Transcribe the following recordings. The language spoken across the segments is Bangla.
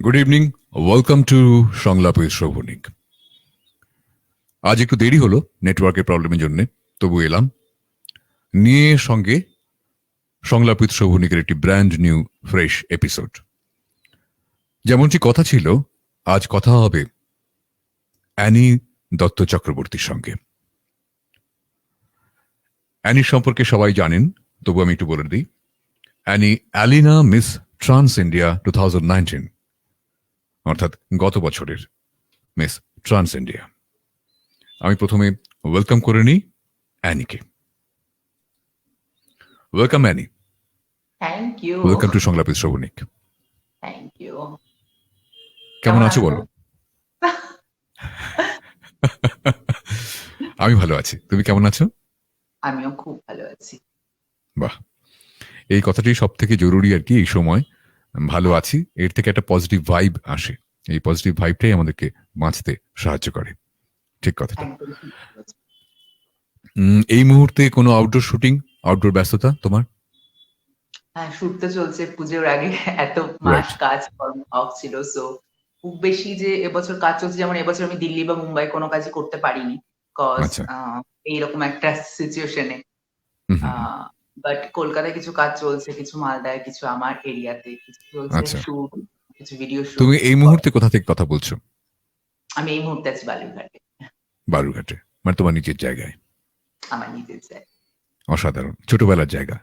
Good evening, welcome to Sanglap with শ্রবণিক। আজ একটু দেরি হলো নেটওয়ার্কের প্রবলেমের জন্য, তবু এলাম নিয়ে সঙ্গে সংলাপ উইথ শ্রবণিকের একটি ব্র্যান্ড নিউ ফ্রেশ এপিসোড। যেমনটি কথা ছিল, আজ কথা হবে অ্যানি দত্ত চক্রবর্তীর সঙ্গে। অ্যানির সম্পর্কে সবাই জানেন, তবু আমি একটু বলে দিই। Annie Alina Miss Trans India 2019, অর্থাৎ গত বছরের মিস ট্রান্স ইন্ডিয়া। আমি প্রথমে ওয়েলকাম করে নিই অ্যানিকে। Welcome Annie. Thank you. Welcome to Sanglap with Shrabanik. Thank you. কেমন আছো বলো? আমি ভালো আছি, তুমি কেমন আছো? আমিও খুব ভালো আছি। বাহ, এই কথাটি সব থেকে জরুরি আর কি। এই সময় ভালো আছি, এর থেকে একটা পজিটিভ ভাইব আসে। এই পজিটিভ ভাইবটাই আমাদেরকে বাঁচতে সাহায্য করে। ঠিক কথাটা। একদম ঠিক বলেছো। এই মুহূর্তে কোনো আউটডোর শুটিং, আউটডোর ব্যস্ততা তোমার? হ্যাঁ, শুট তো চলছে পুজোর আগে। এত মাস রাইট। কাজ কর্ম অফ ছিল, সো খুব বেশি যে এবছর কাজ চলছে, যেমন এবছর আমি দিল্লি বা মুম্বাই কোনো কাজই করতে পারিনি, কজ আচ্ছা। এইরকম একটা সিচুয়েশনে। হুম, হুম, হুম। বাট কলকাতায় কিছু কাজ চলছে, কিছু মালদায়, কিছু আমার এরিয়াতে, কিছু চলছে আচ্ছা, শুট, কিছু ভিডিও শুট। তুমি এই মুহূর্তে কোথা থেকে কথা বলছো? আমি এই মুহূর্তে আছি বালুরঘাটে, বালুরঘাটে, মানে তোমার নিজের জায়গায়? আমার নিজের জায়গা। অসাধারণ, ছোটবেলার জায়গা।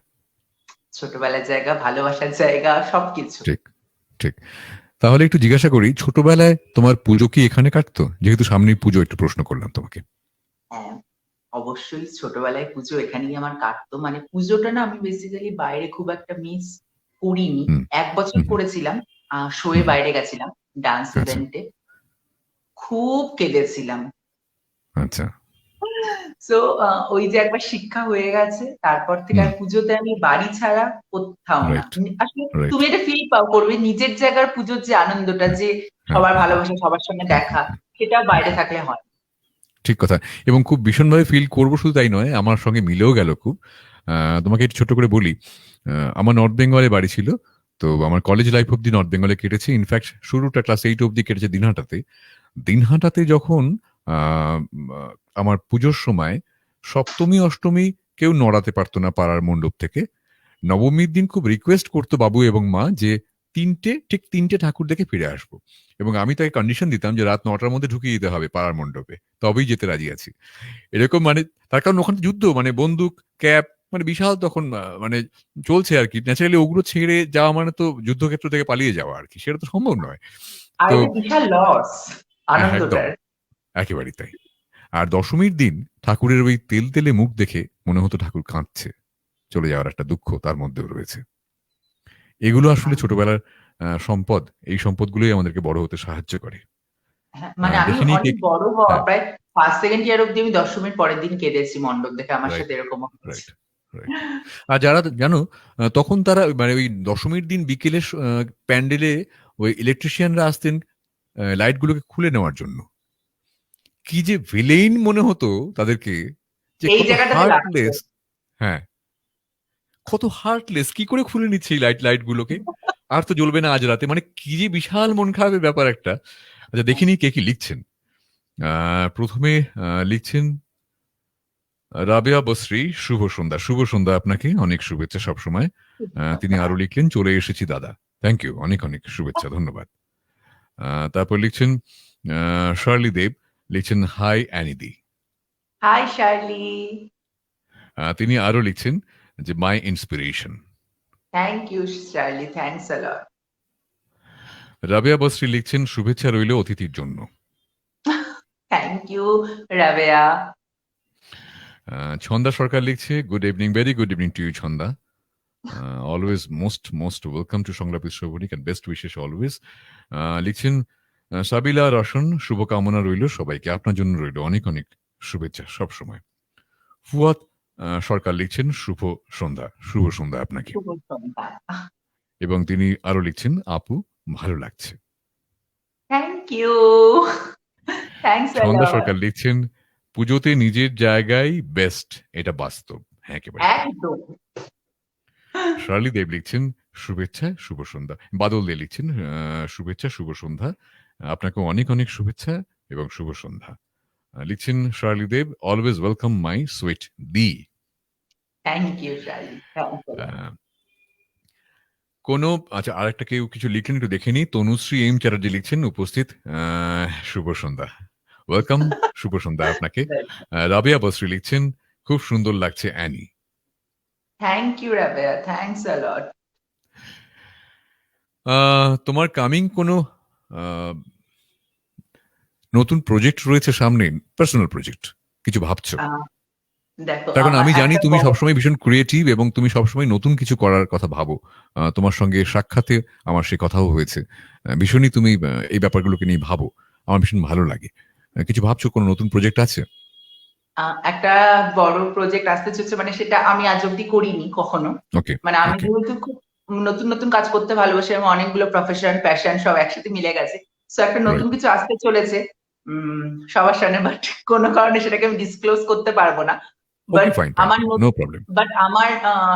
ছোটবেলার জায়গা, ভালোবাসার জায়গা, সবকিছু। ঠিক, ঠিক। তাহলে একটু জিজ্ঞাসা করি, ছোটবেলায় তোমার পুজো কি এখানে কাটতো? যেহেতু সামনেই পুজো, একটু প্রশ্ন করলাম তোমাকে। হ্যাঁ, অবশ্যই ছোটবেলায় পুজো এখানেই আমার কাটতো। মানে পুজোটা না আমি বেসিক্যালি বাইরে খুব একটা মিস করিনি। হুম, ১ বছর হুম, হুম, করেছিলাম। শো এ হুম। বাইরে গেছিলাম, ডান্স আচ্ছা, ইভেন্টে। খুব কেঁদেছিলাম। আচ্ছা। সো ওই যে একবার শিক্ষা হয়ে গেছে, তারপর থেকে হুম। আর পুজোতে আমি বাড়ি ছাড়া কোত্থাও না। রাইট, আসলে রাইট। তুমি এটা ফিল করবে, নিজের জায়গার পুজোর যে আনন্দটা, হ্যাঁ, যে হ্যাঁ, সবার হ্যাঁ, হ্যাঁ। ভালোবাসা, সবার সঙ্গে হুম, দেখা, হুম, হুম, সেটা হুম, বাইরে হুম। থাকলে হয় না। ঠিক কথা। এবং খুব ভীষণভাবে ফিল করবো, শুধু তাই নয়, আমার সঙ্গে মিলেও গেল খুব। তোমাকে একটু ছোট করে বলি। আমার নর্থ বেঙ্গলে বাড়ি ছিল। তো আমার কলেজ লাইফ অব্দি নর্থ বেঙ্গলে কেটেছে। ইনফ্যাক্ট শুরুটা ক্লাস 8 অব্দি কেটেছে দিনহাটাতে। দিনহাটাতে যখন আহ, আহ, আমার পুজোর সময় সপ্তমী অষ্টমী কেউ নড়াতে পারতো না পাড়ার মণ্ডপ থেকে। নবমীর দিন খুব রিকোয়েস্ট করতো বাবু এবং মা যে ঠিক তিনটে ঠাকুর দেখে ফিরে আসবো। এবং আমি তাকে কন্ডিশন দিতাম যে রাত 9টার মধ্যে ঢুকিয়ে দিতে হবে পাড়ার মণ্ডপে, তবেই যেতে রাজি আছি। এরকম মানে, তার কারণ ওখানে যুদ্ধ, মানে বন্দুক, ক্যাপ, মানে বিশাল তখন মানে চলছে আর কি। ন্যাচারালি ওগুলো ছেড়ে যাওয়া মানে তো যুদ্ধক্ষেত্র থেকে পালিয়ে যাওয়া আর কি, সেটা তো সম্ভব নয়। আর তো এটা বিশাল লস একদম, আনন্দটার। একেবারেই তাই। আর দশমীর দিন ঠাকুরের ওই তেল তেলে মুখ দেখে মনে হতো ঠাকুর কাঁদছে, চলে যাওয়ার একটা দুঃখ তার মধ্যেও রয়েছে। এগুলো আসলে ছোটবেলার সম্পদ। এই সম্পদগুলোই আমাদেরকে বড় হতে সাহায্য করে। হ্যাঁ, মানে আমি দেখে নিই কে। অনেক বড় হওয়া হ্যাঁ। প্রায় ফার্স্ট সেকেন্ড ইয়ার অব্দি আমি দশমীর পরের দিন কেঁদেছি মণ্ডপ দেখে। আমার রাইট, সাথে এরকমও হয়েছে। Right, right. আর যারা জানো, তখন তারা মানে ওই দশমীর দিন বিকেলে প্যান্ডেলে ওই ইলেকট্রিশিয়ানরা আসতেন লাইট গুলোকে খুলে নেওয়ার জন্য। কি যে ভিলেইন মনে হতো তাদেরকে, যে এই কত জায়গাটাতে লাগছে। হার্টলেস। হ্যাঁ, কত হার্টলেস, কি করে খুলে নিচ্ছে এই লাইট গুলোকে। আর তো জ্বলবে না আজ রাতে, মানে কি যে বিশাল মন খারাপের ব্যাপার একটা। আচ্ছা, দেখিনি কে কি লিখছেন। প্রথমে লিখছেন রাবেয়া বসরি, শুভ সন্ধ্যা। শুভ সন্ধ্যা আপনাকে, অনেক শুভেচ্ছা সবসময়। তিনি আরো লিখলেন, চলে এসেছি দাদা। থ্যাংক ইউ, অনেক অনেক শুভেচ্ছা, ধন্যবাদ। তারপর লিখছেন শার্লি দেব, লিখছেন হাই অ্যানিদি। High Shirley. তিনি আরো লিখছেন যে my inspiration. Thank you Shirley, thanks a lot. Rabeya Basri লিখছেন, শুভেচ্ছা রইল অতিথির জন্য। Thank you Rabeya. ছন্দা সরকার লিখছে, good evening, very good evening to you Chhanda. Always most welcome to Sanglap Shrabanik and best wishes always. লিখছেন সাবিলা রসন, শুভকামনা রইল সবাইকে, আপনার জন্য রইল অনেক অনেক শুভেচ্ছা সব সময়। ফুয়াদ সরকার লিখছেন, শুভ সন্ধ্যা আপনাকে। শুভ সন্ধ্যা। এবং তিনি আরো লিখছেন, আপু ভালো লাগছে। Thank you. Thanks a Chhanda lot. Sarkar লিখছেন, পুজোতে নিজের জায়গায় বেস্ট, এটা বাস্তব। হ্যাঁ, একেবারে তাই। একদম। শার্লি দেব লিখছেন, শুভেচ্ছা, শুভ সন্ধ্যা। বাদল দিয়ে লিখছেন, শুভেচ্ছা, শুভ সন্ধ্যা। আপনাকে অনেক, অনেক শুভেচ্ছা এবং শুভ সন্ধ্যা। লিখছেন Shirley Deb, always welcome my sweet দি। Thank you Shirley, thank you. আ কোনো আচ্ছা, আরেকটা কেউ কিছু লিখলেন, একটু দেখে নিই। তনুশ্রী এম চ্যাটার্জি লিখছেন, উপস্থিত। শুভ সন্ধ্যা। ওয়েলকাম, শুভ সন্ধ্যা আপনাকে। রাবেয়া বসরি লিখছেন, খুব সুন্দর লাগছে Annie. Thank you Rabeya, thanks a lot. তোমার কামিং কোনো আ নতুন প্রজেক্ট রয়েছে সামনে? পার্সোনাল প্রজেক্ট কিছু ভাবছো? দেখো তার কারণ আমার আমি জানি একটা তুমি বড় সবসময় ভীষণ ক্রিয়েটিভ এবং তুমি সবসময় নতুন কিছু করার কথা ভাবো। তোমার সঙ্গে সাক্ষাতে আমার সে কথাও হয়েছে। ভীষণই তুমি এই ব্যাপারগুলোকে নিয়ে ভাবো। আমার ভীষণ ভালো লাগে। কিছু ভাবছো, কোনো নতুন প্রজেক্ট আছে? একটা বড় প্রজেক্ট আসতে চলছে, মানে সেটা আমি আজ অব্দি করিনি কখনো। ওকে, মানে আমি ওকে। যেহেতু খুব নতুন নতুন কাজ করতে ভালোবাসি, এবং অনেকগুলো প্রফেশন প্যাশন সব একসাথে মিলে গেছে, তো একটা নতুন রাইট। কিছু আসতে চলেছে সবার সামনে, বাট কোনো কারণে সেটাকে আমি ডিসক্লোজ করতে পারবো না। ওকে, বাট ফাইন, ফাইন। আমার নো প্রবলেম। বাট আমার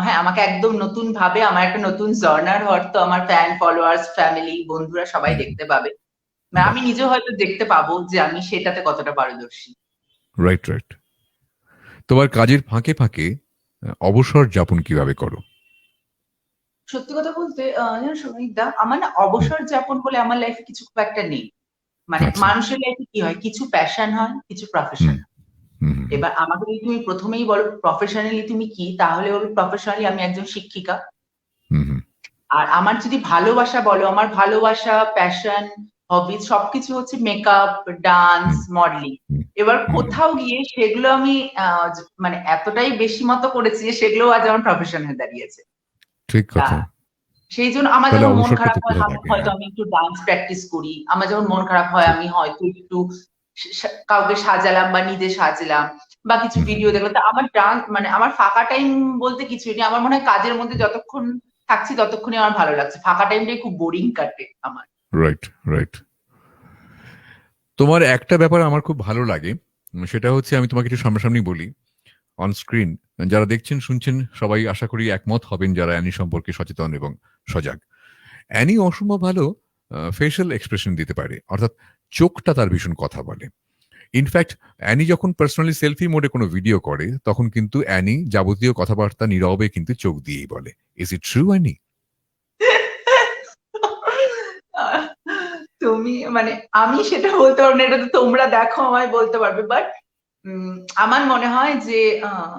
হ্যাঁ, আমাকে একদম নতুন ভাবে আমার একটা নতুন জর্নার হওয়ার, তো আমার ফ্যান ফলোয়ার্স ফ্যামিলি বন্ধুরা সবাই হুম, দেখতে পাবে। মানে বাহ! আমি নিজেও হয়তো দেখতে পাবো যে আমি সেটাতে কতটা পারদর্শী। Right, right. তোমার কাজের ফাঁকে, ফাঁকে অবসর যাপন কিভাবে করো? সত্যি কথা বলতে জানো সুমিতদা, আমার না হুম, অবসর যাপন বলে আমার লাইফে কিছু খুব একটা নেই। মানে আচ্ছা। মানুষের লাইফে কি হয়, কিছু প্যাশন হয়, কিছু হুম, প্রফেশন। হুম, হুম, হুম, এবার আমাকে যদি তুমি প্রথমেই বলো প্রফেশনালি তুমি কি, তাহলে বলবো প্রফেশনালি আমি একজন শিক্ষিকা। হুম, হুম, আর আমার যদি ভালোবাসা বলো, আমার ভালোবাসা, প্যাশন, হবিজ সবকিছু হচ্ছে মেকআপ, ডান্স, হুম, মডেলিং। হুম, এবার হুম, হুম। কোথাও গিয়ে সেগুলো আমি মানে এতটাই বেশি মতো করেছি যে সেগুলো আজ আমার প্রফেশন হয়ে দাঁড়িয়েছে। ঠিক তা কথা। সেই জন্য আমার তাহলে যখন মন অবসরটা খারাপ তো হয়, কোথায় থাকে? হয়তো হ্যাঁ, আমি একটু ডান্স প্র্যাকটিস করি। আমার যখন মন খারাপ হয়, ঠিক। আমি হয়তো একটু কাউকে সাজালাম বা নিজে সাজলাম, বা কিছু হুম, হুম, ভিডিও দেখলাম। তা আমার ডান্স মানে আমার ফাঁকা টাইম বলতে কিছুই নেই। আমার মনে হয় কাজের মধ্যে হুম। যতক্ষণ থাকছি ততক্ষণই আমার ভালো লাগছে। ফাঁকা টাইমটাই খুব বোরিং কাটে আমার। Right, right. তোমার একটা ব্যাপার আমার খুব ভালো লাগে। সেটা হচ্ছে, আমি তোমাকে একটু সামনাসামনি বলি। অন স্ক্রিন যারা দেখছেন, শুনছেন, সবাই আশা করি একমত হবেন, যারা অ্যানি সম্পর্কে সচেতন এবং সজাগ। অ্যানি অসম্ভব ভালো ফেশিয়াল এক্সপ্রেশন দিতে পারে। অর্থাৎ চোখটা তার ভীষণ কথা বলে। ইনফ্যাক্ট অ্যানি যখন পার্সোনালি সেলফি মোডে কোনো ভিডিও করে, তখন কিন্তু অ্যানি যাবতীয় কথাবার্তা নীরবে কিন্তু চোখ দিয়েই বলে। Is it true, Annie? Ah, তুমি মানে আমি সেটা বলতে পারবো না, এটা তো তোমরা দেখো আমায় বলতে পারবে। বাট আমার মনে হয় যে আহ,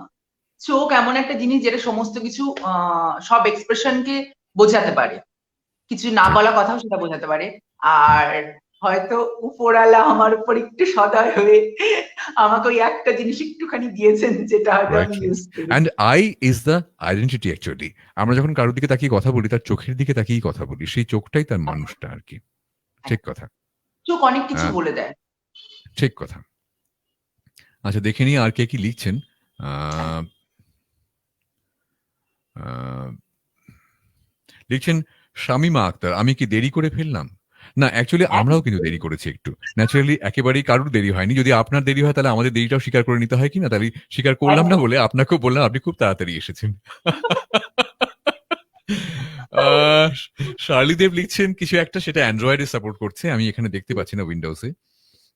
চোখ এমন একটা জিনিস যেটা সমস্ত কিছু সব এক্সপ্রেশনকে বোঝাতে পারে। কিছু না ঠিক। বলা কথাও সেটা বোঝাতে পারে। আর হয়তো উপরওয়ালা আমার উপর একটু সদয় হয়ে আমাকে ওই একটা জিনিস একটুখানি দিয়েছেন, যেটা হয়তো রাইট, আমি রাইট। ইউজ করি। And I is the identity actually. আমরা যখন কারোর দিকে তাকিয়ে কথা বলি, তার চোখের দিকে তাকিয়েই কথা বলি। সেই চোখটাই তার মানুষটা আরকি। ঠিক কথা। চোখ অনেক আ কিছু বলে দেয়। ঠিক কথা। আচ্ছা, দেখে নিই আর কে কি লিখছেন। আ আ লিখছেন শামিমা আক্তার, "আমি কি দেরি করে ফেললাম?" না, অ্যাকচুয়ালি আমরাও কিন্তু দেরি করেছি একটু। ন্যাচারালি একেবারেই কারোর দেরি হয়নি। যদি আপনার দেরি হয়, তাহলে আমাদের দেরিটাও স্বীকার করে নিতে হয় কিনা? তাহলে স্বীকার করলাম না একদম। বলে আপনাকেও বললাম, আপনি খুব তাড়াতাড়ি এসেছেন। আ শার্লি দেব লিখছেন কিছু একটা, সেটা অ্যান্ড্রয়েডে সাপোর্ট করছে। আমি এখানে দেখতে পাচ্ছি না উইন্ডোজে।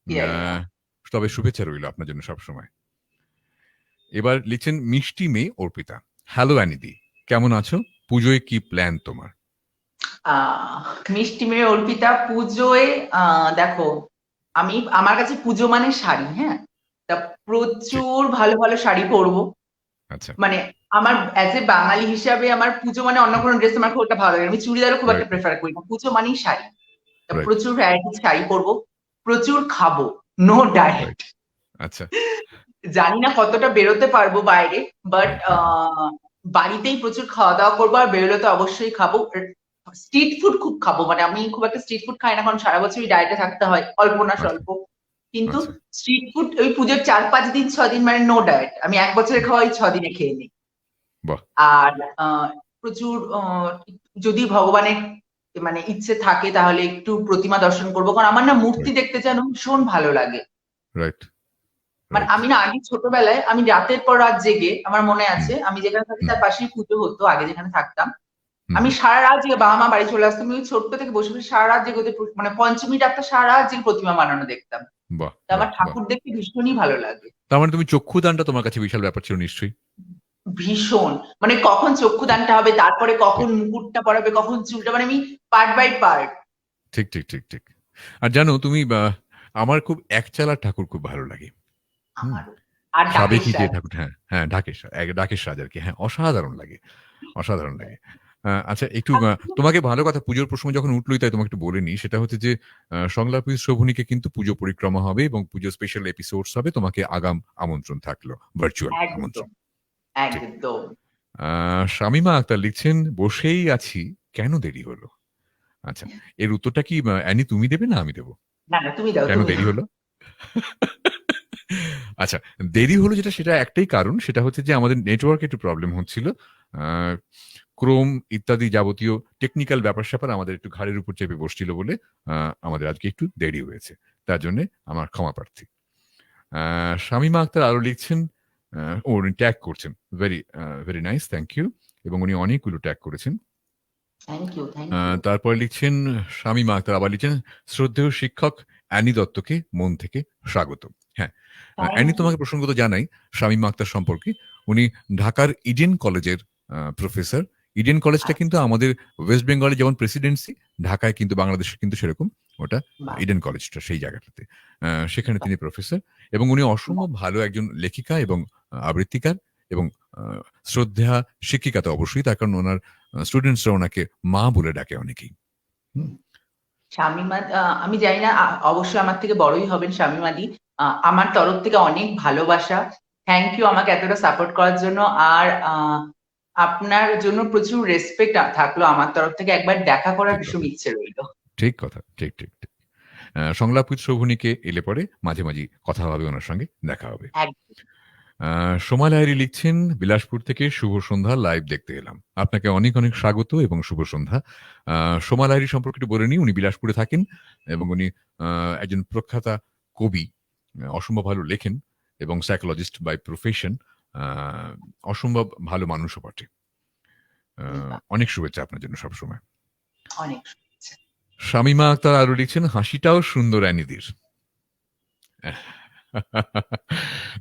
ইয়া, আ ইয়া। তবে শুভেচ্ছা রইল আপনার জন্য সবসময়। এবার লিখছেন মিষ্টি মেয়ে অর্পিতা। "হ্যালো অ্যানিদি, কেমন আছো? পুজোয় কি প্ল্যান তোমার?" আহ মিষ্টি মেয়ে অর্পিতা, পুজোয় দেখো, আমার কাছে পুজো মানে শাড়ি, হ্যাঁ। তা ঠিক। প্রচুর ভালো ভালো শাড়ি পরবো। আচ্ছা। মানে আমার অ্যাজ এ বাঙালি হিসাবে আমার পুজো মানে অন্য হুম, কোনো ড্রেস আমার খুব একটা ভালো লাগে না। আমি চুড়িদারও খুব একটা রাইট, প্রেফার করি না। পুজো মানেই শাড়ি। তা রাইট, প্রচুর ভ্যারাইটিস শাড়ি পরবো, প্রচুর খাবো, নো ডায়েট। রাইট। আচ্ছা। জানি না কতটা বেরোতে পারবো বাইরে, বাট হ্যাঁ, হ্যাঁ, হ্যাঁ। বাড়িতেই প্রচুর খাওয়া দাওয়া করবো, আর বেরোলে তো অবশ্যই খাবো। স্ট্রিট ফুড খুব খাবো, মানে আমি খুব একটা স্ট্রিট ফুড খাই না, কারণ সারা বছরই ডায়েটে থাকতে হয়, অল্প না আচ্ছা, স্বল্প। কিন্তু আচ্ছা। স্ট্রিট ফুড ওই পুজোর 4-5 দিন 6 দিন মানে নো ডায়েট, আমি এক বছরে হুম, খাওয়া ওই 6 দিনে খেয়ে নিই। বাহ! আর প্রচুর যদি ভগবানের মানে ইচ্ছে থাকে তাহলে একটু প্রতিমা দর্শন করবো, কারণ আমার না মূর্তি রাইট, দেখতে যেন ভীষণ ভালো লাগে। রাইট, মানে রাইট। আমি না আগে ছোটবেলায় আমি রাতের পর রাত জেগে, আমার মনে হুম, আছে আমি যেখানে থাকি হুম, তার পাশেই পুজো হতো আগে যেখানে থাকতাম। হুম, আমি হুম। সারা রাত জেগে, বাবা মা বাড়ি চলে আসতো, আমি ওই ছোট্ট থেকে বসে বসে সারা রাত জেগে ওদের মানে পঞ্চমী ডাক্তার সারা রাত জেগে প্রতিমা বানানো দেখতাম। বাহ, তো বাহ, আমার বাহ। ঠাকুর দেখতে ভীষণই ভালো লাগে। তার মানে তুমি চক্ষুদানটা তোমার কাছে বিশাল ব্যাপার ছিল নিশ্চয়ই। ভীষণ, মানে কখন ঠিক, চক্ষুদানটা হবে, তারপরে কখন ঠিক, মুকুটটা পরাবে, কখন চুলটা, মানে আমি পার্ট বাই পার্ট। ঠিক, ঠিক, ঠিক, ঠিক। আর জানো তুমি আমার খুব একচালা ঠাকুর খুব ভালো লাগে। হুম। আমারও। আর ডাকের সাবেকি যে সাজ। ঠাকুর, হ্যাঁ, হ্যাঁ, ডাকের সাজ আর কি। হ্যাঁ, অসাধারণ লাগে, অসাধারণ লাগে। আচ্ছা একটু তোমাকে ভালো কথা, পুজোর প্রসঙ্গ যখন উঠলোই তাই তোমাকে একটু বলে নিই। সেটা হচ্ছে যে সংলাপী শোভনীকে কিন্তু পুজো পরিক্রমা হবে এবং পুজো স্পেশাল এপিসোডস হবে। তোমাকে আগাম আমন্ত্রণ থাকলো, ভার্চুয়াল একদম, আমন্ত্রণ। ঠিক। একদম। শামীমা আক্তার লিখছেন, বসেই আছি, কেন দেরি হলো? আচ্ছা, এর উত্তরটা কি অ্যানি তুমি দেবে না আমি দেবো? না, না, তুমি দাও, কেন তুমি দেরি দাও। হলো? আচ্ছা, দেরি হলো যেটা, সেটা একটাই কারণ। সেটা হচ্ছে যে আমাদের নেটওয়ার্ক একটু প্রবলেম হচ্ছিল। ক্রোম ইত্যাদি যাবতীয় টেকনিক্যাল ব্যাপার-স্যাপার আমাদের একটু ঘাড়ের উপর চেপে বসছিল বলে আমাদের আজকে একটু দেরি হয়েছে। তার জন্যে আমার ক্ষমা প্রার্থী। শামীমা আক্তার আরো লিখছেন, উনি ট্যাগ করছেন। Very nice, thank you. এবং উনি অনেকগুলো ট্যাগ করেছেন। Thank you, thank you. তারপরে লিখছেন শামীমা আক্তার, আবার লিখছেন, শ্রদ্ধেয় শিক্ষক অ্যানি দত্তকে মন থেকে স্বাগত। হ্যাঁ, অ্যানি থ্যাংক ইউ। তোমাকে প্রসঙ্গত জানাই শামীমা আক্তার সম্পর্কে। উনি ঢাকার ইডেন কলেজের প্রফেসর। ইডেন কলেজটা কিন্তু আমাদের ওয়েস্ট বেঙ্গলে যেমন প্রেসিডেন্সি, ঢাকায় কিন্তু বাংলাদেশে কিন্তু সেরকম ওটা বাহ, ইডেন কলেজটা সেই জায়গাটাতে। সেখানে তিনি প্রফেসর এবং উনি অসম্ভব ভালো একজন লেখিকা এবং আবৃত্তিকার এবং আ শ্রদ্ধেয়া শিক্ষিকা তো অবশ্যই। তার কারণ উনার স্টুডেন্টসরা উনাকে মা বলে ডাকে অনেকেই। হুম? শামিমা, আমি জানি না, অবশ্যই আমার থেকে বড়ই হবেন শামিমাদি। আমার তরফ থেকে অনেক ভালোবাসা। থ্যাংক ইউ আমাকে এতটা সাপোর্ট করার জন্য। আর আপনার জন্য প্রচুর রেসপেক্ট থাকলো আমার তরফ থেকে। একবার দেখা করার ঠিক ভীষণ কথা, ইচ্ছে রইল। ঠিক কথা। ঠিক, ঠিক, ঠিক। সংলাপ উইথ শোভনীকে এলে পরে মাঝে, মাঝেই কথা হবে, উনার সঙ্গে দেখা হবে। একদম। আ সোমা লাহিড়ী লিখছেন, বিলাসপুর থেকে শুভ সন্ধ্যা লাইভ দেখতে এলাম। আপনাকে অনেক, অনেক স্বাগত এবং শুভ সন্ধ্যা। আ সোমা লাহিড়ী সম্পর্কে একটু বলে নিই। উনি বিলাসপুরে থাকেন এবং উনি আ একজন প্রখ্যাতা কবি। অসম্ভব ভালো লেখেন এবং সাইকোলজিস্ট বাই প্রফেশন। আ অসম্ভব ভালো মানুষও বটে। আ বাহ, অনেক শুভেচ্ছা আপনার জন্য সবসময়। অনেক শুভেচ্ছা। শামীমা আক্তার আরো লিখছেন, হাসিটাও সুন্দর অ্যানিদির।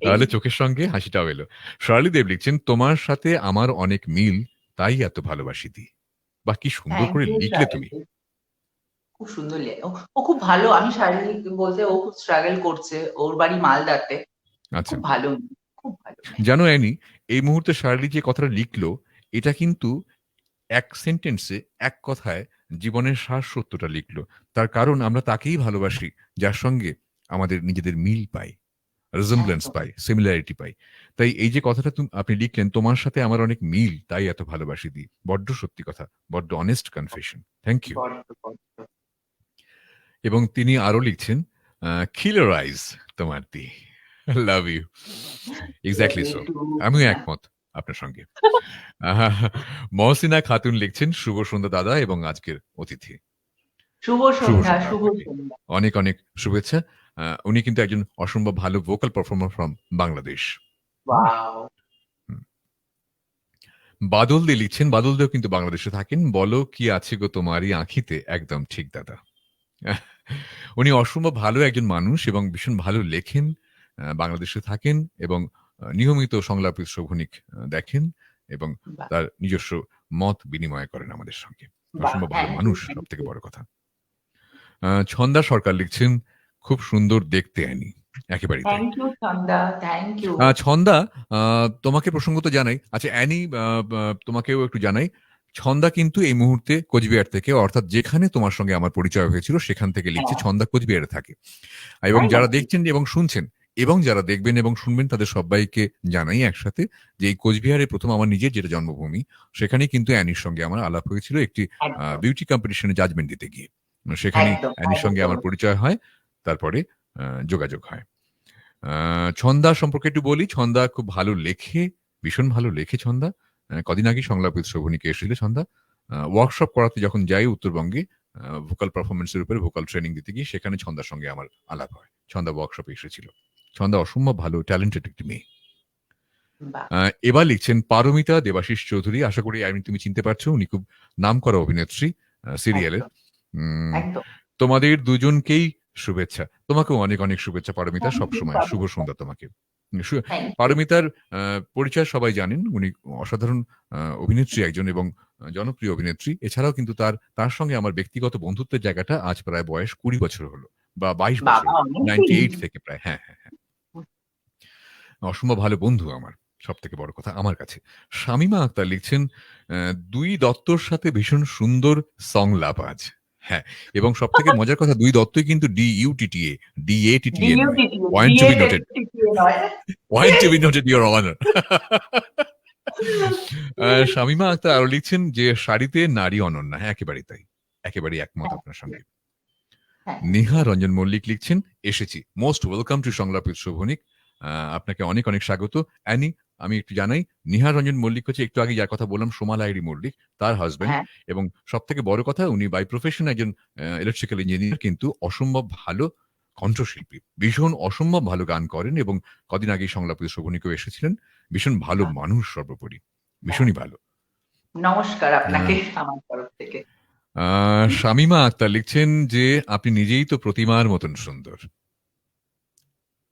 এই তাহলে চোখের সঙ্গে হাসিটাও এলো। শর্লি দেব লিখছেন, তোমার সাথে আমার অনেক মিল, তাই এত ভালোবাসি দি। বাহ! কি সুন্দর থ্যাংক করে ইউ লিখলে তুমি। শায়রি। খুব সুন্দর ও, ও খুব ভালো। আমি শারীরিক বলতে, ও খুব স্ট্রাগল করছে। ওর বাড়ি মালদাতে। আচ্ছা। খুব ভালো মেয়ে, খুব ভালো মেয়ে। জানো অ্যানি, এই মুহূর্তে শার্লি যে কথাটা লিখলো, এটা কিন্তু এক সেন্টেন্সে, এক কথায় জীবনের সার সত্যটা লিখলো। তার কারণ আমরা তাকেই ভালোবাসি, যার সঙ্গে আমাদের নিজেদের মিল পাই। resemblance একদম। পাই, সিমিলারিটি পাই। তাই এই যে কথাটা আপনি লিখলেন, তোমার সাথে আমার অনেক মিল, তাই এত ভালোবাসি দি। বড্ড সত্যি কথা, বড্ড অনেস্ট কনফেশন। Thank you. বড্ড, বড্ড। এবং তিনি আরো লিখছেন, "Killer eyes তোমার দি। Love you." Exactly love you so. Too. আমিও একমত আপনার সঙ্গে। আহা, মহসিনা খাতুন লিখছেন, "শুভ সন্ধ্যা দাদা এবং আজকের অতিথি।" শুভ শুভ সন্ধ্যা, সন্ধ্যা শুভ আপনাকে। সন্ধ্যা। অনেক, অনেক শুভেচ্ছা। উনি কিন্তু একজন অসম্ভব ভালো vocal performer from Bangladesh. Hmm? Wow! Hmm. Badal De লিখছেন, বাদল দেও কিন্তু বাংলাদেশে থাকেন। বলো কি আছে গো তোমারই আঁখিতে, একদম ঠিক দাদা। উনি অসম্ভব ভালো একজন মানুষ এবং ভীষণ ভালো লেখেন। বাংলাদেশে থাকেন এবং নিয়মিত সংলাপ শোভনিক দেখেন এবং বাহ! তার নিজস্ব মত বিনিময় করেন আমাদের সঙ্গে। বাহ! অসম্ভব ভালো থ্যাংক ইউ, মানুষ, থ্যাংক সবথেকে ইউ। বড় কথা। ছন্দা সরকার লিখছেন, খুব সুন্দর দেখতে অ্যানি। একেবারেই তাই। Thank you Chhanda, thank you. Chhanda, তোমাকে প্রসঙ্গত জানাই। আচ্ছা অ্যানি, তোমাকেও একটু জানাই। ছন্দা কিন্তু এই মুহূর্তে কোচবিহার থেকে, অর্থাৎ যেখানে তোমার সঙ্গে আমার পরিচয় হয়েছিল সেখান থেকে লিখছে। হ্যাঁ, ছন্দা কোচবিহারে থাকে। এবং তাই যারা নাকি? দেখছেন এবং শুনছেন এবং যারা দেখবেন এবং শুনবেন তাদের সবাইকে জানাই একসাথে যে এই কোচবিহারে প্রথম আমার নিজের যেটা জন্মভূমি, সেখানেই কিন্তু অ্যানির সঙ্গে আমার আলাপ হয়েছিল একটি একদম, বিউটি কম্পিটিশনে জাজমেন্ট দিতে গিয়ে। সেখানেই একদম, অ্যানির সঙ্গে একদম। আমার পরিচয় হয়। তারপরে যোগাযোগ হয়। ছন্দা সম্পর্কে একটু বলি। ছন্দা খুব ভালো লেখে, ভীষণ ভালো লেখে ছন্দা। কদিন আগেই সংলাপ উইথ শোভনীকে এসেছিল ছন্দা। ওয়ার্কশপ করাতে যখন যাই উত্তরবঙ্গে, ভোকাল পারফরম্যান্স এর উপরে ভোকাল ট্রেনিং দিতে গিয়ে সেখানে ছন্দার সঙ্গে আমার আলাপ হয়। ছন্দা ওয়ার্কশপে এসেছিল। ছন্দা অসম্ভব ভালো ট্যালেন্টেড একটি মেয়ে। বাহ, এবার লিখছেন পারমিতা দেবাশিস চৌধুরী, আশা করি তুমি চিনতে পারছো, উনি খুব নামকরা অভিনেত্রী সিরিয়ালের। একদম উম, একদম। তোমাদের দুজনকেই শুভেচ্ছা। তোমাকেও অনেক অনেক শুভেচ্ছা পারমিতা, থ্যাংক ইউ সবসময় শুভ সন্ধ্যা তোমাকে। Thank you. পারমিতার পরিচয় সবাই জানেন, উনি অসাধারণ অভিনেত্রী একজন এবং জনপ্রিয় অভিনেত্রী। এছাড়াও কিন্তু তার তার সঙ্গে আমার ব্যক্তিগত বন্ধুত্বের জায়গাটা আজ প্রায় বয়স 20 বছর হলো, বা 22 বছর, বাবা অনেকদিন। 98 থেকে প্রায়। হ্যাঁ হ্যাঁ হ্যাঁ, অসম্ভব ভালো বন্ধু আমার, সব থেকে বড় কথা আমার কাছে। শামিমা আক্তার লিখছেন দুই দত্তর সাথে ভীষণ সুন্দর সংলাপ আজ। হ্যাঁ, এবং সব থেকে মজার কথা, দুই দত্তই কিন্তু DUTTA, DATTA নয়। D U T T A, point to be noted, D A T T A নয়। Point to be noted, your honour. Shamima Akhtar আরো লিখছেন যে শাড়িতে নারী অনন্যা। হ্যাঁ, একেবারেই তাই, একেবারেই একমত আপনার সঙ্গে। Thank Neha you. রঞ্জন মল্লিক লিখছেন এসেছি, most welcome to Sanglap with Shobhanik. আপনাকে অনেক অনেক স্বাগত অ্যানি। আমি একটু জানাই, নিহা রঞ্জন মল্লিক হচ্ছে একটু আগে যার কথা বললাম সোমা লাহিড়ী মল্লিক, তার হাজবেন্ড। হ্যাঁ, এবং সব থেকে বড় কথা, উনি বাই প্রফেশন একজন ইলেকট্রিক্যাল ইঞ্জিনিয়ার, কিন্তু অসম্ভব ভালো কণ্ঠশিল্পী, ভীষণ অসম্ভব ভালো গান করেন। এবং কদিন আগেই সংলাপ উইথ শোভনিকেও এসেছিলেন। ভীষণ ভালো বাহ, মানুষ সর্বোপরি, বাহ। ভীষণই ভালো। নমস্কার আপনাকে আহ, আমার তরফ থেকে। শামিমা আক্তার লিখছেন যে আপনি নিজেই তো প্রতিমার মতন সুন্দর।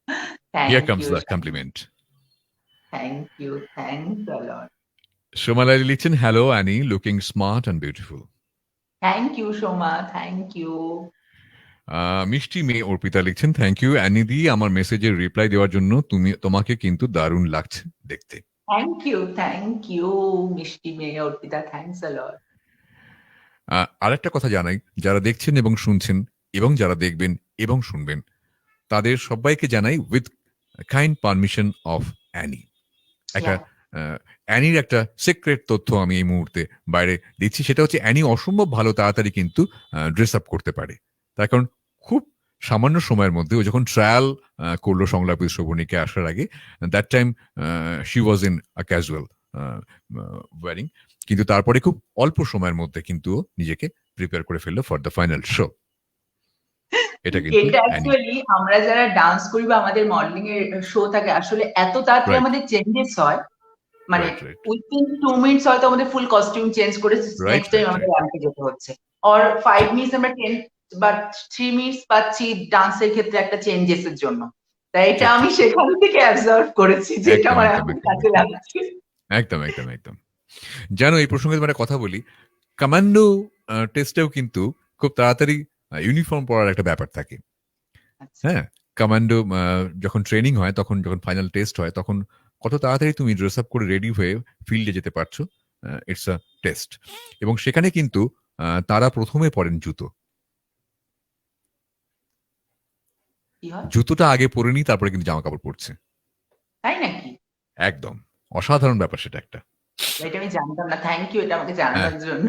Here thank comes you, the compliment. Thank you, thanks a lot. সোমালারি লিখছেন hello Annie, looking smart and beautiful. Thank you Soma, thank you. মিষ্টি মেয়ে অর্পিতা লিখছেন থ্যাংক ইউ অ্যানি দি, আমার মেসেজের রিপ্লাই দেওয়ার জন্য। তোমাকে কিন্তু দারুণ লাগছে দেখতে। থ্যাংক ইউ মিষ্টি মেয়ে অর্পিতা, থ্যাংকস আ লট। আরেকটা কথা জানাই, যারা দেখছেন এবং শুনছেন এবং যারা দেখবেন এবং শুনবেন, তাদের সবাইকে জানাই with kind permission of Annie, একটা অ্যানির একটা সিক্রেট তথ্য আমি এই মুহূর্তে বাইরে দিচ্ছি। সেটা হচ্ছে অ্যানি অসম্ভব ভালো তাড়াতাড়ি কিন্তু ড্রেস আপ করতে পারে। তার কারণ খুব সামান্য সময়ের মধ্যে ও যখন ট্রায়াল করলো সংলাপ শ্রবণীকে আসার আগে, that time she was in a casual wearing, কিন্তু তারপরে খুব অল্প সময়ের মধ্যে কিন্তু ও নিজেকে প্রিপেয়ার করে ফেললো ফর দ্য ফাইনাল শো। এটা কিন্তু এটা অ্যানি। অ্যাকচুয়ালি আমরা যারা ডান্স করি বা আমাদের মডেলিং এর শো থাকে, আসলে এত তাড়াতাড়ি রাইট আমাদের চেঞ্জেস হয়, মানে রাইট রাইট উইথিন 2 মিনিটস হয়তো আমাদের ফুল কস্টিউম চেঞ্জ করে রাইট নেক্সট টাইম রাইট আমাদের রাইট র্যাম্পে যেতে হচ্ছে। অর 5 মিনিটস আমরা 10 বা 3 মিনিটস পাচ্ছি ডান্সের ক্ষেত্রে একটা চেঞ্জেস এর জন্য। তাই এটা ঠিক আমি ঠিক ঠিক, সেখান থেকে অ্যাবজর্ভ করেছি, যেটা একদম আমার একদম এখন একদম কাজে একদম লাগছে। একদম একদম একদম। জানো, এই প্রসঙ্গে মানে কথা বলি, কমান্ডো টেস্টেও কিন্তু খুব তাড়াতাড়ি ইউনিফর্ম পরার একটা ব্যাপার থাকে। আচ্ছা, হ্যাঁ, কমান্ডো যখন ট্রেনিং হয়, তখন যখন ফাইনাল টেস্ট হয়, তখন কত তাড়াতাড়ি তুমি ড্রেস আপ করে রেডি হয়ে ফিল্ডে যেতে পারছো, ইটস আ টেস্ট। এবং সেখানে কিন্তু তারা প্রথমে পরেন জুতো। কি হয়? জুতোটা আগে পরে নি, তারপরে কিন্তু জামা কাপড় পরছে। তাই নাকি? একদম অসাধারণ ব্যাপার সেটা একটা। এটা আমি জানতাম না, থ্যাংক ইউ এটা আমাকে হ্যাঁ। জানানোর জন্য।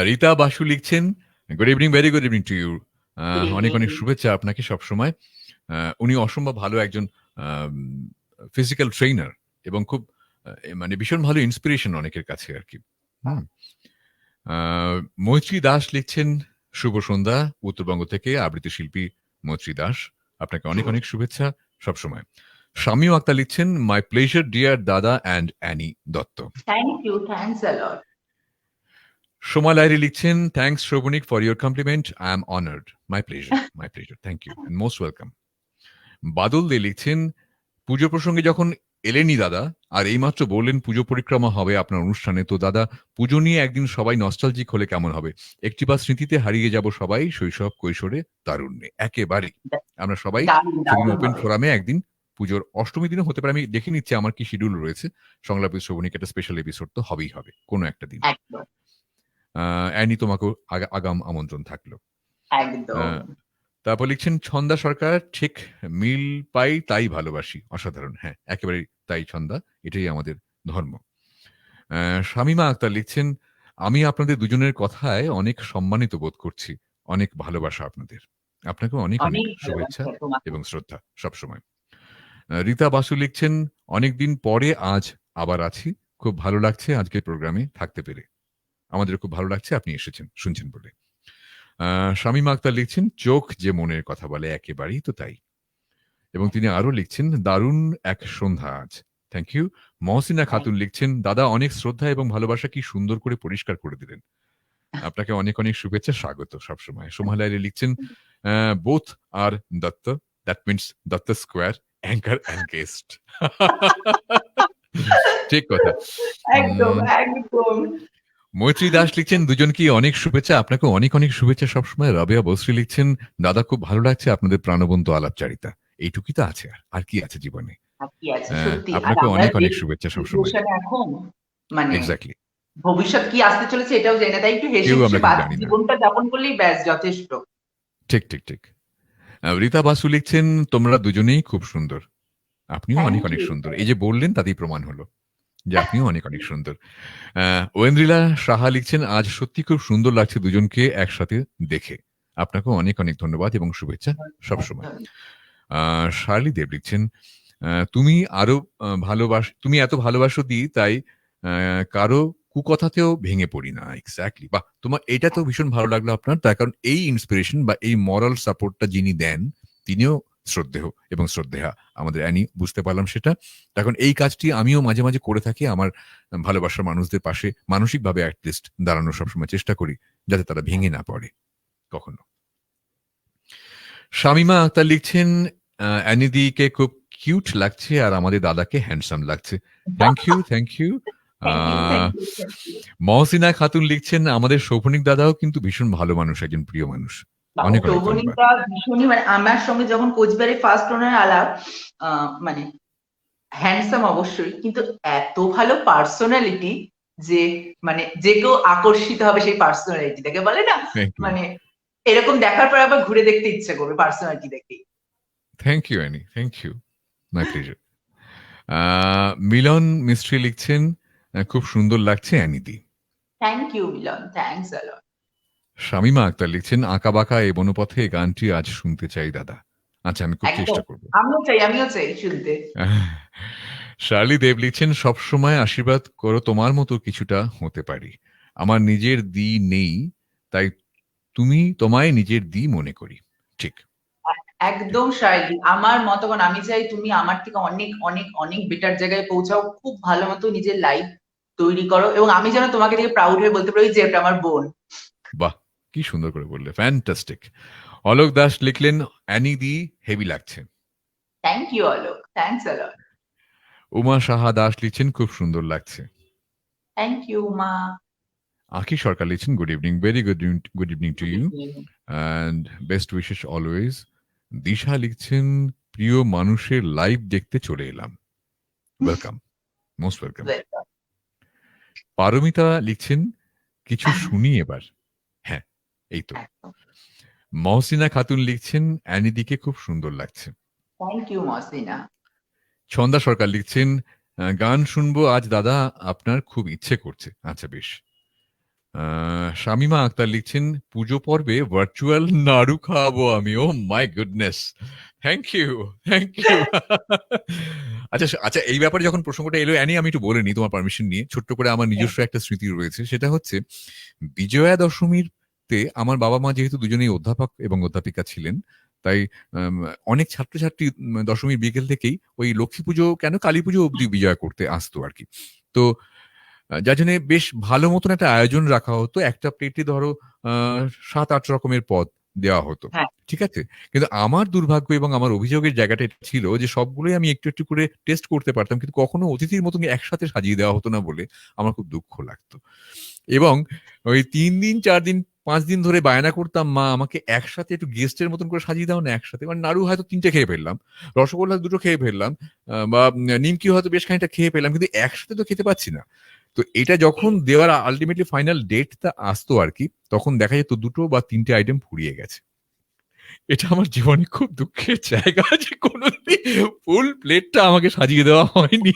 রীতা বাসু লিখছেন good evening, very good evening to you. Good অনেক ইভিনিং। অনেক শুভেচ্ছা আপনাকে সবসময়। উনি অসম্ভব ভালো একজন ফিজিক্যাল ট্রেনার এবং খুব মানে ভীষণ ভালো ইন্সপিরেশন অনেকের কাছে আর কি। হুম। মৈত্রী দাস লিখছেন শুভ সন্ধ্যা, উত্তরবঙ্গ থেকে আবৃত্তি শিল্পী মৈত্রী দাস, আপনাকে অনেক অনেক শুভেচ্ছা সবসময়। শামিও আক্তার লিখছেন মাই প্লেজার ডিয়ার দাদা and Annie Dutta. Thank you, thanks a lot. Soma Lahiri লিখছেন thanks Shrabanik for your compliment, I am honoured, my pleasure, thank you and most welcome. Badal De লিখছেন পুজো প্রসঙ্গে যখন এলেনি দাদা, আর এইমাত্র বললেন পুজো পরিক্রমা হবে আপনার অনুষ্ঠানে, তো দাদা পুজো নিয়ে একদিন সবাই নস্টালজিক হলে কেমন হবে? একটিবার স্মৃতিতে হারিয়ে যাব সবাই শৈশব কৈশোরে তারুণ্যে। একেবারে আমরা সবাই দারুণ সেদিন দারুণ ওপেন হবে। ফোরামে একদিন, পুজোর অষ্টমী দিনও হতে পারে, আমি দেখে নিচ্ছি আমার কি শিডিউল রয়েছে। সংলাপী শ্রবণিক একটা স্পেশাল এপিসোড তো হবেই হবে কোনো একটা দিন। একদম অ্যানি, তোমাকেও আগাম আমন্ত্রণ থাকলো। একদম। তারপর লিখছেন ছন্দা সরকার, ঠিক মিল পাই তাই ভালোবাসি, অসাধারণ। হ্যাঁ, একেবারে তাই ছন্দা, এটাই আমাদের ধর্ম। শামিমা আক্তার লিখছেন আমি আপনাদের দুজনের কথায় অনেক সম্মানিত বোধ করছি, অনেক ভালোবাসা আপনাদের। আপনাকেও অনেক অনেক অনেক শুভেচ্ছা ভালোবাসা তোমাকে। এবং শ্রদ্ধা সবসময়। রীতা বাসু লিখছেন অনেকদিন পরে আজ আবার আছি, খুব ভালো লাগছে আজকের প্রোগ্রামে থাকতে পেরে। আমাদের খুব ভালো লাগছে আপনি এসেছেন শুনছেন বলে। শামীমা আক্তার লিখছেন চোখ যে মনের কথা বলে, একেবারেই তো তাই। এবং তিনি আরো লিখছেন দারুণ এক সন্ধ্যা আজ, থ্যাংক ইউ। মহসিনা খাতুন লিখছেন, দাদা অনেক শ্রদ্ধা এবং ভালোবাসা, কি সুন্দর করে পরিষ্কার করে দিলেন। আপনাকে অনেক অনেক শুভেচ্ছা, স্বাগত সবসময়। সোমালাইলি লিখছেন, both are Dutta, that means Dutta square, anchor and guest. ঠিক কথা। একদম উম, একদম। মৈত্রী দাস লিখছেন, দুজনকে অনেক শুভেচ্ছা, আপনাকে অনেক অনেক শুভেচ্ছা সবসময়। রাবেয়া বসরি লিখছেন, দাদা খুব ভালো লাগছে আপনাদের প্রাণবন্ত আলাপচারিতা, এইটুকুই তো আছে, আর কি আছে জীবনে। আর কি আছে সত্যি। আর আপনাকে আমরা অনেক যে অনেক শুভেচ্ছা সবসময়। সিচুয়েশনে এখন, মানে এক্স্যাক্টলি। ভবিষ্যৎ কি আসতে চলেছে এটাও জানি না, তাই একটু হেসে কেউ খুশি আমরা কিন্তু বাদ জানি না। জীবনটা যাপন করলেই ব্যাস যথেষ্ট। ঠিক ঠিক ঠিক। রীতা বাসু লিখছেন, তোমরা দুজনেই খুব সুন্দর, আপনিও অনেক থ্যাংক অনেক ইউ। সুন্দর। এই যে বললেন তাতেই প্রমাণ হলো যে আপনিও অনেক অনেক সুন্দর। ঐন্দ্রিলা সাহা লিখছেন, আজ সত্যি খুব সুন্দর লাগছে দুজনকে একসাথে দেখে, আপনাকেও অনেক অনেক ধন্যবাদ এবং শুভেচ্ছা সবসময়। শার্লি দেব লিখছেন, তুমি আরো তুমি এত ভালোবাসো দি, তাই কারো কুকথাতেও ভেঙে পড়ি না। এক্স্যাক্টলি, বাহ, তোমার এটা তো ভীষণ ভালো লাগলো আপনার, তার কারণ এই ইন্সপিরেশন বা এই মরাল সাপোর্টটা যিনি দেন তিনিও শ্রদ্ধেয় এবং শ্রদ্ধেয়া আমাদের অ্যানি, বুঝতে পারলাম সেটা। এখন এই কাজটি আমিও মাঝে মাঝে করে থাকি, আমার ভালোবাসার মানুষদের পাশে মানসিকভাবে অ্যাটলিস্ট দাঁড়ানোর সবসময় চেষ্টা করি, যাতে তারা ভেঙে না পড়ে কখনো। শামিমা আক্তার লিখছেন, অ্যানিদিকে খুব কিউট লাগছে আর আমাদের দাদাকে হ্যান্ডসাম লাগছে। Thank you, thank you. Thank you thank you thank you. Mohsina Khatun লিখছেন, আমাদের সৌফনিক দাদাও কিন্তু ভীষণ ভালো মানুষ, একজন প্রিয় মানুষ। অনেক অনেক ধন্যবাদ। সৌগনিকটা ভীষণই, মানে আমার সঙ্গে যখন কোচবিহারে ফার্স্ট ওনার আলাপ, মানে হ্যান্ডসাম অবশ্যই, কিন্তু এত ভালো পার্সোনালিটি যে মানে যে কেউ আকর্ষিত হবে সেই পার্সোনালিটি দেখে, বলে না থ্যাংক ইউ, মানে এরকম দেখার পর আবার ঘুরে দেখতে ইচ্ছে করবে পার্সোনালিটি দেখে। Thank you Annie, thank you, my pleasure. Milan Mistry লিখছেন, খুব সুন্দর লাগছে অ্যানিদি। Thank you Milan, thanks a lot. Shamima Akhtar লিখছেন, আঁকা বাঁকা এ বনপথে এই গানটি আজ শুনতে চাই দাদা। আচ্ছা, আমি খুব একদম, চেষ্টা করবো। আমিও চাই শুনতে। শার্লি দেব লিখছেন, সবসময় আশীর্বাদ করো তোমার মতো কিছুটা হতে পারি, আমার নিজের দি নেই, তাই তুমি তোমায় নিজের দি মনে করি। ঠিক ঠিক। একদম শাইলি, আমার মতগণ আমি চাই তুমি আমার থেকে অনেক অনেক অনেক বেটার জায়গায় পৌঁছাও, খুব ভালো মতো নিজের লাইফ তৈরি করো, এবং আমি যেন তোমাকে দেখে প্রাউড হয়ে বলতে পারি যে এটা আমার বোন। বাহ, কি সুন্দর করে বললে, ফ্যান্টাস্টিক। অলোক দাস লিখলেন, অ্যানি দি হেভি লাগছে। Thank you Alok, thanks a lot. Uma Saha Das লিখছেন, খুব সুন্দর লাগছে। থ্যাংক ইউ মা। আখি সরকার লিখছেন, good evening, very good evening to good you evening. And best wishes always. Disha লিখছেন, প্রিয় মানুষের লাইভ দেখতে চলে এলাম, ওয়েলকাম, মোস্ট ওয়েলকাম। পারমিতা লিখছেন, কিছু শুনি এবার। হ্যাঁ, এই তো। মহসিনা খাতুন লিখছেন, অ্যানিদিকে খুব সুন্দর লাগছে। Thank you Mosina. ছন্দা সরকার লিখছেন, গান শুনবো আজ দাদা, আপনার খুব ইচ্ছে করছে। আচ্ছা, বেশ। শামিমা আক্তার লিখছেন, পুজো পর্বে ভার্চুয়াল নাড়ু খাওয়াবো আমি, oh my goodness, thank you, thank you. আচ্ছা আচ্ছা, এই ব্যাপারে যখন প্রসঙ্গটা এলো অ্যানি, আমি একটু বলে নিই তোমার পারমিশন নিয়ে, ছোট্ট করে। আমার নিজস্ব একটা স্মৃতি রয়েছে, সেটা হচ্ছে বিজয়া দশমীর তে আমার বাবা মা যেহেতু দুজনেই অধ্যাপক এবং অধ্যাপিকা ছিলেন, তাই অনেক ছাত্রছাত্রী দশমীর বিকেল থেকেই ওই লক্ষ্মী পুজো কেন কালী পুজো অব্দি বিজয়া করতে আসতো আর কি। তো যার জন্য বেশ ভালো মতন একটা আয়োজন রাখা হতো, একটা প্লেটে ধরো 7-8 রকমের পদ দেওয়া হতো, হ্যাঁ, ঠিক আছে। কিন্তু আমার দুর্ভাগ্য এবং আমার অভিযোগের জায়গাটা এটা ছিল যে সবগুলোই আমি একটু একটু করে টেস্ট করতে পারতাম, কিন্তু কখনো অতিথির মতন একসাথে সাজিয়ে দেওয়া হতো না বলে আমার খুব দুঃখ লাগতো। এবং ওই 3 দিন 4 দিন 5 দিন ধরে বায়না করতাম, মা আমাকে একসাথে একটু গেস্টের মতন করে সাজিয়ে দাও না একসাথে। মানে নাড়ু হয়তো 3টে খেয়ে ফেললাম, রসগোল্লা 2টো খেয়ে ফেললাম, বা নিমকি হয়তো বেশ খানিকটা খেয়ে ফেললাম, কিন্তু একসাথে তো খেতে পাচ্ছি না। তো এটা যখন দেওয়ার আলটিমেটলি ফাইনাল ডেটটা আসতো আর কি, তখন দেখা যেত 2টো বা 3টে আইটেম ফুরিয়ে গেছে। এটা আমার জীবনে খুব দুঃখের জায়গা যে কোনোদিন ফুল প্লেটটা আমাকে সাজিয়ে দেওয়া হয়নি।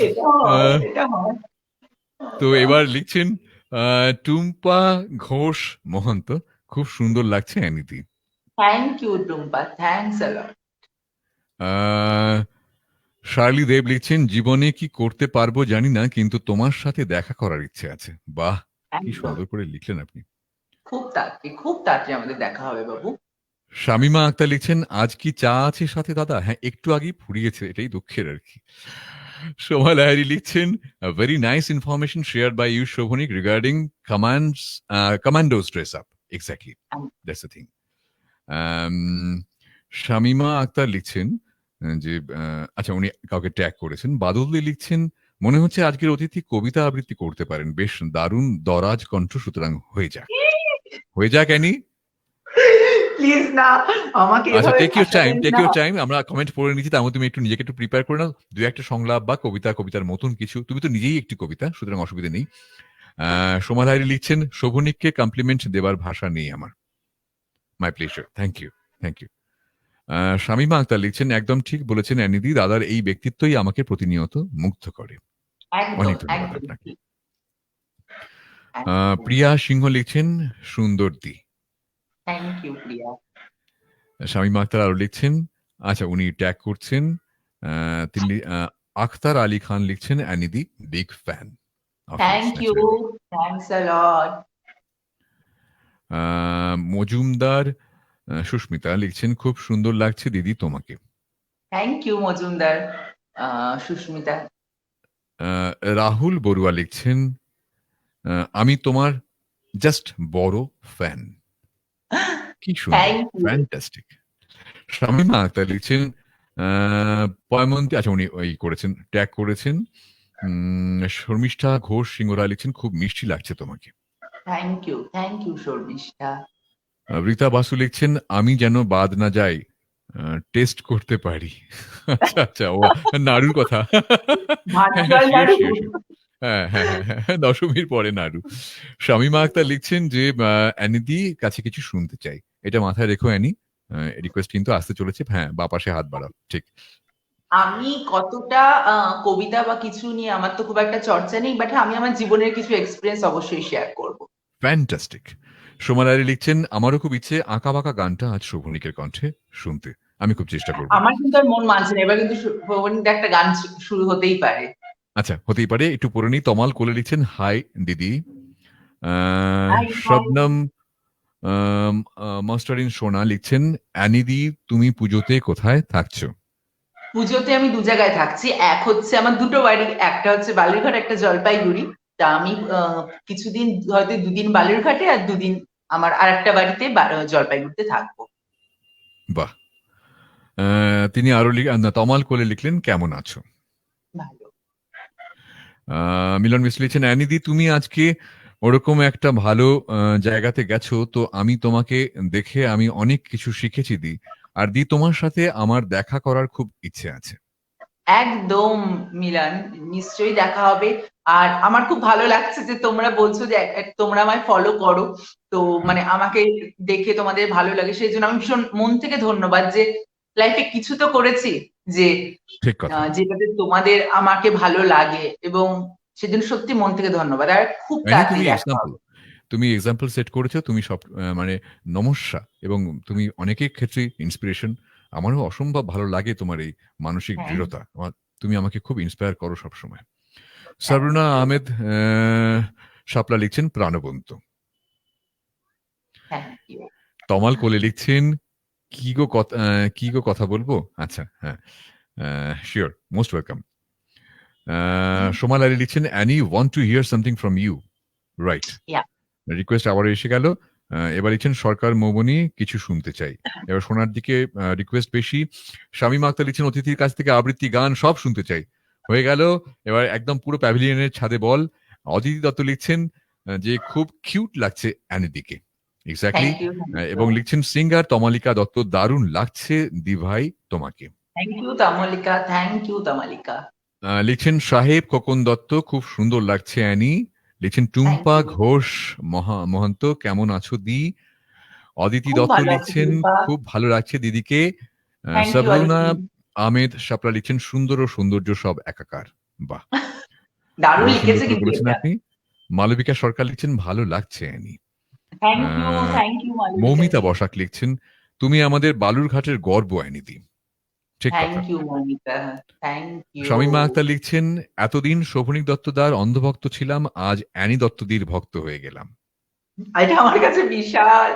এটা হয়, আহ, এটা হয়। তো এবার লিখছেন, টুম্পা ঘোষ মহন্ত, খুব সুন্দর লাগছে অ্যানিদি। Thank you Tumpa, thanks a lot. Shirley Deb লিখছেন, জীবনে কি করতে পারবো জানি না, কিন্তু তোমার সাথে দেখা করার ইচ্ছে আছে। বাহ, কি একদম, সুন্দর করে লিখলেন আপনি। খুব তাড়াতাড়ি আমাদের দেখা হবে বাবু। শামিমা আক্তার লিখছেন, আজ কি চা আছে সাথে দাদা? হ্যাঁ, একটু আগেই ফুরিয়েছে, এটাই দুঃখের আর কি। সোমা লাহিড়ী লিখছেন, very nice information share by you Shobhanik regarding commandos dress up. Exactly, that's the thing. Shamima Akhtar লিখছেন যে আচ্ছা, উনি কাউকে ট্যাগ করেছেন। বাদলদি লিখছেন, মনে হচ্ছে আজকের অতিথি কবিতা আবৃত্তি করতে পারেন, বেশ দারুণ দরাজ কণ্ঠ, সুতরাং হয়ে যাক। হয়ে যাক অ্যানি। প্লিজ না, আমাকে আচ্ছা, এভাবে টেক ইউর টাইম, ভাসাবেন টেক না। Your time. আমরা কমেন্ট পড়ে নিচ্ছি, তার মধ্যে তুমি একটু নিজেকে একটু প্রিপেয়ার করে নাও। দু একটা সংলাপ বা কবিতা, কবিতার মতন কিছু। তুমি তো নিজেই একটি কবিতা, সুতরাং অসুবিধা নেই। সোমা লাহিড়ী লিখছেন, শোভনিককে কমপ্লিমেন্ট দেবার ভাষা নেই আমার। My pleasure, thank you, thank you. Shamima Akhtar লিখছেন, একদম ঠিক বলেছেন অ্যানিদি, দাদার এই ব্যক্তিত্বই আমাকে প্রতিনিয়ত মুগ্ধ করে। একদম অনেক ধন্যবাদ একদম আপনাকে। ঠিক, একদম। প্রিয়া সিংহ লিখছেন, সুন্দর দি। থ্যাংক ইউ প্রিয়া। শামীমা আক্তার আরো লিখছেন, আচ্ছা উনি ট্যাগ করছেন, তিনি আখতার আলী খান লিখছেন, অ্যানিদি big fan of yours thank you, naturally. Thanks a lot. Majumdar Susmita লিখছেন, খুব সুন্দর লাগছে দিদি তোমাকে। Thank you Majumdar, Susmita. রাহুল বড়ুয়া লিখছেন, আমি তোমার জাস্ট বড় ফ্যান। কি সুন্দর, thank you. Fantastic. Shamima Akter লিখছেন, পয়মন্তী, আচ্ছা উনি ওই করেছেন, ট্যাগ করেছেন। শর্মিষ্ঠা ঘোষ সিংহরা লিখছেন, খুব মিষ্টি লাগছে তোমাকে। Thank you Sharmistha. রীতা বাসু লিখছেন, আমি যেন বাদ না যাই, টেস্ট করতে পারি। আচ্ছা আচ্ছা, ও নাড়ুর কথা। হ্যাঁ হ্যাঁ, ভার্চুয়াল শিওর নাড়ু। Sure sure. হ্যাঁ হ্যাঁ হ্যাঁ হ্যাঁ, দশমীর পরে নাড়ু। শামীমা আক্তার লিখছেন যে, অ্যানিদি কাছে কিছু শুনতে চাই, এটা মাথায় রেখো অ্যানি। রিকোয়েস্ট কিন্তু আসতে চলেছে, হ্যাঁ বা পাশে হাত বাড়াও, ঠিক। আমি কতটা কবিতা বা কিছু নিয়ে আমার তো খুব একটা চর্চা নেই, বাট আমি আমার জীবনের কিছু এক্সপিরিয়েন্স অবশ্যই শেয়ার করব। ফ্যান্টাস্টিক। সোমা লাহিড়ী লিখছেন, আমারও খুব ইচ্ছে আঁকা বাঁকা গানটা আজ শোভনিকের কণ্ঠে শুনতে, আমি খুব চেষ্টা করব। আমার কিন্তু আর মন মানছে না, এবার কিন্তু ভবনীতে একটা গান শুরু হতেই পারে। আচ্ছা, হতেই পারে, একটু পরে নিই। তমাল কোলে লিখছেন, হাই দিদি। High high. শবনম মাস্টারিন সোনা লিখছেন, অ্যানিদি তুমি পুজোতে কোথায় থাকছো? পুজোতে আমি দু জায়গায় থাকছি, এক হচ্ছে আমার দুটো বাড়ি, একটা হচ্ছে বালুরঘাট, একটা জলপাইগুড়ি। তা আমি কিছুদিন হয়তো দুদিন বালুরঘাটে আর দুদিন আমার আর একটা বাড়িতে জলপাইগুড়িতে থাকবো। বাহ। তিনি আরো না, তমাল কোলে লিখলেন, কেমন আছো? ভালো। মিলন মিশ্র লিখছেন, অ্যানিদি তুমি আজকে ওরকম একটা ভালো জায়গাতে গেছো, তো আমি তোমাকে দেখে আমি অনেক কিছু শিখেছি দি। আর দি, তোমার সাথে আমার দেখা করার খুব ইচ্ছে আছে। একদম মিলন, নিশ্চয়ই দেখা হবে। আর আমার খুব ভালো লাগছে যে তোমরা বলছো যে তোমরা আমায় ফলো করো। তো হুম, মানে আমাকে দেখে তোমাদের ভালো লাগে, সেই জন্য আমি ভীষণ মন থেকে ধন্যবাদ যে লাইফে কিছু তো করেছি, যে ঠিক কথা। যেটাতে তোমাদের আমাকে ভালো লাগে, এবং সেজন্য সত্যি মন থেকে ধন্যবাদ। আর খুব অ্যানি, তাড়াতাড়ি তুমি দেখা এক্সাম্পল, হবে। তুমি এক্সাম্পল সেট করেছো, তুমি সব মানে নমস্যা, এবং তুমি অনেকের ক্ষেত্রে ইন্সপিরেশন। আমারও অসম্ভব ভালো লাগে তোমার এই মানসিক থ্যাংক দৃঢ়তা। তুমি আমাকে খুব ইন্সপায়ার করো সবসময়। Thank Saruna you. আহমেদ শাপলা লিখছেন, প্রাণবন্ত। Thank you. তমাল কোলে লিখছেন, কি গো কথা বলবো? আচ্ছা, হ্যাঁ, sure, most welcome. Soma Lahiri লিখছেন, Annie want to hear something from you, right. Yeah. Request আবার এসে গেল। এবার লিখছেন, সরকার মৌবনি কিছু শুনতে চাই। এবার শোনার দিকে রিকোয়েস্ট বেশি। শামীমা আক্তার লিখছেন, অতিথির কাছ থেকে আবৃত্তি গান সব শুনতে চাই। হয়ে গেল, এবার একদম পুরো প্যাভিলিয়নের ছাদে বল। অদিতি দত্ত লিখছেন, যে খুব কিউট লাগছে অ্যানিদিকে। Exactly. Thank you. Thank you. এবং লিখছেন, সিঙ্গার তমালিকা দত্ত, দারুণ লাগছে দি ভাই তোমাকে। Thank you Tamalika, thank you Tamalika. লিখছেন, সাহেব খোকন দত্ত, খুব সুন্দর লাগছে অ্যানি। লিখছেন, থ্যাংক টুম্পা ইউ। ঘোষ মহন্ত, কেমন আছো দি? অদিতি খুব দত্ত ভালো আছি লিখছেন, টুম্পা। খুব ভালো লাগছে দিদিকে। Thank you Sabruna Aditi. আহমেদ শাপলা লিখছেন, সুন্দর ও সৌন্দর্য সব একাকার। বাহ, দারুণ খুবই সুন্দর লিখেছে করে কিন্তু বলেছেন এটা। আপনি। মালবিকা সরকার লিখছেন, ভালো লাগছে Annie. Ah, thank you Moumita মালবিকাদি। বসাক লিখছেন, তুমি আমাদের বালুরঘাটের গর্ব অ্যানিদি। ঠিক থ্যাংক কথা। You Moumita. Thank you. Shamima Akter লিখছেন, এতদিন শোভনিক দত্তদার অন্ধভক্ত ছিলাম, আজ অ্যানি দত্তদির ভক্ত হয়ে গেলাম। এটা আমার কাছে বিশাল,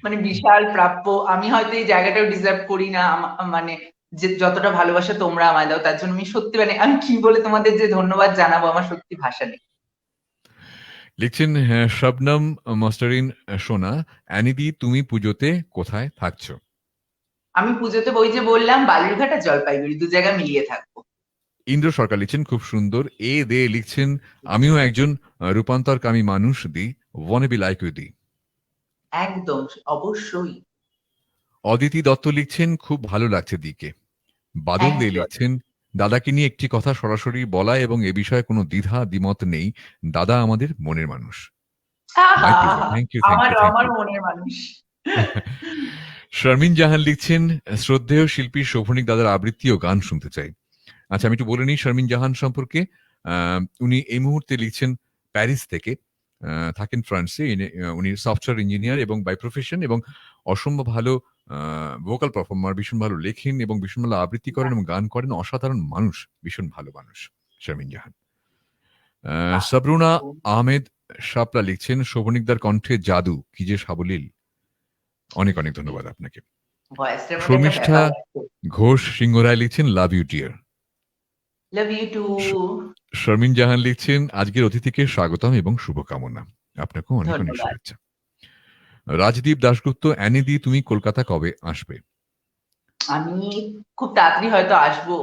মানে বিশাল প্রাপ্য। আমি হয়তো এই জায়গাটাও ডিজার্ভ করি না, মানে যে যতটা ভালোবাসা তোমরা আমায় দাও, তার জন্য আমি সত্যি, মানে আমি কি বলে তোমাদের যে ধন্যবাদ জানাবো, আমার সত্যি ভাষা নেই। লিখছেন শবনম মাস্টারিন সোনা, অ্যানিদি তুমি পুজোতে কোথায় থাকছো? আমি পুজোতে ওই যে বললাম, বালুরঘাট আর জলপাইগুড়ি ২ জায়গা মিলিয়ে থাকবো। ইন্দ্র সরকার লিখছেন খুব সুন্দর। এ দে লিখছেন আমিও একজন রূপান্তরকামী মানুষ দি, ওয়ান বি লাইক ইউ দি। একদম, অবশ্যই। অদিতি দত্ত লিখছেন খুব ভালো লাগছে দিকে। বাদল দে একদম। লিখছেন দাদাকে নিয়ে একটি কথা সরাসরি বলা এবং এ বিষয়ে কোনো দ্বিধা দ্বিমত নেই, দাদা আমাদের মনের মানুষ। মাই আহা! প্লেজার, থ্যাংক ইউ, থ্যাংক আমার ইউ, থ্যাংক আমার ইউ। মনের মানুষ। শারমিন জাহান লিখছেন শ্রদ্ধেয় শিল্পী শোভনিক দাদার আবৃত্তি ও গান শুনতে চাই। আচ্ছা, আমি একটু বলে নিই শারমিন জাহান সম্পর্কে। উনি এই মুহূর্তে লিখছেন প্যারিস থেকে। থাকেন ফ্রান্সে। উনি সফটওয়্যার ইঞ্জিনিয়ার এবং বাই প্রফেশন, এবং অসম্ভব ভালো ভোকাল পারফর্মার, ভীষণ ভালো লেখেন এবং ভীষণ ভালো আবৃত্তি করেন এবং গান করেন। অসাধারণ মানুষ, ভীষণ ভালো মানুষ শারমিন জাহান। বাহ! সাবরুনা আহমেদ শাপলা লিখছেন শোভনিকদার কণ্ঠে জাদু, কি যে সাবলীল। অনেক অনেক ধন্যবাদ আপনাকে। ভয়েসটার মধ্যে একটা শর্মিষ্ঠা ব্যাপার আছে। ঘোষ সিংহরায় লিখছেন love you dear. Love you too. Sharmin Jahan লিখছেন আজকের অতিথিকে স্বাগতম এবং শুভকামনা। আপনাকেও অনেক অনেক ধন্যবাদ। শুভেচ্ছা। রাজদীপ দাশগুপ্ত, অ্যানিদি তুমি কলকাতা কবে আসবে? আমি খুব তাড়াতাড়ি হয়তো আসবো।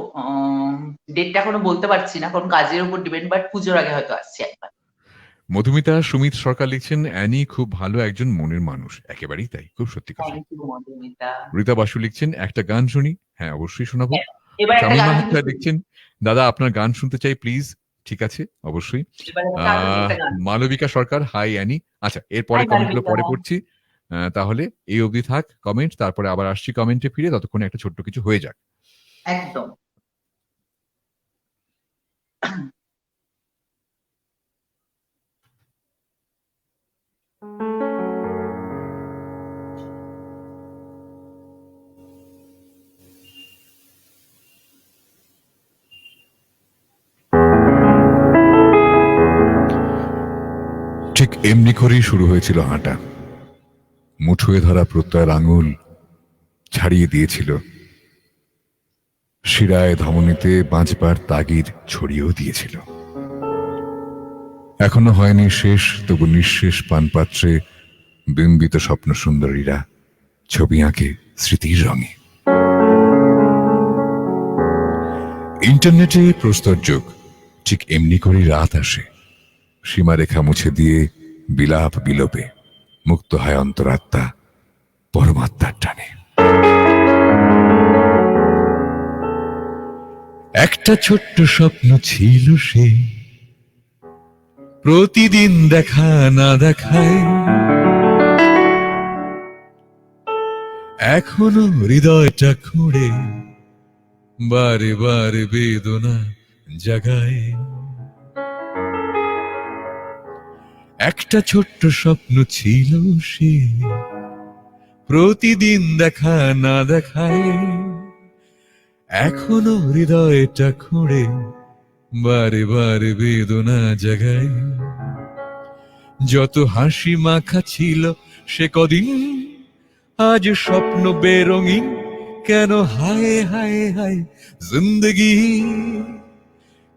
ডেটটা এখনো বলতে পারছি না, কারণ কাজের উপর ডিপেন্ড, বাট পুজোর আগে হয়তো আসছি একবার। মধুমিতা সুমিত সরকার লিখছেন অ্যানি খুব ভালো একজন মনের মানুষ। একেবারেই তাই, খুব সত্যি কথা। Thank you Madhumita. রীতা বাসু লিখছেন একটা গান শুনি। হ্যাঁ, অবশ্যই শোনাবো। হ্যাঁ, এবার একটা শামীমা গান কিন্তু হাজরা শুনি। লিখছেন দাদা আপনার গান শুনতে চাই প্লিজ। ঠিক আছে, অবশ্যই। এবার একটা তাড়াতাড়ি একটা গান। মালবিকা সরকার হাই অ্যানি। আচ্ছা, হাই এরপরে কমেন্টগুলো মালবিকা। পরে পড়ছি। তাহলে এই অবধি থাক কমেন্ট, তারপরে আবার আসছি কমেন্টে ফিরে, ততক্ষণে একটা ছোট্ট কিছু হয়ে যাক। একদম। ঠিক এমনি করেই শুরু হয়েছিল হাঁটা। মুঠোয় ধরা প্রত্যয়ের আঙুল ছাড়িয়ে দিয়েছিল, শিরায় ধমনীতে বাঁচবার তাগিদ ছড়িয়েও দিয়েছিল। এখনো হয়নি শেষ, তবু নিঃশেষ পানপাত্রে বিম্বিত স্বপ্ন সুন্দরীরা ছবি আঁকে স্মৃতির রঙে। ইন্টারনেটে প্রস্তর যুগ, ঠিক এমনি করেই রাত আসে, সীমারেখা মুছে দিয়ে বিলাপ বিলোপে মুক্ত হয় অন্তরাত্মা পরমাত্মার টানে। একটা ছোট্ট স্বপ্ন ছিল সে, প্রতিদিন দেখা না দেখায় এখনো হৃদয়টা খুঁড়ে বারে বারে বেদনা জাগায়। একটা ছোট্ট স্বপ্ন ছিল সে, প্রতিদিন দেখা না দেখায় এখনো হৃদয়টা খুঁড়ে বারে বারে বেদনা জাগায়। যত হাসি মাখা ছিল সে কদিন, আজ স্বপ্ন বেরঙিন কেন হায় হায় হায় জিন্দগি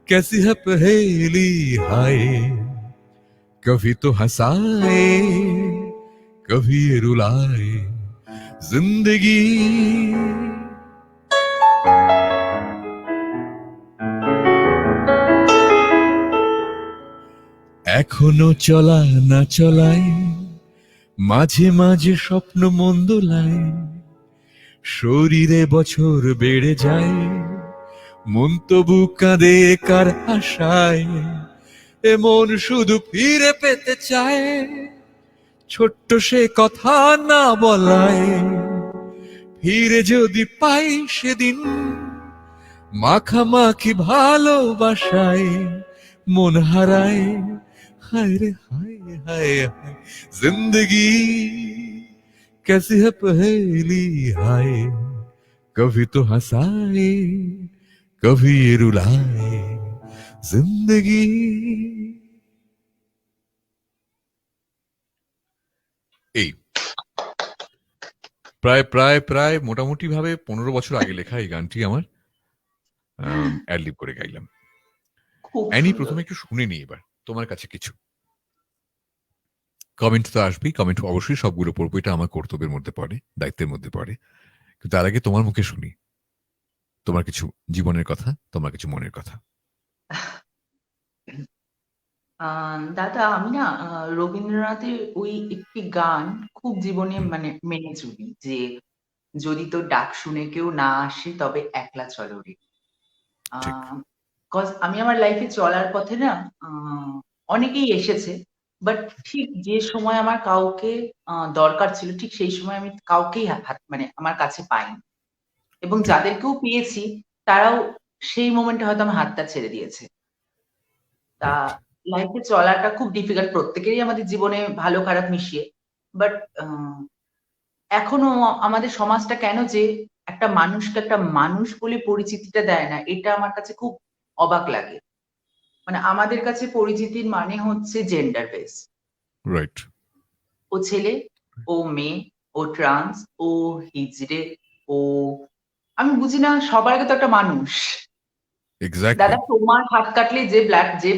कैसी है पहेली हाय, कभी तो हंसाए कभी रुलाए जिंदगी। এখনো চলা না চলায় মাঝে মাঝে স্বপ্ন মন্দলায়, শরীরে বছর বেড়ে যায় মন তবু কাঁদে কার আশায়। এমন শুধু ফিরে পেতে চায় ছোট্ট সে কথা না বলায়। ফিরে যদি পাই সেদিন মাখামাখি ভালোবাসায় মন হারায় হায় রে হায় হায় হায় जिंदगी कैसी है पहेली हाय, कभी तो हंसाए कभी रुलाए जिंदगी। প্রায় প্রায় প্রায় মোটামুটি ভাবে 15 বছর আগে লেখা এই গানটি আমার অ্যাডলিব করে গাইলাম। খুব অ্যানি, সুন্দর। প্রথমে একটু শুনে নি এবার তোমার কাছে কিছু কমেন্ট তো আসবেই, কমেন্ট অবশ্যই সবগুলো পড়বো, এটা আমার কর্তব্যের মধ্যে পড়ে, দায়িত্বের মধ্যে পড়ে। কিন্তু তার আগে তোমার মুখে শুনি তোমার কিছু জীবনের কথা, তোমার কিছু মনের কথা। দাদা আমি না রবীন্দ্রনাথের ওই একটি গান খুব জীবনে হুম, মানে মেনে চলি যে যদি তোর ডাক শুনে কেউ না আসে তবে একলা চলো রে। ঠিক। কজ আমি আমার লাইফে চলার পথে না অনেকেই এসেছে, বাট ঠিক যে সময় আমার কাউকে দরকার ছিল ঠিক সেই সময় আমি কাউকেই হাত মানে আমার কাছে পাইনি, এবং ঠিক। যাদেরকেও পেয়েছি তারাও সেই মোমেন্টে হয়তো আমার হাতটা ছেড়ে দিয়েছে। তা রাইট। লাইফে চলাটা খুব ডিফিকাল্ট প্রত্যেকেরই আমাদের জীবনে ভালো খারাপ মিশিয়ে। বাট এখনো আমাদের সমাজটা কেন যে একটা মানুষকে একটা মানুষ বলে পরিচিতিটা দেয় না, এটা আমার কাছে খুব অবাক লাগে। মানে আমাদের কাছে পরিচিতির মানে হচ্ছে জেন্ডার বেস। রাইট। ও ছেলে, ও মেয়ে, ও ট্রান্স, ও হিজড়ে, ও আমি বুঝি না, সবার আগে তো একটা মানুষ। এক্স্যাক্টলি। দাদা তোমার হাত কাটলে যে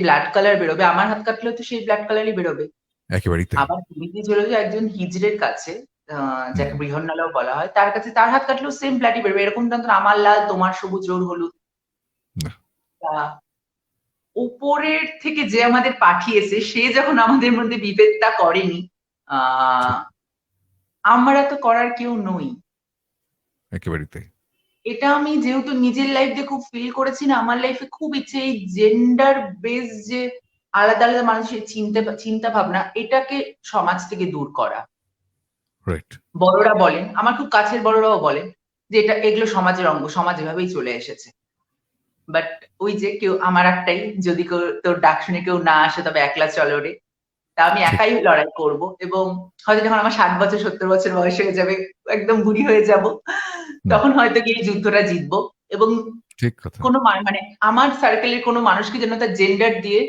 ব্লাড কালার বেরোবে, আমার হাত কাটলেও তো সেই ব্লাড কালারই বেরোবে। একেবারেই তাই। আবার তুমি কি চলে যাও একজন হিজড়ের কাছে, হুম, যাকে বৃহন্নলাও বলা হয়, তার কাছে তার হাত কাটলেও সেম ব্লাডই বেরোবে। এরকম না তো আমার লাল তোমার সবুজ ওর হলুদ। না, তা উপরের থেকে যে আমাদের পাঠিয়েছে সে যখন আমাদের মধ্যে বিভেদটা করেনি, ঠিক। আহ আমরা তো করার কেউ নই। একেবারেই তাই। এটা আমি যেহেতু নিজের লাইফ দিয়ে খুব ফিল করেছি না, আমার লাইফে খুব ইচ্ছে এই জেন্ডার বেস যে আলাদা আলাদা মানুষের চিন্তা ভাবনা, এটাকে সমাজ থেকে দূর করা। রাইট। বড়রা বলেন, আমার খুব কাছের বড়রাও বলেন যে এটা এগুলো সমাজের অঙ্গ, সমাজ এভাবেই চলে এসেছে। বাট ওই যে কেউ আমার একটাই, যদি তোর ডাক শুনে কেউ না আসে তবে একলা চলো রে। তা আমি ঠিক। একাই লড়াই করব, এবং হয়তো যখন আমার 60 বছর 70 বছর বয়স হয়ে যাবে, একদম বুড়ি হয়ে যাব, হুম, তখন হয়তো গিয়ে এই যুদ্ধটা জিতবো। এবং ঠিক কথা। কোনো মানে আমার সার্কেলের কোনো মানুষকে যেন তার জেন্ডার দিয়ে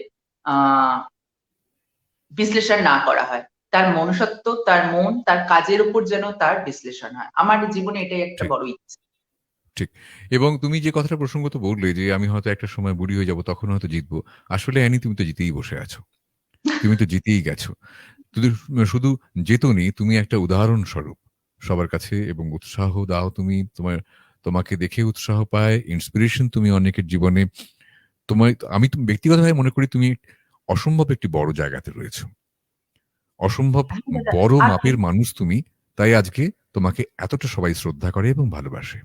আহ বিশ্লেষণ না করা হয়। তার মনুষ্যত্ব, তার মন, তার কাজের উপর যেন তার বিশ্লেষণ হয়। আমার জীবনে এটাই একটা ঠিক। বড় ইচ্ছে। ঠিক। এবং তুমি যে কথাটা প্রসঙ্গত বললে যে আমি হয়তো একটা সময় বুড়ি হয়ে যাব, তখন হয়তো জিতবো। আসলে অ্যানি, তুমি তো জিতেই বসে আছো। তুমি তো জিতেই গেছো। শুধু শুধু জেতোনি, তুমি একটা উদাহরণ স্বরূপ সবার কাছে, এবং উৎসাহ দাও তুমি। তোমাকে দেখে উৎসাহ পায়, ইন্সপিরেশন তুমি অনেকের জীবনে। তোমার, আমি তো ব্যক্তিগতভাবে মনে করি তুমি অসম্ভব একটি বড় জায়গাতে রয়েছো। অসম্ভব হ্যাঁ, দাদা। বড় আর মাপের মানুষ তুমি। তাই আজকে তোমাকে এতটা সবাই শ্রদ্ধা করে এবং ভালোবাসে।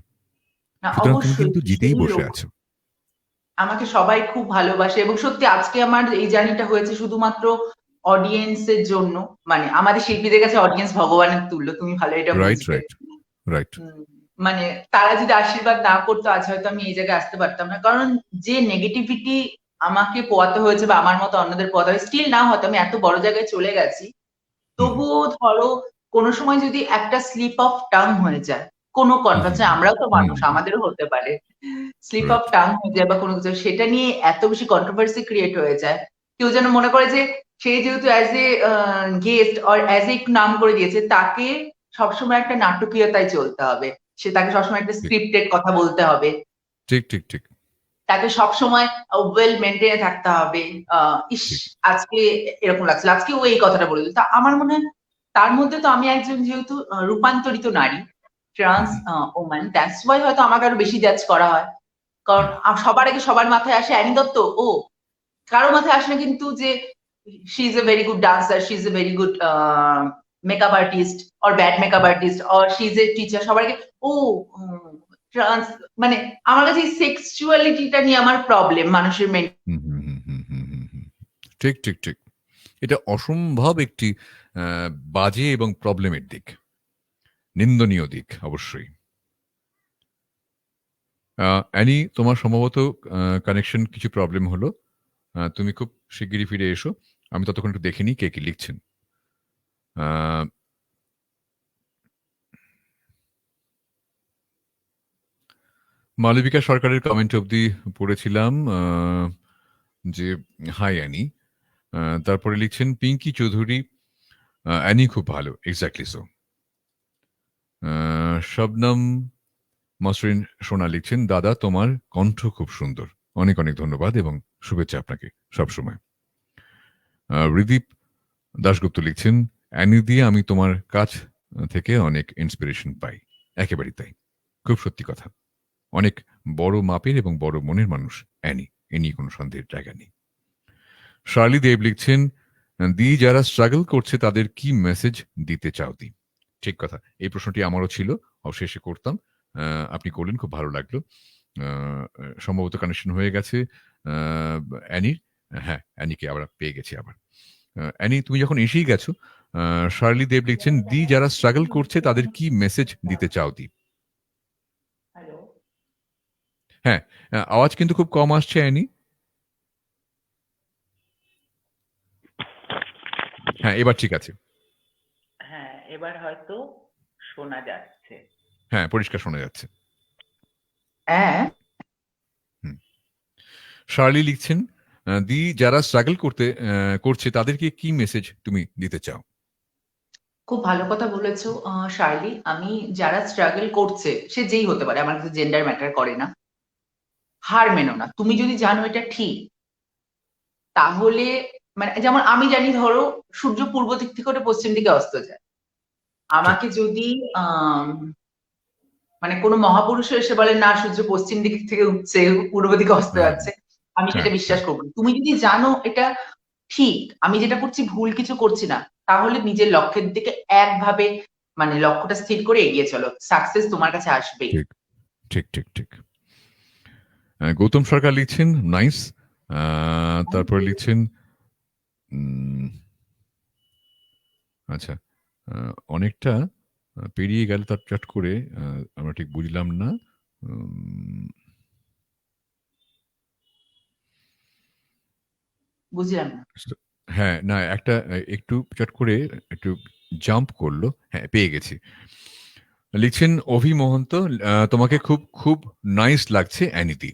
না, সুতরাং তুমি অবশ্যই কিন্তু জিতেই সেই বসে লোক। আছো। আমাকে সবাই খুব ভালোবাসে, এবং সত্যি আজকে আমার এই জার্নিটা হয়েছে শুধুমাত্র অডিয়েন্স এর জন্য। মানে আমাদের শিল্পীদের কাছে অডিয়েন্স ভগবানের তুল্য, তুমি ভালো এটা রাইট, বুঝবে। Right, right. হুম, মানে তারা যদি আশীর্বাদ না করতো আজ হয়তো আমি এই জায়গায় আসতে পারতাম না। কারণ যে নেগেটিভিটি আমাকে পোয়াতে হয়েছে বা আমার মতো অন্যদের পোয়াতে হয়, স্টিল না হয়তো আমি এত বড় জায়গায় চলে গেছি, হুম, তবুও ধরো কোনো সময় যদি একটা স্লিপ অফ টাং হয়ে যায়, কোনো হুম, হুম, কনফারেন্সে, আমরাও তো হুম, মানুষ, হুম, আমাদেরও হতে পারে, স্লিপ অফ রাইট। টাং হয়ে যায় বা কোনো কিছু, সেটা নিয়ে এত বেশি কন্ট্রোভার্সি ক্রিয়েট হয়ে যায়। কেউ যেন মনে করে যে সে যেহেতু as a guest or as a নাম করে দিয়েছে, তাকে সবসময় একটা নাটকীয়তায় চলতে হবে, সে তাকে সবসময় একটা ঠিক, স্ক্রিপ্টেড কথা বলতে হবে, ঠিক, ঠিক, ঠিক, তাকে সবসময় ওয়েল মেনটেনে থাকতে হবে। ইস, ঠিক। আজকে এরকম লাগছিল, আজকে ও এই কথাটা বলে দিল। তা আমার মনে হয় তার মধ্যে তো আমি একজন যেহেতু রূপান্তরিত নারী, hmm, trans hmm, woman, that's why হয়তো আমাকে আরো বেশি জাজ করা হয়। কারণ হুম, সবার আগে সবার মাথায় আসে অ্যানি দত্ত। ও কারো মাথায় আসে না কিন্তু যে she is a very good dancer, she is a very good makeup artist or bad makeup artist or she is a teacher. সবার আগে ও ট্রান্স, মানে আমার কাছে এই সেক্সুয়ালিটিটা নিয়ে আমার প্রবলেম মানুষের হুম, হুম, হুম, হুম, হুম, হুম, হুম। ঠিক, ঠিক, ঠিক। এটা অসম্ভব একটি বাজে এবং প্রবলেমের দিক, নিন্দনীয় দিক অবশ্যই। অ্যানি, তোমার সম্ভবত কানেকশন কিছু প্রবলেম হলো। তুমি খুব শিগগিরই ফিরে এসো। আমি ততক্ষণ একটু দেখে নিই কে কি লিখছেন। আহ, মালবিকা সরকারের কমেন্ট অবধি পড়েছিলাম, যে হাই অ্যানি। তারপরে লিখছেন পিঙ্কি চৌধুরী, অ্যানি খুব ভালো, এক্স্যাক্টলি সো। শবনম মসরিন সোনা লিখছেন, দাদা তোমার কণ্ঠ খুব সুন্দর, অনেক অনেক ধন্যবাদ এবং শুভেচ্ছা আপনাকে সবসময়। রিদীপ দাশগুপ্ত লিখছেন, অ্যানি দিয়ে আমি তোমার কাছ থেকে অনেক ইন্সপিরেশন পাই। একেবারেই তাই, খুব সত্যি কথা। অনেক বড় মাপের এবং বড় মনের মানুষ অ্যানি, এ নিয়ে কোনো সন্দেহের জায়গা নেই। শার্লি দেব লিখছেন, দি যারা স্ট্রাগল করছে তাদের কি মেসেজ দিতে চাও দি? ঠিক কথা, এই প্রশ্নটি আমারও ছিল, অবশেষে করতাম, আপনি করলেন, খুব ভালো লাগলো। সম্ভবত কানেকশন হয়ে গেছে অ্যানির। হ্যাঁ, অ্যানিকে আবার পেয়ে গেছি আবার। অ্যানি, তুমি যখন এসেই গেছো, শার্লি দেব লিখছেন, দি যারা স্ট্রাগল করছে তাদের কি মেসেজ দিতে চাও দি? হ্যালো, হ্যাঁ, আওয়াজ কিন্তু খুব কম আসছে অ্যানি। হ্যাঁ, এবার ঠিক আছে। হ্যাঁ, এবার হয়তো শোনা যাচ্ছে। হ্যাঁ, পরিষ্কার শোনা যাচ্ছে। হ্যাঁ, শার্লি লিখছেন, দি যারা স্ট্রাগল করছে তাদেরকে কি মেসেজ তুমি দিতে চাও? খুব ভালো কথা বলেছো শার্লি। আমি যারা স্ট্রাগল করছে, সে যেই হতে পারে, আমার কাছে জেন্ডার ম্যাটার করে না। হার মেনো না, তুমি যদি জানো এটা ঠিক, তাহলে মানে যেমন আমি জানি, ধরো সূর্য পূর্ব দিক থেকে ওঠে, পশ্চিম দিকে অস্ত যায়। ঠিক। আমাকে যদি মানে কোনো মহাপুরুষ এসে বলে না, সূর্য পশ্চিম দিক থেকে উঠছে, পূর্ব দিকে অস্ত হ্যাঁ, যাচ্ছে, আমি হ্যাঁ, সেটা বিশ্বাস হ্যাঁ, করবো না। তুমি যদি জানো এটা ঠিক, আমি যেটা করছি ভুল কিছু করছি না, তাহলে নিজের লক্ষ্যের দিকে একভাবে মানে লক্ষ্যটা স্থির করে এগিয়ে চলো, সাকসেস তোমার কাছে আসবেই। ঠিক, ঠিক, ঠিক, ঠিক। গৌতম সরকার লিখছেন, নাইস। তারপরে লিখছেন, উম, আচ্ছা, অনেকটা পেরিয়ে গেল তার চট করে, আমরা ঠিক বুঝলাম না। উম, বুঝলাম না। হ্যাঁ, না, একটা একটু চট করে একটু জাম্প করলো। হ্যাঁ, পেয়ে গেছি। লিখছেন অভি মহন্ত, তোমাকে খুব খুব নাইস লাগছে অ্যানিতি।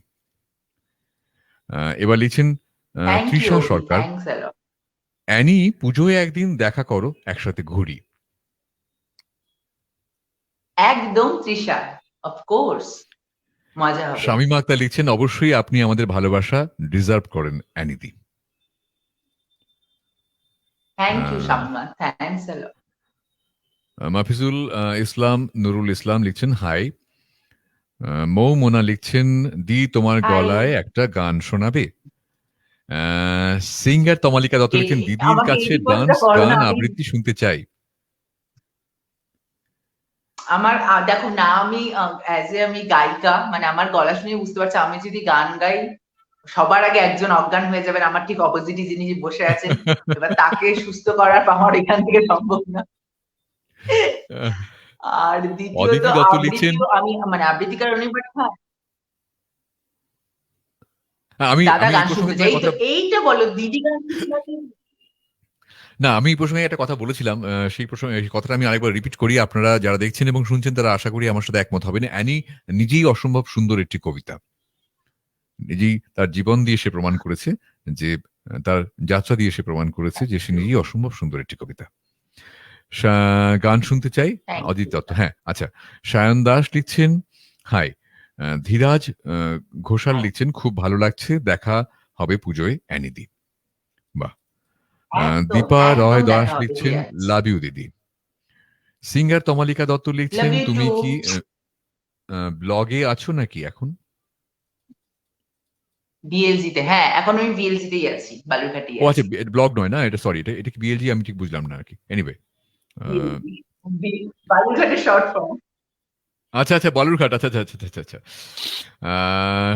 এবার লিখছেন thank you Trisha Abhi, Sarkar, thanks a lot. Annie পুজোয় একদিন দেখা করো, একসাথে ঘুরি। একদম তৃষা, অফকোর্স, মজা হবে। শামীমা আক্তার লিখছেন, অবশ্যই আপনি আমাদের ভালোবাসা ডিজার্ভ করেন অ্যানিদি। Thank you Shamima, thanks a lot. Mafizul Islam Nurul Islam লিখছেন, হাই। মৌ মোনা লিখছেন, দি তোমার হাই। গলায় একটা গান শোনাবে। সিঙ্গার তমালিকা দত্ত লিখছেন, দিদির আমাকে এই কাছে ডান্স রিকোয়েস্টটা করো না, গান আমি আবৃত্তি শুনতে চাই। আমার দেখো না, আমি অ্যাজ এ আমি গায়িকা, মানে আমার গলা শুনে বুঝতে পারছি, আমি যদি গান গাই সবার আগে একজন অজ্ঞান হয়ে যাবেন, আমার ঠিক অপোজিটে যিনি বসে আছেন। এবার তাকে সুস্থ করার আমার এখান থেকে সম্ভব না। আহ, আর দ্বিতীয়ত অদিতি দত্ত লিখছেন, আবৃত্তিও আমি মানে আবৃত্তিকার অনেক, বাট হ্যাঁ, আমি দাদা আমি এই গান প্রসঙ্গে শুনতে চাই। তোমায় এই তো কথা, এইটা বলো, দিদি গান শুনতে। না, আমি এই প্রসঙ্গে একটা কথা বলেছিলাম, সেই প্রসঙ্গে এই কথাটা আমি আরেকবার রিপিট করি, আপনারা যারা দেখছেন এবং শুনছেন তারা আশা করি আমার সাথে একমত হবেন। অ্যানি নিজেই অসম্ভব সুন্দর একটি কবিতা, নিজেই তার জীবন দিয়ে সে প্রমাণ করেছে যে, তার যাত্রা দিয়ে সে প্রমাণ করেছে যে সে নিজেই অসম্ভব সুন্দর একটি কবিতা। গান শুনতে চাই, থ্যাংক অজিত ইউ। দত্ত। হ্যাঁ, আচ্ছা, সায়ন দাস লিখছেন, হাই। ধীরাজ ঘোষাল লিখছেন, খুব ভালো লাগছে, দেখা হবে পুজোয় অ্যানিদি। বাহ। একদম দীপা একদম রয় দাস দেখা হবে লিখছেন, ধীরাজ। লাভ ইউ দিদি। সিঙ্গার তমালিকা দত্ত লাভ লিখছেন, ইউ টু। তুমি কি ব্লগে আছো নাকি এখন? বিএলজি তে, হ্যাঁ এখন আমি বিএলজি তেই আছি, বালুরঘাটেই ও আচ্ছা, আছি। ব্লগ নয় না, এটা সরি, এটা কি বিএলজি, আমি ঠিক বুঝলাম না আর কি। এনিওয়ে, বালুরঘাটের শর্ট ফর্ম। আচ্ছা, আচ্ছা, বালুরঘাট, আচ্ছা, আচ্ছা, আচ্ছা, আচ্ছা, আচ্ছা।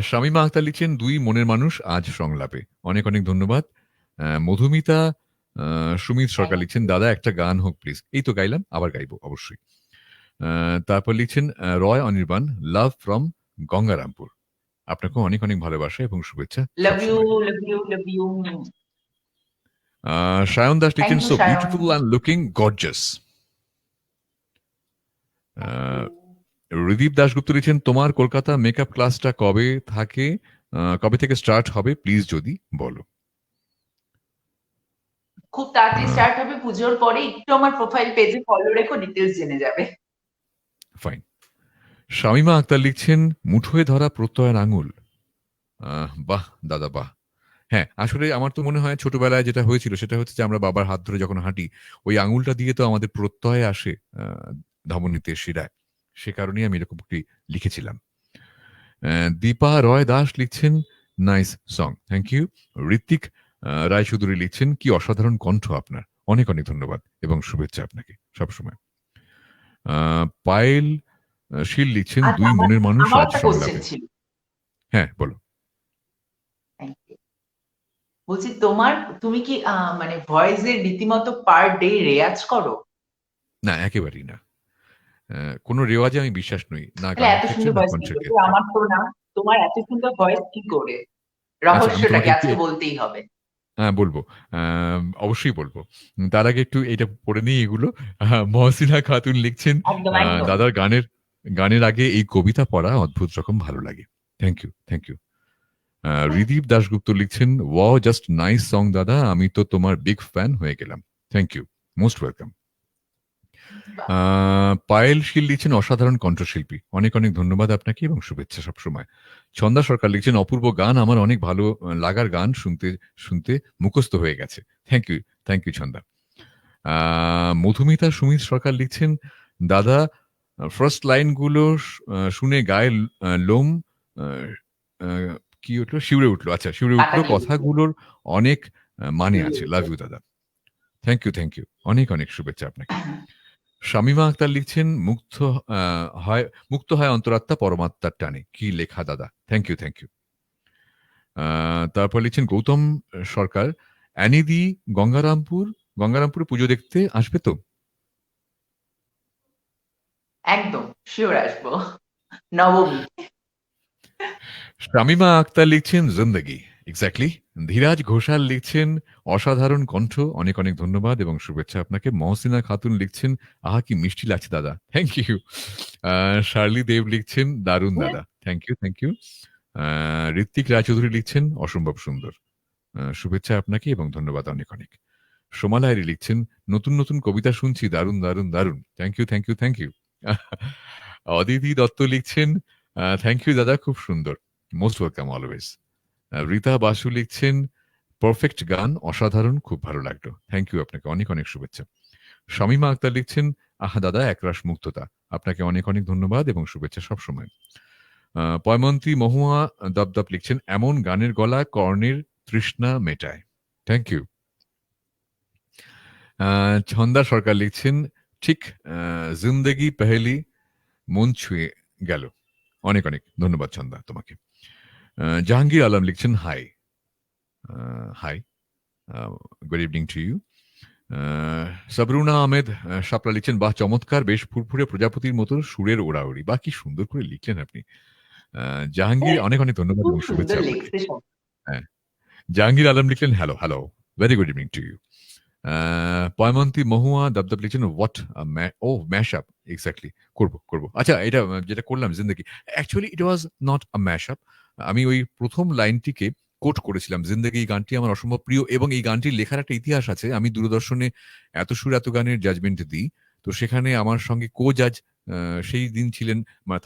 শামীমা আক্তার লিখছেন, দুই মনের মানুষ আজ সংলাপে, অনেক অনেক ধন্যবাদ। মধুমিতা সুমিত সরকার থ্যাংক লিখছেন, ইউ। দাদা একটা গান হোক প্লিজ। এই তো গাইলাম, আবার গাইবো অবশ্যই। তারপর লিখছেন রয় অনির্বাণ, লাভ ফ্রম গঙ্গারামপুর। আপনাকেও অনেক অনেক ভালোবাসা এবং শুভেচ্ছা লাভ ইউ, সবসময়। Love you, love you. Sayan Das thank লিখছেন, you so Sayan. Beautiful and looking gorgeous. Thank you. Ridip Dasgupta লিখছেন, তোমার কলকাতা মেকআপ ক্লাসটা কবে থাকে, কবে থেকে স্টার্ট হবে প্লিজ যদি বলো। খুব তাড়াতাড়ি আহ, স্টার্ট হবে পুজোর পরে, একটু আমার প্রোফাইল পেজে ফলো রেখো, ডিটেলস জেনে যাবে। ফাইন। শামিমা আক্তার লিখছেন মুঠোয় ধরা প্রত্যয়ের আঙুল। বাহ দাদা বাহ। হ্যাঁ, আসলে আমার তো মনে হয় ছোটবেলায় যেটা হয়েছিল সেটা হচ্ছে যে আমরা বাবার হাত ধরে যখন হাঁটি ওই আঙুলটা দিয়ে তো আমাদের প্রত্যয় আসে ধমনীতে, শিরায়। সে কারণেই আমি এরকম একটি লিখেছিলাম। দীপা রয় দাস লিখছেন nice song, thank you. Ritwik Roychowdhury লিখছেন কি অসাধারণ কণ্ঠ আপনার, অনেক অনেক ধন্যবাদ এবং শুভেচ্ছা আপনাকে সবসময়। পায়েল শীল লিখছেন আচ্ছা, দুই মনের মানুষ আমার আজ একটা কোশ্চেন সংলাপে। ছিল। হ্যাঁ বলো। Thank you. বলছি তুমি কি মানে ভয়েসের রীতিমতো পার ডে রেয়াজ করো? না একেবারেই না, কোনো রেওয়াজে আমি বিশ্বাস নই, না তাহলে গানের এত ক্ষেত্রে সুন্দর না ভয়েস কি কণ্ঠের করে? ক্ষেত্রে। আমার তো না। তোমার এত সুন্দর ভয়েস কি করে? আচ্ছা আমি রহস্যটা তোমাকে কি একটু আজকে বলতেই হবে। হ্যাঁ বলবো, অবশ্যই বলবো। তার আগে একটু এটা পড়ে নিই এগুলো। মহসিনা খাতুন লিখছেন একদম একদম। দাদার গানের গানের আগে এই কবিতা পড়া অদ্ভুত রকম ভালো লাগে, thank you thank you. Ridip Dasgupta লিখছেন ওয়াও জাস্ট নাইস সং দাদা, আমি তো তোমার বিগ ফ্যান হয়ে গেলাম, thank you, most welcome. Payel Shil লিখছেন অসাধারণ কণ্ঠশিল্পী, অনেক অনেক ধন্যবাদ আপনাকে এবং শুভেচ্ছা সবসময়। ছন্দা সরকার লিখছেন অপূর্ব গান, আমার অনেক ভালো লাগার গান, শুনতে শুনতে মুখস্থ হয়ে গেছে, থ্যাংক ইউ ছন্দা। মধুমিতা সুমিত সরকার লিখছেন দাদা ফার্স্ট লাইনগুলো শুনে গায়ে লোম আহ, আহ, কি উঠলো, শিউরে উঠলো, আচ্ছা শিউরে কাটা উঠলো, দিয়ে দিচ্ছি। কথাগুলোর অনেক মানে আছে, লাভ ইউ দাদা, থ্যাংক ইউ, অনেক অনেক শুভেচ্ছা আপনাকে। শামিমা আক্তার লিখছেন মুক্ত হয় অন্তরাত্মা পরমাত্মার টানে, কি লেখা দাদা, থ্যাংক ইউ থ্যাংক ইউ। তারপর লিখছেন গৌতম সরকার অ্যানিদি গঙ্গারামপুরে পুজো দেখতে আসবে তো? একদম শিওর আসবো নবমী। শামিমা আক্তার লিখছেন জিন্দেগি, এক্স্যাক্টলি। ধীরাজ ঘোষাল লিখছেন অসাধারণ কণ্ঠ, অনেক অনেক ধন্যবাদ এবং শুভেচ্ছা আপনাকে। মহসিনা খাতুন লিখছেন আহা কি মিষ্টি লাগছে দাদা, থ্যাংক ইউ। শার্লি দেব লিখছেন দারুণ দাদা, থ্যাংক ইউ। ঋত্বিক রায়চৌধুরী লিখছেন অসম্ভব সুন্দর, শুভেচ্ছা আপনাকে এবং ধন্যবাদ অনেক অনেক। সোমা লাহিড়ী লিখছেন নতুন নতুন কবিতা শুনছি, দারুণ দারুণ দারুণ, থ্যাংক ইউ। অদিতি দত্ত লিখছেন থ্যাংক ইউ দাদা, খুব সুন্দর, most welcome always. Rita Basu লিখছেন পারফেক্ট গান, অসাধারণ, খুব ভালো লাগলো, থ্যাংক ইউ আপনাকে, অনেক অনেক শুভেচ্ছা। শামিমা আক্তার লিখছেন আহা দাদা একরাশ মুক্ততা, আপনাকে অনেক অনেক ধন্যবাদ এবং শুভেচ্ছা সবসময়। পয়মন্তী মহুয়া দপদপ লিখছেন এমন গানের গলা কর্ণের তৃষ্ণা মেটায়, থ্যাংক ইউ। ছন্দা সরকার লিখছেন ঠিক জিন্দেগি পেহেলি, মন ছুঁয়ে গেল, অনেক অনেক ধন্যবাদ ছন্দা তোমাকে। জাহাঙ্গীর আলম লিখছেন hi hi, good evening to you. Sabruna Ahmed Shapla লিখছেন বাহ চমৎকার, বেশ ফুরফুরে প্রজাপতির মতো সুরের ওড়াউড়ি, বাহ কি সুন্দর করে লিখলেন আপনি। জাহাঙ্গীর অনেক অনেক ধন্যবাদ খুব এবং শুভেচ্ছা সুন্দর আপনাকে। লিখছে সব। হ্যাঁ, জাহাঙ্গীর আলম লিখলেন hello hello, very good evening to you. Poymonti Mahua Dabdab লিখছেন what a mash up, exactly, করবো আচ্ছা এটা যেটা করলাম জিন্দগি, actually it was not a mash up, আমি ওই প্রথম লাইনটিকে কোট করেছিলাম, জিন্দগি গানটি আমার অসম্ভব প্রিয় এবং এই গানটির লেখার একটা ইতিহাস আছে, আমি দূরদর্শনে এত সুর এত গানের জাজমেন্ট দিই, তো সেখানে আমার সঙ্গে কো জাজ সেই দিন ছিলেন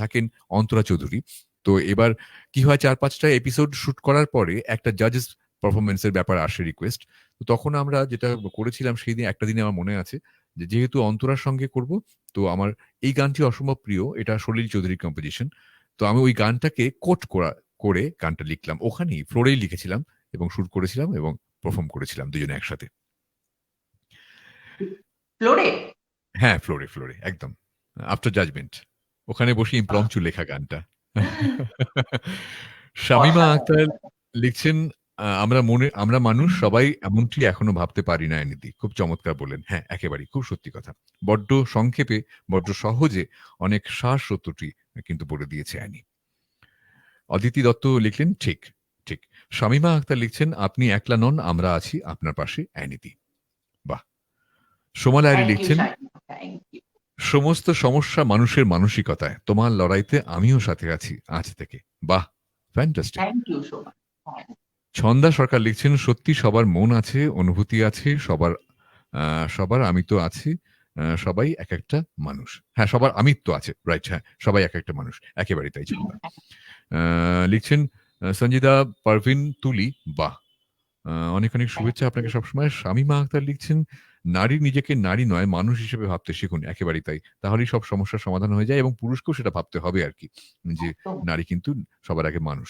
থাকেন অন্তরা চৌধুরী। তো এবার কি হয়, 4-5টা এপিসোড শুট করার পরে একটা জাজেস পারফরমেন্সের ব্যাপার আসে, রিকোয়েস্ট। তো তখন আমরা যেটা করেছিলাম সেই দিন একটা দিনে আমার মনে আছে যে যেহেতু অন্তরার সঙ্গে করব, তো আমার এই গানটি অসম্ভব প্রিয়, এটা সলিল চৌধুরীর কম্পোজিশন, তো আমি ওই গানটাকে কোট করে গানটা লিখলাম, ওখানেই ফ্লোরেই লিখেছিলাম এবং শুট করেছিলাম এবং পারফর্ম করেছিলাম দুজনে একসাথে। ফ্লোরে? হ্যাঁ ফ্লোরে একদম, আফটার জাজমেন্ট, ওখানে বসে ইমপ্রম্পচু লেখা গানটা। শামিমা আক্তার লিখছেন আমরা মানুষ সবাই এমনটি এখনো ভাবতে পারি না, এনিদি খুব চমৎকার বলেন, হ্যাঁ একেবারেই খুব সত্যি কথা, বড্ড সংক্ষেপে বড্ড সহজে অনেক সার সত্যটি কিন্তু বলে দিয়েছে অ্যানি। অদিতি দত্ত লিখলেন ঠিক ঠিক। শামিমা আক্তার লিখছেন আপনি একলা নন, আমরা আছি আপনার পাশে অ্যানিদি, বাহ। সোমা লাহিড়ী লিখছেন থ্যাংক ইউ। সমস্ত সমস্যা মানুষের মানসিকতায়, তোমার লড়াইতে আমিও সাথে আছি আজ থেকে, বাহ fantastic. Thank you so much. Chanda Sarkar লিখছেন সত্যি সবার মন আছে, অনুভূতি আছে, সবার আমি তো আছি, সবাই এক একটা মানুষ। হ্যাঁ, সবার আমিত্ব আছে, রাইট, হ্যাঁ, সবাই এক একটা মানুষ, একেবারেই তাই ছিল না। লিখছেন সঞ্জিদা পারভিন তুলি, বাহ, অনেক অনেক শুভেচ্ছা আপনাকে সবসময়। শামীমা আক্তার লিখছেন নারী নিজেকে নারী নয় মানুষ হিসেবে ভাবতে শিখুন, একেবারেই তাই, তাহলেই সব সমস্যার সমাধান হয়ে যায় এবং পুরুষকেও সেটা ভাবতে হবে আর কি, যে একদম। নারী কিন্তু সবার আগে মানুষ।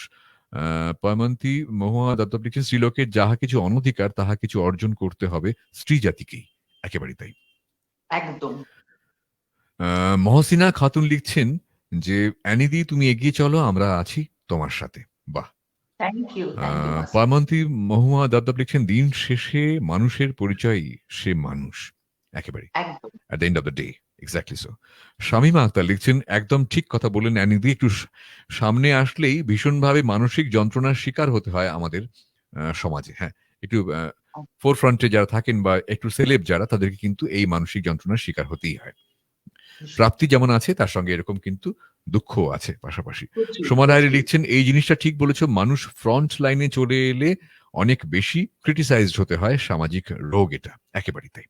পয়মন্তী মহুয়া দত্তক লিখছেন স্ত্রীলোকের যাহা কিছু অনধিকার তাহা কিছু অর্জন করতে হবে স্ত্রী জাতিকেই, একেবারেই তাই। একদম। মহসিনা খাতুন লিখছেন যে অ্যানিদি তুমি এগিয়ে চলো, আমরা আছি তোমার সাথে, বাহ। থ্যাংক ইউ পার্মন্তী মহুয়া দত্তক লিখছেন দিন শেষে মানুষের পরিচয় সে মানুষ, একেবারে একদম। at the end of the day, exactly so. Shamima Akter লিখছেন একদম ঠিক কথা বললেন অ্যানিদি, একটু সামনে আসলেই ভীষণভাবে মানসিক যন্ত্রণার শিকার হতে হয় আমাদের সমাজে, হ্যাঁ, একটু ফোর ফ্রন্টে যারা থাকেন বা একটু সেলেব যারা, তাদেরকে কিন্তু এই মানসিক যন্ত্রণার শিকার হতেই হয়। প্রাপ্তি যেমন আছে তার সঙ্গে এরকম কিন্তু দুঃখও আছে পাশাপাশি। প্রচুর, সোমা ডায়েরি প্রচুর। লিখছেন এই জিনিসটা ঠিক বলেছো, মানুষ ফ্রন্ট লাইনে চলে এলে অনেক বেশি ক্রিটিসাইজড হতে হয়, সামাজিক রোগ এটা, একেবারেই তাই।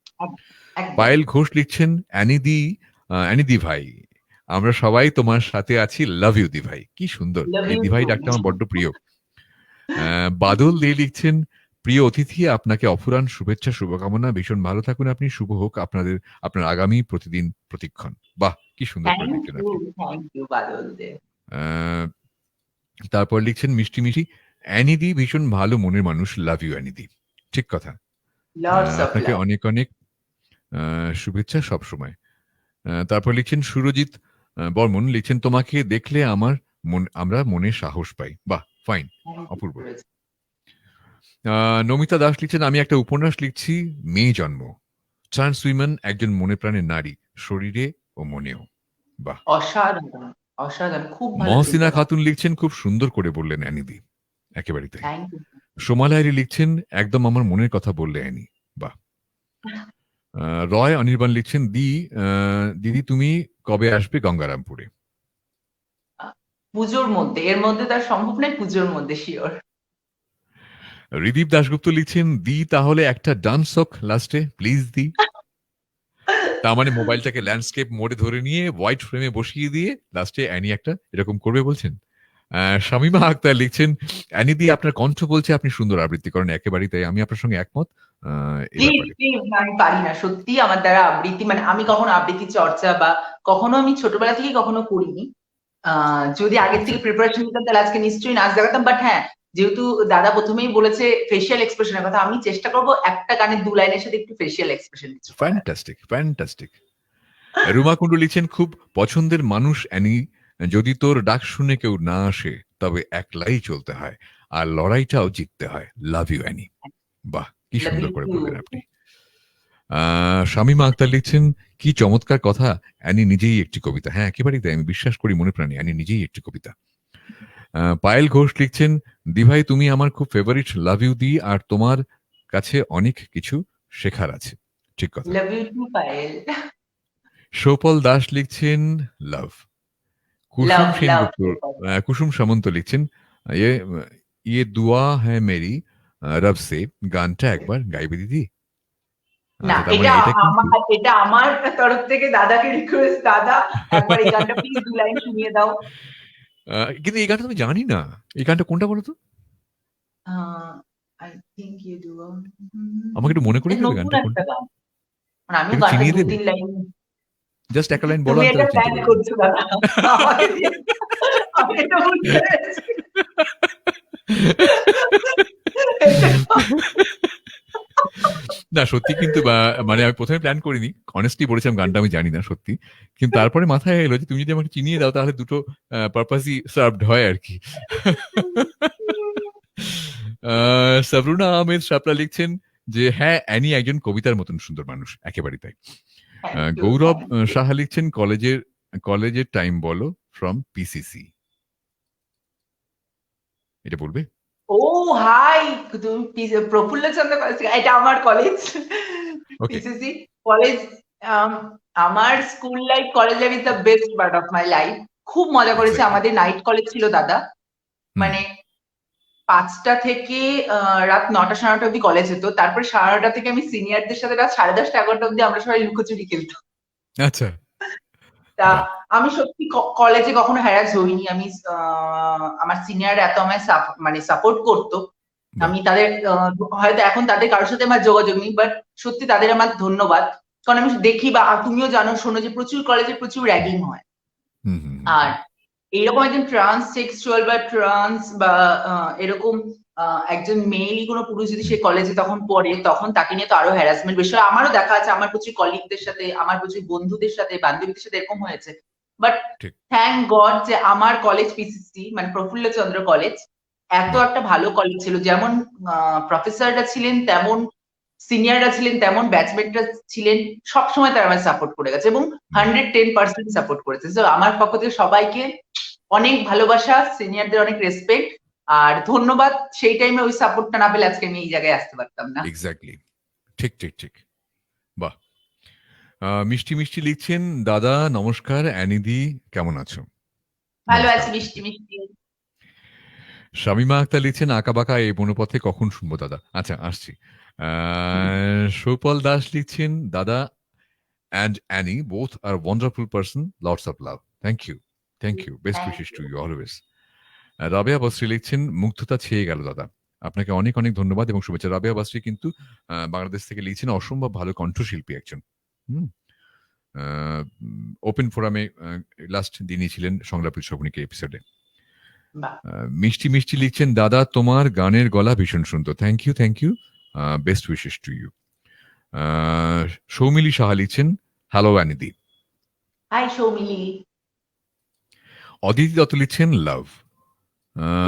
একদম। পায়েল ঘোষ লিখছেন অ্যানিদি ভাই আমরা সবাই তোমার সাথে আছি, লাভ ইউ দি ভাই, কি সুন্দর, Love এই you দি ভাই too. ডাকটা আমার বড্ড প্রিয়। বাদল দে লিখছেন প্রিয় অতিথি আপনাকে অফুরান শুভেচ্ছা শুভকামনা, ভীষণ ভালো থাকুন আপনি, শুভ হোক আপনার আগামী প্রতিদিন প্রতিক্ষণ, বাহ, কি সুন্দর করে লিখলেন আপনি। থ্যাংক ইউ বাদল দে। আহ, তারপর লিখছেন মিষ্টি মিষ্টি অ্যানিদি ভীষণ ভালো মনের মানুষ, লাভ ইউ অ্যানিদি, ঠিক কথা। লটস অফ আপনাকে লাভ। অনেক অনেক শুভেচ্ছা সব সময়। তারপর লিখছেন সুরজিৎ বর্মন লিখছেন তোমাকে দেখলে আমরা মনে সাহস পাই, বাহ, ফাইন, অপূর্ব। নমিতা দাস লিখছেন আমি একটা উপন্যাস লিখছি, মেয়ে জন্ম, ট্রান্স উইমেন, একজন মনে প্রাণের নারী, শরীরে ও মনেও, বাহ। অসাধারণ, অসাধারণ, খুব ভালো মহসিনা চিন্তা। খাতুন লিখছেন খুব সুন্দর করে বললেন অ্যানিদি, একেবারেই তাই। Thank you. সোমা লাহিড়ী লিখছেন একদম আমার মনের কথা বললে অ্যানি, বাহ। রয় অনির্বাণ লিখছেন দিদি তুমি কবে আসবে গঙ্গারামপুরে? পুজোর মধ্যে, এর মধ্যে তার সম্ভব নয়, পুজোর মধ্যে শিওর। রিদীপ দাশগুপ্ত লিখছেন তাহলে একটা ডান্স হোক লাস্টে প্লিজ তার মানে মোবাইলটাকে ল্যান্ডস্কেপ মোডে ধরে নিয়ে হোয়াইট ফ্রেমে বসিয়ে দিয়ে লাস্টে অ্যানি একটা এরকম করবে বলছেন। শামীমা আক্তার লিখছেন অ্যানি আপনার কণ্ঠ বলছে আপনি সুন্দর আবৃত্তি করেন, একেবারেই তাই, আমি আপনার সঙ্গে একমত এ ব্যাপারে। আমি পারি না সত্যি, আমার দ্বারা আবৃত্তি, মানে আমি কখনো আবৃত্তি চর্চা বা কখনো আমি ছোটবেলা থেকে কখনো করিনি। যদি আগের থেকে প্রিপারেশন নিতাম তাহলে আজকে নিশ্চয়ই নাচ দেখাতাম, বাট হ্যাঁ, যেহেতু দাদা প্রথমেই বলেছে ফেসিয়াল এক্সপ্রেশনের কথা, আমি চেষ্টা করবো একটা গানের 2 লাইনের সাথে একটু ফেসিয়াল এক্সপ্রেশন কিছু করার। Fantastic, fantastic. রুমা কুণ্ডু লিখছেন খুব পছন্দের মানুষ অ্যানি, যদি তোর ডাক শুনে কেউ না আসে তবে একলাই চলতে হয় আর লড়াইটাও জিততে হয়, লাভ ইউ অ্যানি, বাহ, কি Love সুন্দর you করে too. বললেন আপনি। শামীমা আক্তার লিখছেন কি চমৎকার কথা, অ্যানি নিজেই একটি কবিতা, হ্যাঁ, একেবারেই তাই, আমি বিশ্বাস করি মনে প্রাণে অ্যানি নিজেই একটি কবিতা। পায়েল ঘোষ লিখছেন দিভাই তুমি আমার খুব ফেভারিট, লাভ ইউ দি, আর তোমার কাছে অনেক কিছু শেখার আছে, ঠিক কথা। Love you too, Payel. সৌপল Das লিখছেন লাভ। কুসুম Love, love. সেনগুপ্ত কুসুম সামন্ত লিখছেন ইয়ে ইয়ে দুয়া হ্যাঁ মেরি রব সে, গানটা একবার গাইবে দিদি? না, আচ্ছা, তার মানে এটা কিন্তু এটা আমার তরফ থেকে দাদাকে রিকোয়েস্ট, দাদা একবার এই গানটা প্লিজ 2 লাইন শুনিয়ে দাও। কিন্তু এই গানটা আমি জানি না, এই গানটা কোনটা বলো তো? I think you do. আমাকে একটু মনে করে দেবে নতুন গানটা একটা কোনটা, গান, মানে আমিও একটু গানটা চিনিয়ে দেবে, 2-3 লাইন। জাস্ট একটা লাইন বলো, তুমি আমি এটা তাহলে চিনতে প্ল্যান পারবো। করছো দাদা, আমাকে দিয়ে। আমি এটা বুঝতে পেরেছি। না সত্যি কিন্তু মানে আমি প্রথমে প্ল্যান করিনি, অনেস্টলি বলেছিলাম গানটা আমি জানি না সত্যি, কিন্তু তারপরে মাথায় এলো যে তুমি যদি আমাকে চিনিয়ে দাও তাহলে দুটো পারপাসই সার্ভড হয় আর কি। সাবরুনা আহমেদ শাপলা লিখছেন যে হ্যাঁ অ্যানি একজন কবিতার মতন সুন্দর মানুষ, একেবারেই তাই। Thank you, Gaurav thank you. Saha লিখছেন কলেজের টাইম বলো ফ্রম পিসিসি, এটা বলবে? ও হাই, তুমি প্রফুল্ল চন্দ্র কলেজ, এটা আমার কলেজ, ওকে, পিসিসি কলেজ। আমার school life, college life is the best part of my life. খুব মজা করেছে, Exactly. আমাদের নাইট কলেজ ছিল দাদা, হুম। মানে 5টা থেকে রাত 9টা 9:30 অব্দি কলেজ হতো, তারপরে 9:30 থেকে আমি সিনিয়রদের সাথে রাত 10:30 11টা অব্দি আমরা সবাই লুকোচুরি খেলতাম। আচ্ছা, তা বাহ! আমি সত্যি কলেজে কখনো হ্যারাস হইনি। আমি আমার সিনিয়র এত আমায় মানে সাপোর্ট করতো। বাহ! আমি তাদের হয়তো এখন তাদের কারোর সাথে আমার যোগাযোগ নেই, বাট সত্যি তাদের আমার ধন্যবাদ। কারণ আমি দেখি বা তুমিও জানো শোনো যে প্রচুর কলেজে প্রচুর র্যাগিং হয়। হুম, হুম, আর হুম। এইরকম একজন ট্রান্স সেক্সুয়াল বা ট্রান্স বা এরকম একজন মেয়েলি কোনো পুরুষ যদি সে কলেজে তখন পড়ে, তখন তাকে নিয়ে তো আরো হ্যারাসমেন্ট বেশি হয়। আমারও দেখা আছে, আমার প্রচুর কলিগদের সাথে, আমার প্রচুর বন্ধুদের সাথে, বান্ধবীদের সাথে এরকম হয়েছে। বাট ঠিক। থ্যাংক গড যে আমার কলেজ পিসিসি মানে প্রফুল্লচন্দ্র কলেজ এত বাহ! একটা ভালো কলেজ ছিল। যেমন প্রফেসররা ছিলেন, তেমন সিনিয়ররা ছিলেন, তেমন ব্যাচমেটরা ছিলেন। সবসময় তারা আমায় সাপোর্ট করে গেছে এবং বাহ! 110% সাপোর্ট করেছে। সো আমার পক্ষ থেকে সবাইকে অনেক ভালোবাসা, সিনিয়রদের অনেক রেসপেক্ট আর ধন্যবাদ। সেই টাইমে ওই সাপোর্টটা না পেলে আজকে আমি এই জায়গায় আসতে পারতাম না। এক্সাক্টলি। ঠিক, ঠিক, ঠিক। বাহ! মিষ্টি, মিষ্টি লিখছেন, দাদা নমস্কার, অ্যানিদি কেমন আছো? ভালো নমস্কার আছি আপনাকে। মিষ্টি মিষ্টি। শামিমা আক্তার লিখছেন, আঁকাবাঁকা এই বনপথে কখন শুনবো দাদা? আচ্ছা, আসছি। সৌপল দাস লিখছেন, দাদা and Annie both are wonderful person. Lots of love. Thank you. Thank you. Best thank wishes to you. you always. Rabeya Basri লিখছেন, মুগ্ধতা ছেয়ে গেল দাদা। আপনাকে অনেক অনেক ধন্যবাদ এবং শুভেচ্ছা। রাবেয়া বসরি কিন্তু বাংলাদেশ থেকে লিখছেন, অসম্ভব ভালো কণ্ঠশিল্পী একজন। হুম? ওপেন ফোরামে লাস্ট দিনই ছিলেন সংলাপের শ্রবণীকে এপিসোডে। বাহ। মিষ্টি মিষ্টি লিখছেন, দাদা তোমার গানের গলা ভীষণ সুন্দর। Thank you, thank you. Best wishes to you. Soumili Saha লিখছেন, হ্যালো অ্যানিদি। হাই সৌমিলি। অদিতি দত্ত লিখছেন, লাভ।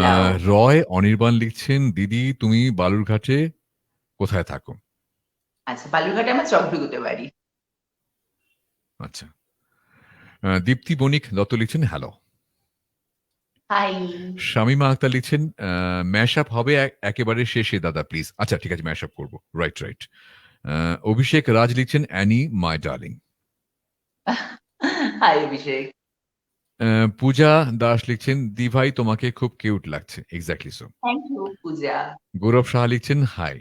লাভ। রয় অনির্বাণ লিখছেন, দিদি তুমি বালুরঘাটে কোথায় থাকো? আচ্ছা, বালুরঘাটে আমার চকডুগুতে বাড়ি। আচ্ছা। দীপ্তি বণিক দত্ত লিখছেন, হ্যালো। হাই। শামিমা আক্তার লিখছেন, ম্যাশ আপ হবে একেবারে শেষে দাদা প্লিজ। আচ্ছা ঠিক আছে, ম্যাশ আপ করবো। Right right. অভিষেক রাজ লিখছেন, Annie my darling. Hi Abhishek. Puja Das লিখছেন, দি ভাই তোমাকে খুব কিউট লাগছে। Exactly so. Thank you Puja. Gaurav Saha লিখছেন, হাই।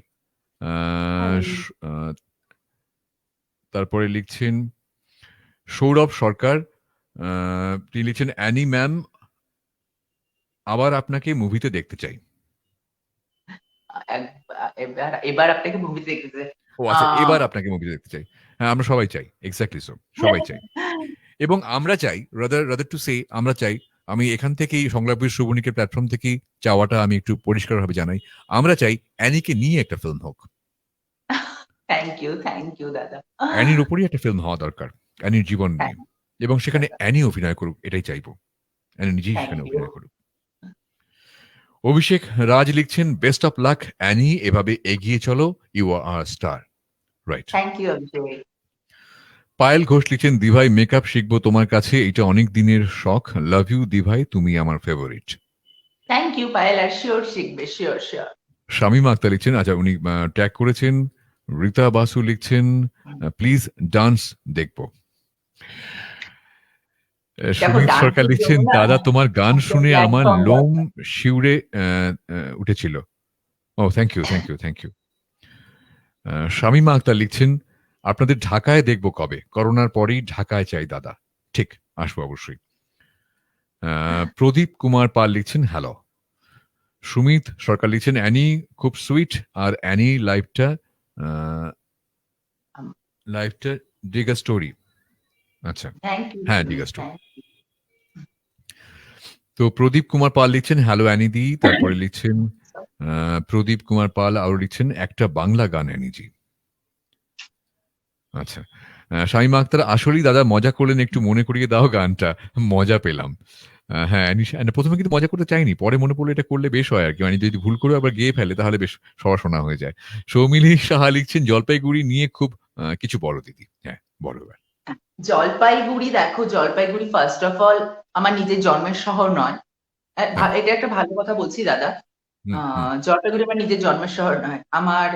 হাই। তারপরে লিখছেন সৌরভ সরকার, তিনি লিখছেন, অ্যানি ম্যাম আবার আপনাকে মুভিতে দেখতে চাই। এবার এবার আপনাকে মুভিতে দেখতে চাই। ও আচ্ছা, এবার আপনাকে মুভিতে দেখতে চাই। হ্যাঁ, আমরা সবাই চাই। Exactly so. সবাই চাই। এবং আমরা চাই, রাদার টু সে, আমরা চাই, আমি এখান থেকেই সংলাপের শ্রবণীকের প্ল্যাটফর্ম থেকেই চাওয়াটা আমি একটু পরিষ্কারভাবে জানাই। আমরা চাই অ্যানিকে নিয়ে একটা ফিল্ম হোক। থ্যাংক ইউ দাদা। অ্যানির উপরই একটা ফিল্ম হওয়া দরকার। অ্যানির জীবন নিয়ে। এবং সেখানে অ্যানি অভিনয় করুক, এটাই চাইবো। অ্যানি নিজেই থ্যাংক সেখানে ইউ। অভিনয় করুক। অভিষেক রাজ লিখছেন, বেস্ট অফ লাক অ্যানি, এভাবে এগিয়ে চলো, you are star. Right. Thank you Abhishek. Payel Ghosh লিখছেন, দিভাই মেকআপ শিখবো তোমার কাছে, এটা অনেক দিনের শখ। লাভ ইউ দিভাই, তুমি আমার ফেভারিট। থ্যাংক ইউ পায়েল, আর শিওর শিখবে, শিওর শিওর। শামীমা আক্তার লিখছেন, আচ্ছা উনি ট্যাগ করেছেন। রীতা বাসু লিখছেন, প্লিজ ডান্স দেখবো। দেখো সুমিত সরকার ডান্সের লিখছেন, জন্য না দাদা তোমার গান একটা শুনে আমার প্ল্যাটফর্ম লোম দরকার। শিউরে উঠেছিল। Oh thank you, thank you, thank you. Shamima Akter লিখছেন, আপনাদের ঢাকায় দেখবো কবে? করোনার পরেই ঢাকায় চাই দাদা। ঠিক, আসবো অবশ্যই। প্রদীপ কুমার পাল লিখছেন, হ্যালো। সুমিত সরকার লিখছেন, অ্যানি খুব সুইট, আর অ্যানি লাইফটা ডিগা স্টোরি। আচ্ছা, থ্যাংক ইউ। হ্যাঁ ডিগা স্টোরি। তো প্রদীপ কুমার পাল লিখছেন, হ্যালো অ্যানিদি। তারপরে লিখছেন প্রদীপ কুমার পাল আরো লিখছেন, একটা বাংলা গান অ্যানিজি। আচ্ছা। শামীমা আক্তার, আসলেই দাদা মজা করলেন, একটু মনে করিয়ে দাও গানটা, মজা পেলাম। হ্যাঁ, প্রথমে কিন্তু মজা করতে চাইনি, পরে মনে পড়লো এটা করলে বেশ হয় আর কি, মানে যদি ভুল করে আবার গেয়ে ফেলে তাহলে বেশ সবার শোনা হয়ে যায়। সৌমিলি সাহা লিখছেন, জলপাইগুড়ি নিয়ে খুব কিছু বড় দিদি। হ্যাঁ, বড় এবার। জলপাইগুড়ি, দেখো জলপাইগুড়ি ফার্স্ট অফ অল আমার নিজের জন্মের শহর নয়। হ্যাঁ। এটা একটা ভালো কথা বলছি দাদা। হুম, হুম। জলপাইগুড়ি আমার নিজের জন্মের শহর নয়। আমার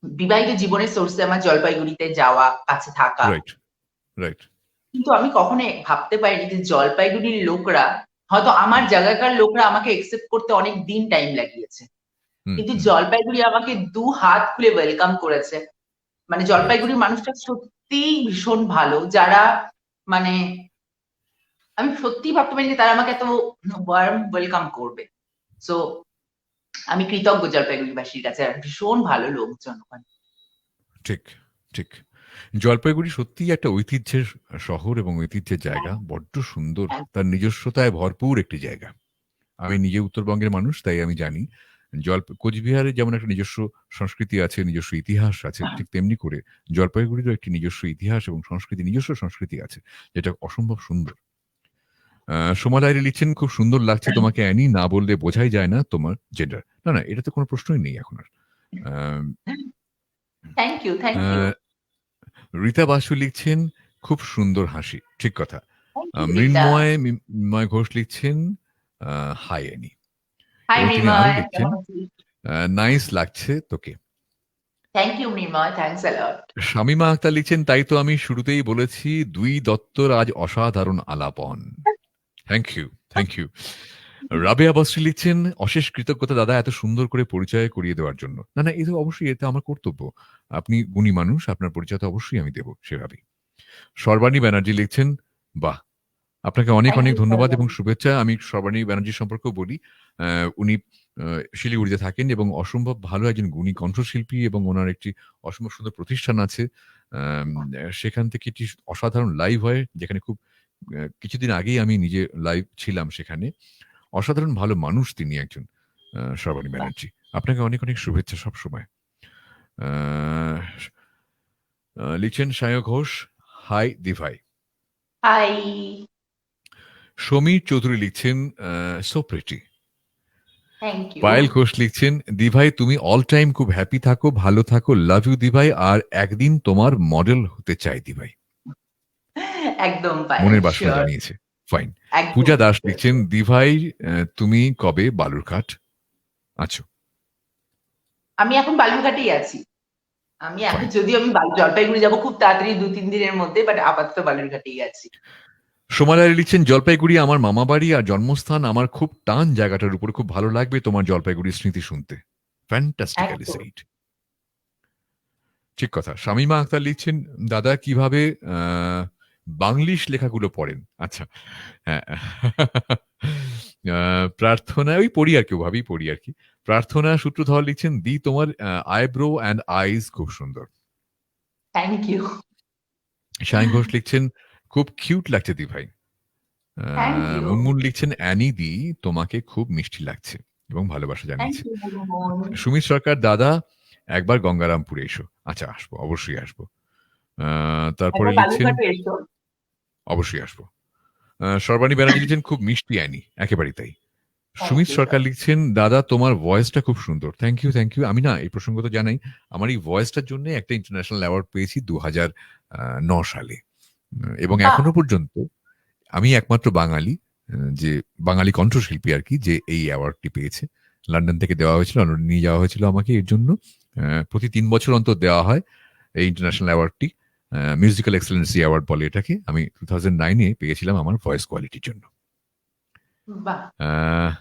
বিবাহিত জীবনের সোর্সে আমার জলপাইগুড়িতে যাওয়া, কাছে থাকা। Right, right. কিন্তু আমি কখনো ভাবতে পারিনি যে জলপাইগুড়ির লোকরা হয়তো আমার জায়গাকার লোকরা আমাকে একসেপ্ট করতে অনেক দিন টাইম লাগিয়েছে, হুম, কিন্তু হুম, জলপাইগুড়ি আমাকে দু হাত খুলে ওয়েলকাম করেছে। মানে right. জলপাইগুড়ির মানুষটা সত্যিই ভীষণ ভালো, যারা মানে আমি সত্যিই ভাবতে পারিনি তারা আমাকে এত ওয়ার্ম ওয়েলকাম করবে। সো আমি কৃতজ্ঞ জলপাইগুড়িবাসীর কাছে, আর ভীষণ ভালো লোকজন ওখানে। ঠিক, ঠিক। জলপাইগুড়ি সত্যিই একটা ঐতিহ্যের শহর এবং ঐতিহ্যের জায়গা। বড্ড সুন্দর। হ্যাঁ, তার নিজস্বতায় ভরপুর একটি জায়গা। আমি নিজে উত্তরবঙ্গের মানুষ, তাই আমি জানি। কোচবিহারে যেমন একটা নিজস্ব সংস্কৃতি আছে, নিজস্ব ইতিহাস আছে, ঠিক তেমনি করে জলপাইগুড়িরও একটি নিজস্ব ইতিহাস এবং সংস্কৃতি, নিজস্ব সংস্কৃতি আছে, যেটা অসম্ভব সুন্দর। সোমা লাহিড়ী লিখছেন, খুব সুন্দর লাগছে তোমাকে অ্যানি, না বললে বোঝাই যায় না তোমার জেন্ডার। না, না, এটা তো কোনো প্রশ্নই নেই এখন আর। Um thank you, thank you, uh Rita Basu লিখছেন, খুব সুন্দর হাসি। ঠিক কথা। Thank you Rita. মৃন্ময় ঘোষ লিখছেন, হাই অ্যানি। হাই এবং তিনি আরো মৃন্ময়, লিখছেন, কেমন আছিস? নাইস লাগছে তোকে। Thank you Mrinmoy, thanks a lot. Shamima Akter লিখছেন, তাই তো আমি শুরুতেই বলেছি, দুই দত্তর আজ অসাধারণ আলাপন। Thank you, thank you. Rabeya Basri লিখছেন, অশেষ কৃতজ্ঞতা দাদা এত সুন্দর করে পরিচয় করিয়ে দেওয়ার জন্য। না, না, এ তো অবশ্যই, এতে আমার কর্তব্য। আপনি গুণী মানুষ, আপনার পরিচয় তো অবশ্যই আমি দেব সেভাবেই। সর্বাণী ব্যানার্জি লিখছেন, বাহ, আপনাকে অনেক থ্যাংক অনেক ইউ ধন্যবাদ এবং সর্বাণী। শুভেচ্ছা। আমি সর্বাণী ব্যানার্জির সম্পর্কেও বলি, উনি শিলিগুড়িতে থাকেন এবং অসম্ভব ভালো একজন গুণী কণ্ঠশিল্পী, এবং ওনার একটি অসম্ভব সুন্দর প্রতিষ্ঠান আছে। আম, সেখান থেকে একটি অসাধারণ লাইভ হয়, যেখানে খুব কিছুদিন আগেই আমি নিজে লাইভ ছিলাম সেখানে। অসাধারণ ভালো মানুষ তিনি একজন, সর্বাণী ব্যানার্জি। আপনাকে অনেক অনেক শুভেচ্ছা সবসময়। আহ, লিখছেন সায়ক ঘোষ, হাই দিভাই। হাই। সমীর চৌধুরী লিখছেন, so pretty. Thank you. Payel Ghosh লিখছেন, দিভাই তুমি অল টাইম খুব হ্যাপি থাকো, ভালো থাকো, লাভ ইউ দিভাই, আর একদিন তোমার মডেল হতে চাই দিভাই। একদম পায়েল, মনের বাসনা শিওর। জানিয়েছে। ফাইন। একদম পূজা দাস sure, লিখছেন, sure. দিভাই তুমি কবে বালুরঘাট আছো? আমি এখন বালুরঘাটেই আছি। আমি এখন ফাইন। যদিও আমি জলপাইগুড়ি যাবো খুব তাড়াতাড়ি ২-৩ দিনের মধ্যে, বাট আপাতত বালুরঘাটেই আছি। সোমালারি লিখছেন, জলপাইগুড়ি আমার মামা বাড়ি আর জন্মস্থান, আমার খুব টান জায়গাটার উপরে, খুব ভালো লাগবে তোমার জলপাইগুড়ির স্মৃতি শুনতে। ফ্যান্টাস্টিক্যালি একদম। সেইড। ঠিক কথা। শামীমা আক্তার লিখছেন, দাদা কিভাবে বাংলিশ লেখাগুলো পড়েন? আচ্ছা, হ্যাঁ। প্রার্থনা ওই পড়ি আর কি, ওভাবেই পড়ি আর কি। প্রার্থনা সূত্রধর লিখছেন, দি তোমার আইব্রো অ্যান্ড আইজ খুব সুন্দর। Thank you. শাহিন ঘোষ লিখছেন, খুব কিউট লাগছে দি ভাই। Thank you. মুনমুন লিখছেন, অ্যানি দি তোমাকে খুব মিষ্টি লাগছে, এবং ভালোবাসা থ্যাংক জানিয়েছে। ইউ মোহন। সুমিত সরকার, দাদা একবার গঙ্গারামপুরে এসো। আচ্ছা, আসবো, অবশ্যই আসবো। তারপরে একবার লিখছেন, বালুরঘাটে এসো। অবশ্যই আসবো। সর্বাণী ব্যানার্জি লিখছেন, খুব মিষ্টি অ্যানি, একেবারেই তাই। Thank Sumit you Sarkar sir. লিখছেন, দাদা তোমার ভয়েসটা খুব সুন্দর। Thank you, thank you. আমি না, এই প্রসঙ্গ তো জানাই, আমার এই ভয়েসটার জন্য একটা ইন্টারন্যাশনাল অ্যাওয়ার্ড পেয়েছি 2009 সালে। এবং বাহ। এখনো পর্যন্ত আমি একমাত্র বাঙালি, যে বাঙালি কণ্ঠশিল্পী আর কি, যে এই অ্যাওয়ার্ডটি পেয়েছে। লন্ডন থেকে দেওয়া হয়েছিল, লন্ডন নিয়ে যাওয়া হয়েছিল আমাকে এর জন্য। প্রতি 3 বছর অন্তর দেওয়া হয় এই ইন্টারন্যাশনাল অ্যাওয়ার্ডটি। মিউজিক্যাল এক্সেলেন্সি অ্যাওয়ার্ড বলে এটাকে। আমি 2009-এ পেয়েছিলাম আমার ভয়েস কোয়ালিটির জন্য। বাহ। আহ,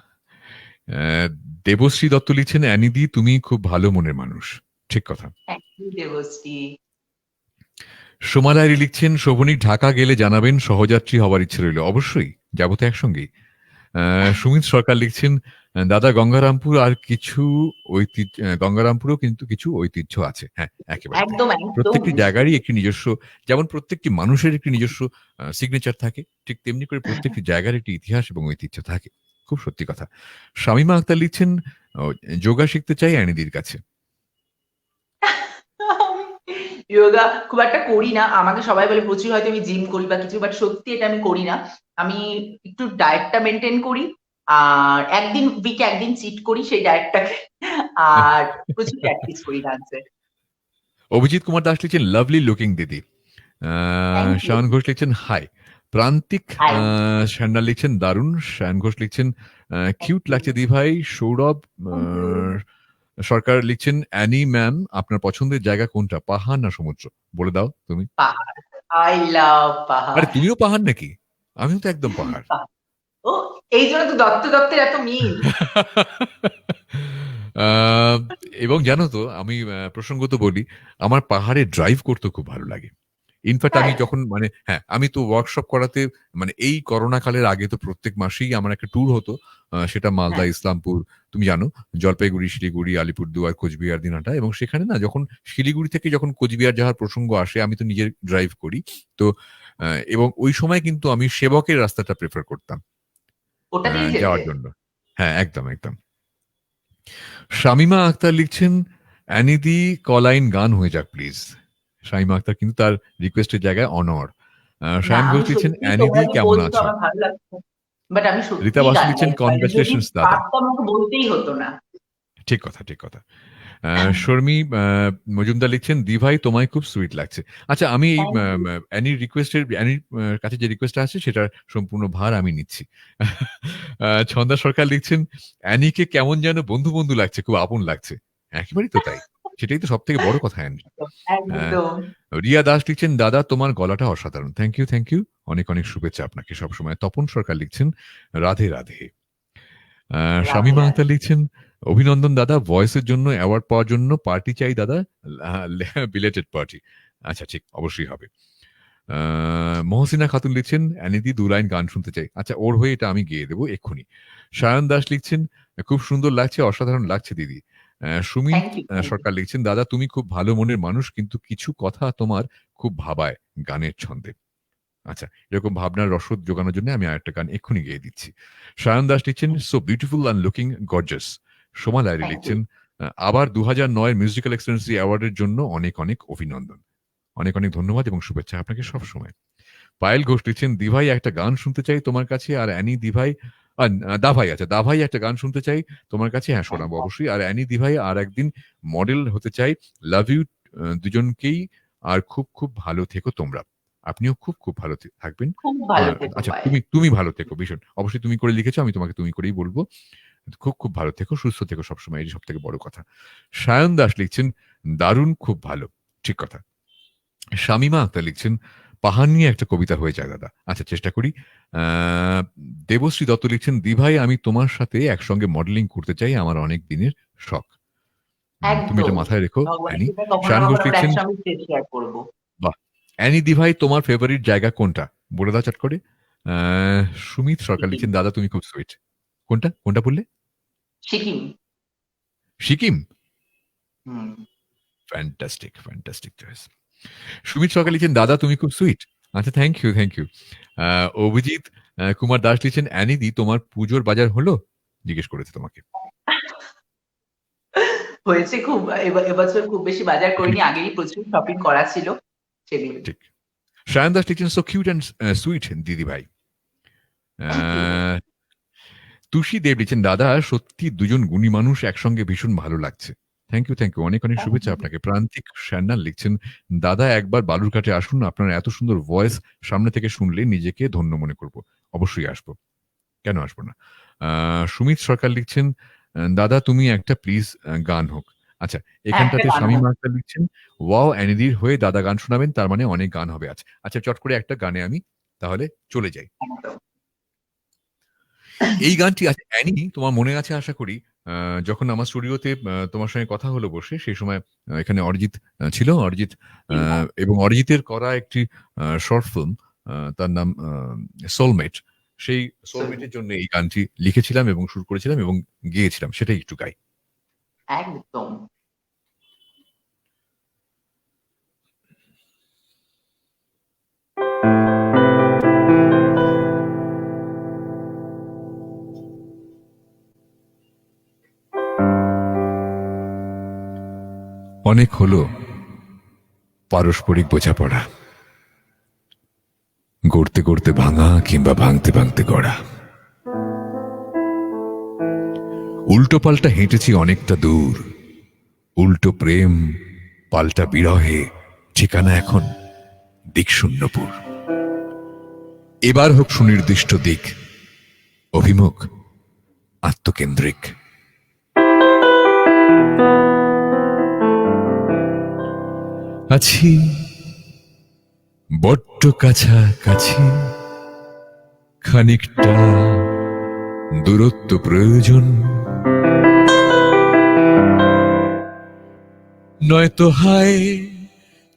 আহ, দেবশ্রী দত্ত লিখছেন, অ্যানিদি তুমি খুব ভালো মনের মানুষ। ঠিক কথা। Thank you Debashree. সোমা লাহিড়ী লিখছেন, শোভনিক ঢাকা গেলে জানাবেন, সহযাত্রী হবার ইচ্ছে রইল। অবশ্যই যাবো তো একসঙ্গেই। সুমিত সরকার লিখছেন, দাদা গঙ্গারামপুর আর কিছু ঐতিহ্য, গঙ্গারামপুরেও কিন্তু কিছু ঐতিহ্য আছে। হ্যাঁ, একেবারে তাই। একদম একদম প্রত্যেকটি জায়গারই একটি নিজস্ব, যেমন প্রত্যেকটি মানুষের একটি নিজস্ব সিগনেচার থাকে, ঠিক তেমনি করে প্রত্যেকটি জায়গার একটি ইতিহাস এবং ঐতিহ্য থাকে। খুব সত্যি কথা। শামীমা আক্তার লিখছেন, যোগা শিখতে চাই অ্যানিদির কাছে। যোগা খুব একটা করি না। আমাকে সবাই বলে প্রচুর হয়তো আমি জিম করি বা কিছু, বাট সত্যি এটা আমি করি না। আমি একটু ডায়েটটা মেনটেন করি, আর একদিন উইকে একদিন চিট করি সেই ডায়েটটাকে, আর প্রচুর প্র্যাকটিস করি ডান্সের। অভিজিৎ কুমার দাস লিখছেন, লাভলি লুকিং দিদি। Thank you. শায়ন ঘোষ লিখছেন, হাই। প্রান্তিক হাই। সান্যাল লিখছেন, দারুণ। শায়ন ঘোষ লিখছেন, কিউট লাগছে দি ভাই। Sourav thank you. সরকার লিখছেন, অ্যানি ম্যাম আপনার পছন্দের জায়গা কোনটা, পাহাড় না সমুদ্র? বলে দাও তুমি। পাহাড়। আই লাভ আরে পাহাড়। তুমিও পাহাড় নাকি? আমিও তো একদম পাহাড়। ও এই জন্য তো দত্তের এত মিল। আহ, এবং জানো তো আমি প্রসঙ্গত বলি, আমার পাহাড়ে ড্রাইভ করতে খুব ভালো লাগে। ইনফ্যাক্ট আমি তাই? যখন মানে হ্যাঁ, আমি তো ওয়ার্কশপ করাতে মানে এই করোনা কালের আগে তো প্রত্যেক মাসেই আমার একটা ট্যুর হতো। সেটা মালদা, হ্যাঁ, ইসলামপুর, তুমি জানো, জলপাইগুড়ি, শিলিগুড়ি, আলিপুরদুয়ার, কোচবিহার, দিনহাটা। এবং সেখানে না যখন শিলিগুড়ি থেকে যখন কোচবিহার যাওয়ার প্রসঙ্গ আসে, আমি তো নিজে ড্রাইভ করি। তো এবং ওই সময় কিন্তু আমি সেবকের রাস্তাটা প্রেফার করতাম ওটা দিয়ে যেতে। যাওয়ার জন্য। হ্যাঁ, একদম একদম। শামিমা আক্তার লিখছেন, অ্যানিদি কলাইন গান হয়ে যাক প্লিজ। শামিমা আক্তার কিন্তু তার রিকোয়েস্টের জায়গায় অনর। না, সায়ন আমি ঘোষ লিখছেন, সত্যি তোমরা অ্যানিদি যে কেমন বলছো আছো? আমার ভালো লাগছে, বাট আমি রীতা সত্যি বাসু গান লিখছেন, গাই, মানে যদি কনগ্রাচুলেশনস দাদা। পারতাম আমাকে বলতেই হতো না। ঠিক কথা, ঠিক কথা। শর্মী মজুমদার লিখছেন, দি ভাই তোমায় খুব সুইট লাগছে। আচ্ছা, আমি এই থ্যাংক ইউ। অ্যানির রিকোয়েস্টের, অ্যানির কাছে যে রিকোয়েস্ট আছে সেটার সম্পূর্ণ ভার আমি নিচ্ছি। ছন্দা সরকার লিখছেন, অ্যানিকে কেমন যেন বন্ধু বন্ধু লাগছে, খুব আপন লাগছে। একেবারেই তো তাই, সেটাই তো সব থেকে বড় কথা অ্যানি। আহ, একদম। রিয়া দাস লিখছেন, দাদা তোমার গলাটা অসাধারণ। Thank you, thank you. অনেক অনেক শুভেচ্ছা আপনাকে সবসময়। তপন সরকার লিখছেন, রাধে রাধে। রাধে শামীমা রাধে। আক্তার লিখছেন, অভিনন্দন দাদা, ভয়েসের জন্য, অ্যাওয়ার্ড পাওয়ার জন্য পার্টি চাই দাদা, বিলেটেড পার্টি। আচ্ছা, ঠিক, অবশ্যই হবে। মহসিনা খাতুন লিখছেন, অ্যানিদি 2 লাইন গান শুনতে চাই। আচ্ছা, ওর হয়ে এটা আমি গেয়ে দেবো এক্ষুনি। সায়ন দাস লিখছেন, খুব সুন্দর লাগছে, অসাধারণ লাগছে দিদি। Sumit thank you, thank you. Sarkar লিখছেন, দাদা তুমি খুব ভালো মনের মানুষ, কিন্তু কিছু কথা তোমার খুব ভাবায় গানের ছন্দে। আচ্ছা, এরকম ভাবনার রসদ যোগানোর জন্য আমি আরেকটা গান এক্ষুনি গেয়ে দিচ্ছি। সায়ন দাস লিখছেন, so beautiful and looking gorgeous. Soma Lahiri thank you. লিখছেন, আবার 2009 মিউজিক্যাল এক্সেলেন্সি অ্যাওয়ার্ডের জন্য অনেক অনেক অভিনন্দন। অনেক অনেক ধন্যবাদ এবং শুভেচ্ছা আপনাকে সবসময়। পায়েল ঘোষ লিখছেন, দিভাই একটা গান শুনতে চাই তোমার কাছে, আর অ্যানি দিভাই দাভাই, আচ্ছা দাভাই একটা গান শুনতে চাই তোমার কাছে, হ্যাঁ শোনাবো অবশ্যই। আর অ্যানি দিভাই আর একদিন মডেল হতে চাই, লাভ ইউ দুজনকেই, আর খুব খুব ভালো থেকো তোমরা। আপনিও খুব খুব ভালো থাকবেন। খুব ভালো থেকো আচ্ছা, পায়েল। তুমি ভালো থেকো ভীষণ, অবশ্যই তুমি করে লিখেছো, আমি তোমাকে তুমি করেই বলবো। খুব খুব ভালো থেকো, সুস্থ থেকো সবসময়, এই সব থেকে বড় কথা। সায়ন দাস লিখছেন, দারুণ, খুব ভালো। ঠিক কথা। শামিমা আক্তার লিখছেন, পাহাড় নিয়ে একটা কবিতা হয়ে যায় দাদা। আচ্ছা, চেষ্টা করি। আহ, দেবশ্রী দত্ত লিখছেন, দিভাই আমি তোমার সাথে একসঙ্গে মডেলিং করতে চাই, আমার অনেক দিনের শখ। তুমি এটা একদম। মাথায় রেখো ভগবানের অ্যানি। কৃপায় কখনো শায়ন ঘোষ কখনো আমরা লিখছেন, একসঙ্গে স্টেজ শেয়ার করবো। বাহ, অ্যানি দিভাই তোমার ফেভারিট জায়গা কোনটা, বলে দাও চট করে। সুমিত সরকার সিকিম। লিখছেন, দাদা তুমি খুব সুইট। কোনটা কোনটা বললে? Sikkim. Sikkim. Hmm. Fantastic, fantastic choice. Sumit Sarkar লিখছেন, দাদা তুমি খুব সুইট। আচ্ছা, thank you, thank you. Abhijit Kumar Das লিখছেন, অ্যানিদি তোমার পুজোর বাজার হলো, জিজ্ঞেস করেছে তোমাকে। হয়েছে খুব, এবছর খুব বেশি বাজার ঠিক করিনি, আগেই প্রচুর শপিং করা ছিল সেগুলো। ঠিক। সায়ন দাস লিখছেন, সো কিউট অ্যান্ড সুইট দিদি ভাই। Thank you. আহ, তুষি দেব লিখছেন, দাদা সত্যি দুজন গুণী মানুষ একসঙ্গে, ভীষণ ভালো লাগছে। থ্যাংক ইউ, থ্যাংক ইউ, অনেক অনেক শুভেচ্ছা আপনাকে। প্রান্তিক সান্যাল লিখছেন, দাদা একবার বালুরঘাটে আসুন, আপনার এত সুন্দর ভয়েস সামনে থেকে শুনলে নিজেকে ধন্য মনে করব। অবশ্যই আসবো, কেন আসবো না। সুমিত সরকার লিখছেন, দাদা তুমি একটা প্লিজ গান হোক। আচ্ছা, হ্যাঁ, একটা এখানটাতে গান হোক। শামীমা আক্তার লিখছেন, ওয়াও অ্যানিদির হয়ে দাদা গান শোনাবেন, তার মানে অনেক গান হবে আজ। আচ্ছা, চট করে একটা গানে আমি তাহলে চলে যাই। একদম। এই গানটি আছে অ্যানি, তোমার মনে আছে আশা করি। যখন আমার স্টুডিওতে তোমার সঙ্গে কথা হলো বসে, সেই সময় এখানে অরিজিৎ ছিল। অরিজিৎ এবং অরিজিতের করা একটি শর্ট ফিল্ম, তার নাম সোলমেট। সেই সোলমেটের জন্য এই গানটি লিখেছিলাম এবং সুর করেছিলাম এবং গেয়েছিলাম, সেটাই একটু গাই। একদম। অনেক হলো পারস্পরিক বোঝাপড়া, গড়তে গড়তে ভাঙা কিংবা ভাঙতে ভাঙতে গড়া। উল্টো পাল্টা হেঁটেছি অনেকটা দূর, উল্টো প্রেম পাল্টা বিরহে, ঠিকানা এখন দিকশূন্যপুর। এবার হোক সুনির্দিষ্ট দিক, অভিমুখ আত্মকেন্দ্রিক। আছি বড্ড কাছাকাছি, খানিকটা দূরত্ব প্রয়োজন, নয়তো হায়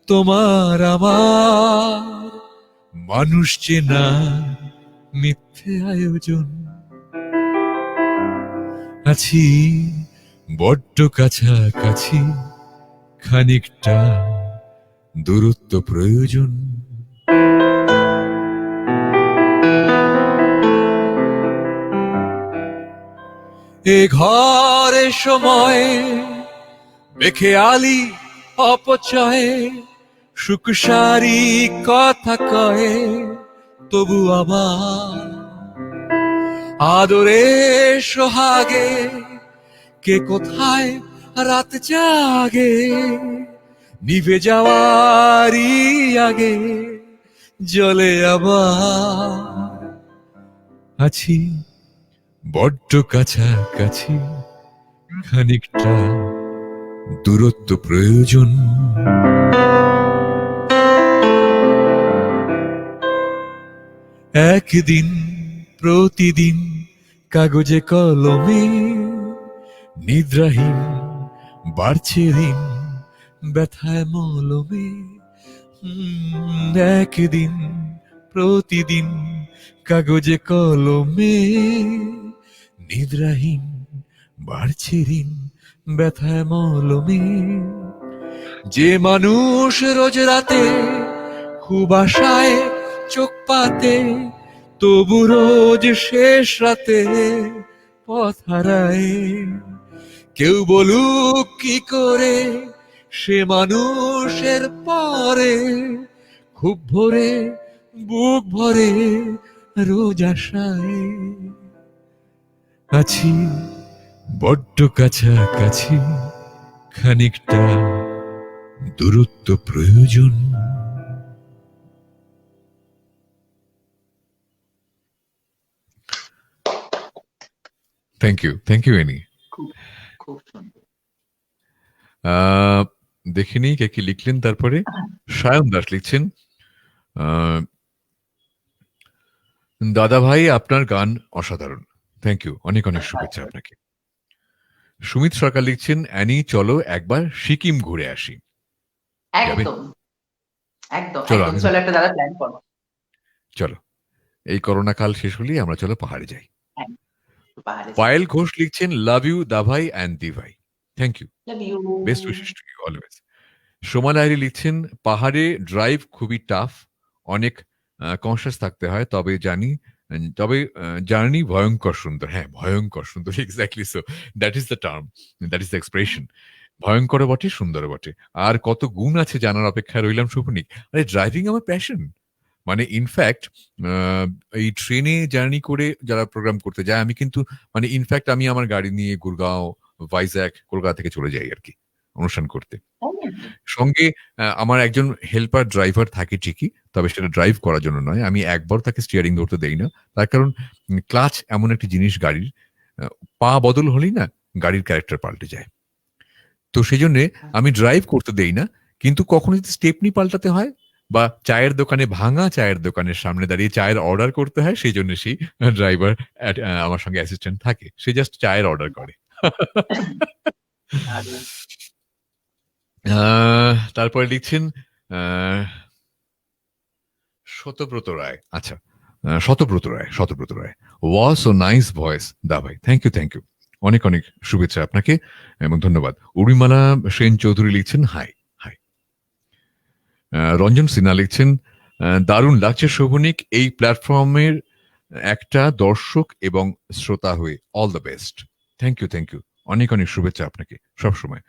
তোমার আমার মানুষ চেনা মিথ্যে আয়োজন। আছি বড্ড কাছাকাছি, খানিকটা দূরত্ব প্রয়োজন। এ ঘরে সময় বেখেয়ালি অপচয়ে, সুখসারি কথা কয়ে, তবু আবার আদরে সোহাগে কে কোথায় রাত জাগে, নিভে যাওয়ারই আগে জ্বলে আবার। আছি বড্ড কাছাকাছি, খানিকটা দূরত্ব প্রয়োজন। একদিন প্রতিদিন কাগজে কলমে নিদ্রাহীন বাড়ছে ঋণ ব্যথায় মলমে। একদিন প্রতিদিন কাগজে কলমে নিদ্রাহীন বাড়ছে ঋণ ব্যথায় মলমে। যে মানুষ রোজ রাতে খুব আশায় চোখ পাতে, তবু রোজ শেষ রাতে পথ হারায়। কেউ বলুক কি করে সে মানুষের পরে, খুব ভরে বুক ভরে রোজ আশায়। আছি বড্ড কাছাকাছি, খানিকটা দূরত্ব প্রয়োজন। Thank you Annie. খুব খুব সুন্দর। দেখিনি কে কি লিখলেন। তারপরে সায়ন দাস লিখছেন, দাদা ভাই আপনার গান অসাধারণ, থ্যাংক ইউ, অনেক অনেক শুভেচ্ছা আপনাকে। সুমিত সরকার লিখছেন, অ্যানি চলো একবার সিকিম ঘুরে আসি। একদম একদম চলো, একদম, চলো একটা দাদা প্ল্যান করো। চলো এই করোনা কাল শেষ হলেই আমরা চলো পাহাড়ে যাই। হ্যাঁ, পাহাড়ে যাই। পায়েল ঘোষ লিখছেন, লাভ ইউ দাভাই অ্যান্ড দিভাই, thank you, Love you. Best wishes to you always. Soma Lahiri লিখছেন, পাহাড়ে ড্রাইভ খুবই টাফ, অনেক কনসিয়াস থাকতে হয়, তবে জার্নি ভয়ঙ্কর সুন্দর। হ্যাঁ, ভয়ঙ্কর সুন্দর, exactly so, that is the term, that is the expression. ভয়ঙ্কর বটে, সুন্দর বটে, আর কত গুণ আছে জানার অপেক্ষায় রইলাম শুভনিক। আরে ড্রাইভিং আমার প্যাশন, মানে ইনফ্যাক্ট এই ট্রেনে জার্নি করে যারা প্রোগ্রাম করতে যায়, আমি কিন্তু মানে ইনফ্যাক্ট আমি আমার গাড়ি নিয়ে গুরগাঁও, ভাইজ্যাক, কলকাতা থেকে চলে যাই আর কি অনুষ্ঠান করতে। সঙ্গে আমার একজন হেল্পার ড্রাইভার থাকে ঠিকই, তবে সেটা ড্রাইভ করার জন্য নয়। আমি একবার তাকে স্টিয়ারিং ধরতে দেই না, তার কারণ ক্লাচ এমন একটি জিনিস গাড়ির, পা বদল হলেই না গাড়ির ক্যারেক্টার পাল্টে যায়। তো সেই জন্য আমি ড্রাইভ করতে দেই না, কিন্তু কখনো যদি স্টেপনি পাল্টাতে হয় বা চায়ের দোকানে, ভাঙা চায়ের দোকানের সামনে দাঁড়িয়ে চায়ের অর্ডার করতে হয়, সেই জন্য সেই ড্রাইভার আমার সঙ্গে অ্যাসিস্ট্যান্ট থাকে, সে জাস্ট চায়ের অর্ডার করে। তারপরে লিখছেন শতব্রত রায়, আচ্ছা, শতব্রত রায়, ওয়াজ সো নাইস ভয়েস দা ভাই, থ্যাংক ইউ, অনেক অনেক শুভেচ্ছা আপনাকে এবং ধন্যবাদ। উর্মিমালা সেন চৌধুরী লিখছেন, হাই হাই। রঞ্জন সিনহা লিখছেন, দারুণ লাগছে শোভনিক, এই প্ল্যাটফর্মের একটা দর্শক এবং শ্রোতা হয়ে all the best. Thank you, অনেক অনেক শুভেচ্ছা আপনাকে সবসময়।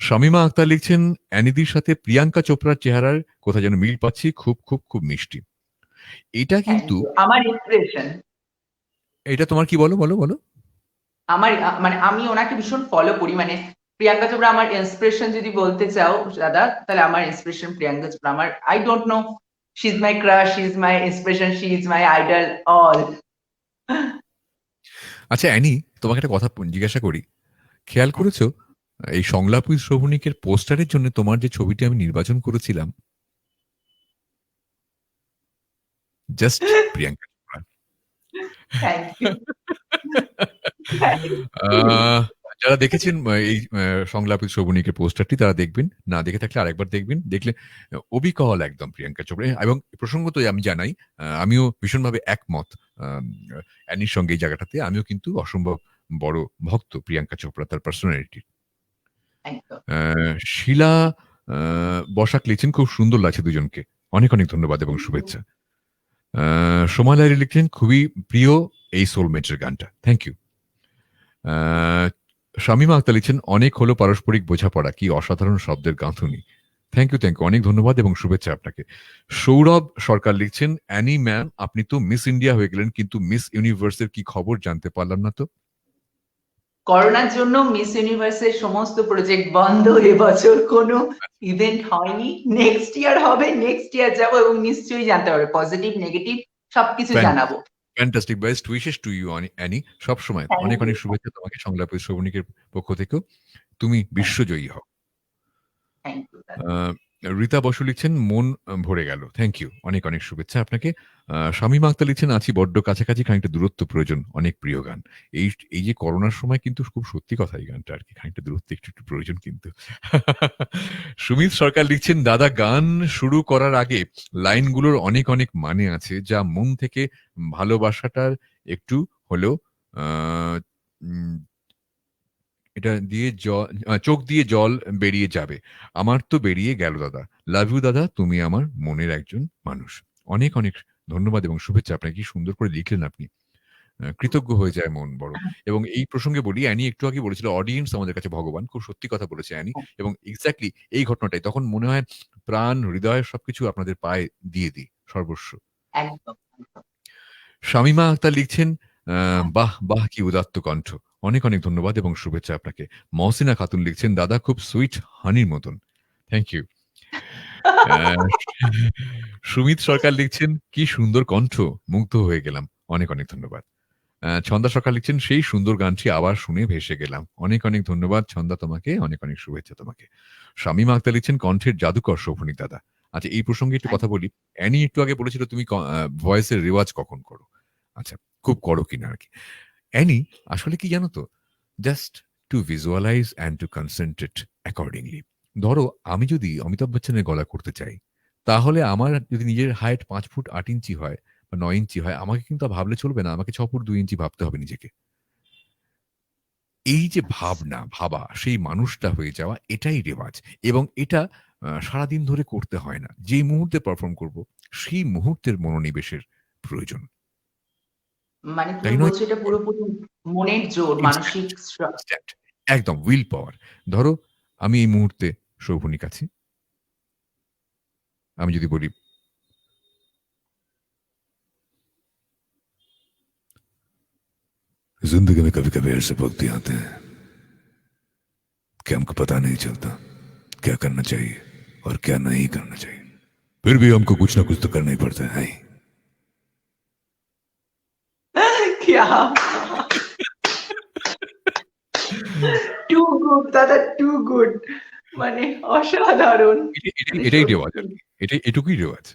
শামিমা আক্তার লিখছেন, অ্যানিদির সাথে প্রিয়াঙ্কা চোপড়ার চেহারার কোথায় যেন মিল পাচ্ছি, খুব খুব খুব মিষ্টি। এটা কিন্তু আমার ইন্সপিরেশন। এটা তোমার কি, বলো বলো বলো। আমার মানে আমি ওনাকে ভীষণ ফলো করি, মানে প্রিয়াঙ্কা চোপড়া আমার ইন্সপিরেশন যদি বলতে চাও দাদা, তাহলে আমার ইন্সপিরেশন প্রিয়াঙ্কা চোপড়া। আমার I don't know, she is my crush, she is my inspiration, she is my idol, all. আচ্ছা অ্যানি, তোমাকে একটা কথা জিজ্ঞাসা করি, খেয়াল করেছো এই সংলাপ উইথ শ্রবণিকের পোস্টারের জন্য তোমার যে ছবিটি আমি নির্বাচন করেছিলাম, just Priyanka Chopra, thank you, thank you. Ah, যারা দেখেছেন এই সংলাপিত শোভনীকের পোস্টারটি তারা দেখবেন, না দেখে থাকলে আরেকবার দেখবেন, দেখলে অবিকল একদম প্রিয়াঙ্কা চোপড়া। এবং প্রসঙ্গত আমি জানাই, আমিও ভীষণভাবে একমত অ্যানির সঙ্গে এই জায়গাটাতে। আমিও কিন্তু অসম্ভব বড় ভক্ত প্রিয়াঙ্কা চোপড়া, তার পার্সোনালিটি। একদম। শিলা বসাক লিখছেন খুব সুন্দর লাগছে দুজনকে, অনেক অনেক ধন্যবাদ এবং শুভেচ্ছা। সোমা লাইরি লিখছেন খুবই প্রিয় এই সোলমেটের গানটা, থ্যাংক ইউ। শামিমা আক্তার লিখছেন অনেক হলো পারস্পরিক বোঝাপড়া, কি অসাধারণ শব্দের গাঁথুনি, থ্যাংক ইউ, অনেক ধন্যবাদ এবং শুভেচ্ছা আপনাকে। সৌরভ সরকার লিখছেন অ্যানি ম্যাম আপনি তো মিস ইন্ডিয়া হয়ে গেলেন, কিন্তু মিস ইউনিভার্সের কি খবর জানতে পারলাম না তো। করোনার জন্য মিস ইউনিভার্সের সমস্ত প্রজেক্ট বন্ধ, এবছর কোনো ইভেন্ট হয়নি। নেক্সট ইয়ার হবে, নেক্সট ইয়ার যাবো এবং নিশ্চয়ই জানতে পারবে, পজিটিভ নেগেটিভ সবকিছু জানাবো। Fantastic, best wishes to you Annie, সবসময় Thank অনেক you. অনেক শুভেচ্ছা তোমাকে সংলাপের শোভনীকের পক্ষ থেকেও, তুমি বিশ্বজয়ী হও। Thank you. রীতা বসু লিখছেন মন ভরে গেল, থ্যাংক ইউ, অনেক অনেক শুভেচ্ছা আপনাকে। শামীমা আক্তার লিখছেন আছি বড্ড কাছাকাছি, খানিকটা দূরত্ব প্রয়োজন, অনেক প্রিয় গান। এই এই যে করোনার সময় কিন্তু খুব সত্যি কথা এই গানটা আর কি, খানিকটা দূরত্ব একটু একটু প্রয়োজন কিন্তু। সুমিত সরকার লিখছেন দাদা গান শুরু করার আগে লাইনগুলোর অনেক অনেক মানে আছে, যা মন থেকে ভালোবাসাটার একটু হলেও আহ উম, এটা দিয়ে চোখ দিয়ে জল বেরিয়ে যাবে, আমার তো বেরিয়ে গেল দাদা, লাভ ইউ দাদা, তুমি আমার মনের একজন মানুষ। অনেক অনেক ধন্যবাদ এবং শুভেচ্ছা আপনাকে, কি সুন্দর করে লিখলেন আপনি, কৃতজ্ঞ হয়ে যায় মন বড়। এবং এই প্রসঙ্গে বলি, অ্যানি একটু আগে বলেছিল অডিয়েন্স আমাদের কাছে ভগবান, খুব সত্যি কথা বলেছে অ্যানি। এবং এক্স্যাক্টলি এই ঘটনাটাই তখন মনে হয় প্রাণ হৃদয় সবকিছু আপনাদের পায়ে দিয়ে দিই সর্বস্ব। একদম। শামিমা আক্তার লিখছেন বাহ বাহ কি উদাত্ত কণ্ঠ, অনেক অনেক ধন্যবাদ এবং শুভেচ্ছা আপনাকে। মহসিনা খাতুন লিখছেন দাদা খুব সুইট হানির মতন, থ্যাংক ইউ। সুমিত সরকার লিখছেন কি সুন্দর কণ্ঠ, মুগ্ধ হয়ে গেলাম, অনেক অনেক ধন্যবাদ। ছন্দা সরকার লিখছেন সেই সুন্দর গানটি আবার শুনে ভেসে গেলাম, অনেক অনেক ধন্যবাদ ছন্দা তোমাকে, অনেক অনেক শুভেচ্ছা তোমাকে। শামীমা আক্তার লিখছেন কণ্ঠের জাদুকর শোভনীক দাদা। আচ্ছা এই প্রসঙ্গে একটু কথা বলি, অ্যানি একটু আগে বলেছিল তুমি ভয়েসের রেওয়াজ কখন করো, আচ্ছা খুব করো কিনা আর কি। অ্যানি আসলে কি জানো তো, just to visualise and to concentrate accordingly. ধরো আমি যদি অমিতাভ বচ্চনের গলা করতে চাই, তাহলে আমার যদি নিজের হাইট 5 ফুট 8 ইঞ্চি হয় বা 9 ইঞ্চি হয়, আমাকে কিন্তু আর ভাবলে চলবে না, আমাকে 6 ফুট 2 ইঞ্চি ভাবতে হবে নিজেকে। এই যে ভাবনা ভাবা, সেই মানুষটা হয়ে যাওয়া, এটাই রেওয়াজ। এবং এটা সারাদিন ধরে করতে হয় না, যেই মুহূর্তে পারফর্ম করব সেই মুহূর্তের মনোনিবেশের প্রয়োজন, মানে তুমি তাই নয়? বলছো এটা পুরোপুরি মনের জোর, মানসিক ইনস্ট্যান্ট, একদম উইল পাওয়ার। ধরো আমি এই মুহূর্তে শোভনীক আছি, আমি যদি বলি जिंदगी में कभी कभी ऐसे वक्त भी आते हैं कि हमको पता नहीं चलता क्या करना चाहिए और क्या नहीं करना चाहिए, फिर भी हमको कुछ ना कुछ तो करना ही पड़ता है। क्या টু গুড দাদা, টু গুড, মানে অসাধারণ। এটাই রেওয়াজ আর কি, এটাই এটুকুই রেওয়াজ।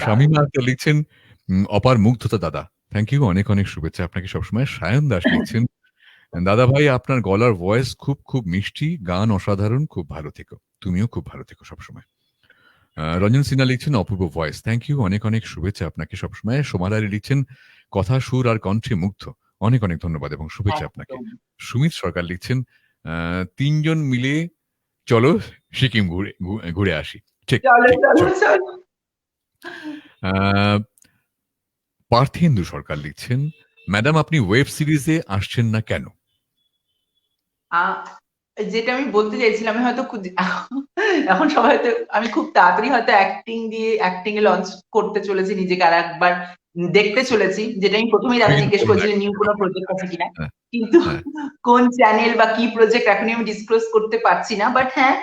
শামীমা আক্তার লিখছেন অপার মুগ্ধতা দাদা, থ্যাংক ইউ, অনেক অনেক শুভেচ্ছা আপনাকে সবসময়। সায়ন দাস লিখছেন দাদা ভাই আপনার গলার ভয়েস খুব খুব মিষ্টি, গান অসাধারণ, খুব ভালো থেকো, তুমিও খুব ভালো থেকো সবসময়। রঞ্জন সিনহা লিখছেন অপূর্ব ভয়েস, থ্যাংক ইউ, অনেক অনেক শুভেচ্ছা আপনাকে সবসময়। সোমালারি লিখছেন কথা সুর আর কণ্ঠে মুগ্ধ, অনেক অনেক ধন্যবাদ এবং শুভেচ্ছা আপনাকে। সুমিত সরকার লিখছেন তিনজন মিলে চলো সিকিম ঘুরে ঘুরে আসি, ঠিক চলো ঠিক, চলো চলো। চলো। পার্থেন্দু সরকার লিখছেন ম্যাডাম আপনি ওয়েব সিরিজে আসছেন না কেন। যেটা আমি বলতে চাইছিলাম, আমি হয়তো এখন সবাই হয়তো, আমি খুব তাড়াতাড়ি হয়তো অ্যাক্টিং এ লঞ্চ করতে চলেছি নিজেকে, আর একবার দেখতে চলেছি, যেটা আমি প্রথমেই দাদা জিজ্ঞেস করেছিলেন নিউ কোনো প্রজেক্ট আছে কিনা, কিন্তু কোন চ্যানেল বা কি প্রজেক্ট এখনই আমি ডিসক্লোজ করতে পারছি না। বাট হ্যাঁ,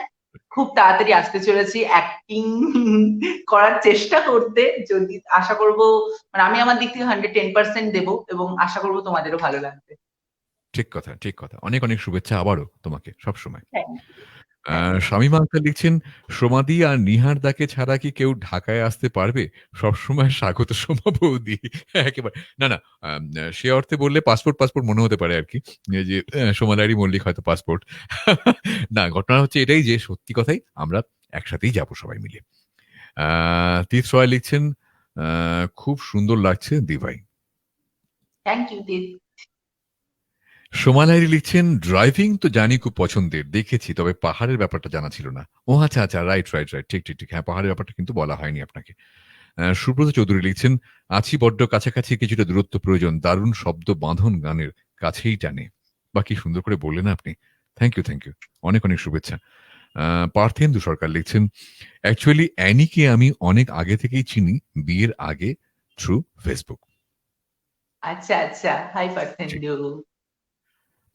খুব তাড়াতাড়ি আসতে চলেছি অ্যাক্টিং করার চেষ্টা করতে, যদি আশা করব, মানে আমি আমার দিক থেকে 110% দেবো এবং আশা করবো তোমাদেরও ভালো লাগবে। ঠিক কথা, ঠিক কথা, অনেক অনেক শুভেচ্ছা আবারও তোমাকে সবসময়। শামীমা আক্তার লিখছেন, সোমাদি আর নিহার দাকে ছাড়া কি কেউ ঢাকায় আসতে পারবে? সবসময় স্বাগত সোমা বৌদি। একেবারে না, না, সে অর্থে বললে পাসপোর্ট মনে হতে পারে আরকি। এই যে সোমালারি মল্লিক হয়তো পাসপোর্ট। না, ঘটনা হচ্ছে এটাই যে সত্যি কথাই আমরা একসাথেই যাবো সবাই মিলে। তীর্থ রয় লিখছেন, খুব সুন্দর লাগছে দিভাই। থ্যাংক ইউ সোমা লাহিড়ী লিখছেন, ড্রাইভিং তো জানি খুব পছন্দের, দেখেছি, তবে পাহাড়ের ব্যাপারটা জানা ছিল না। ও আচ্ছা, আচ্ছা, রাইট, ঠিক। হ্যাঁ, পাহাড়ের ব্যাপারটা কিন্তু বলা হয়নি আপনাকে। সুব্রত চৌধুরী লিখছেন, আছি বড্ড কাছাকাছি, কিছুটা দূরত্ব প্রয়োজন, দারুণ শব্দ বাঁধন গানের, কাছেই টানে। বা কি সুন্দর করে বললেন আপনি। Thank you. অনেক শুভেচ্ছা। পার্থেন্দু সরকার লিখছেন, অ্যাকচুয়ালি অ্যানিকে আমি অনেক আগে থেকেই চিনি, বিয়ের আগে, থ্রু ফেসবুক। আচ্ছা, হাই পার্থেন্দু।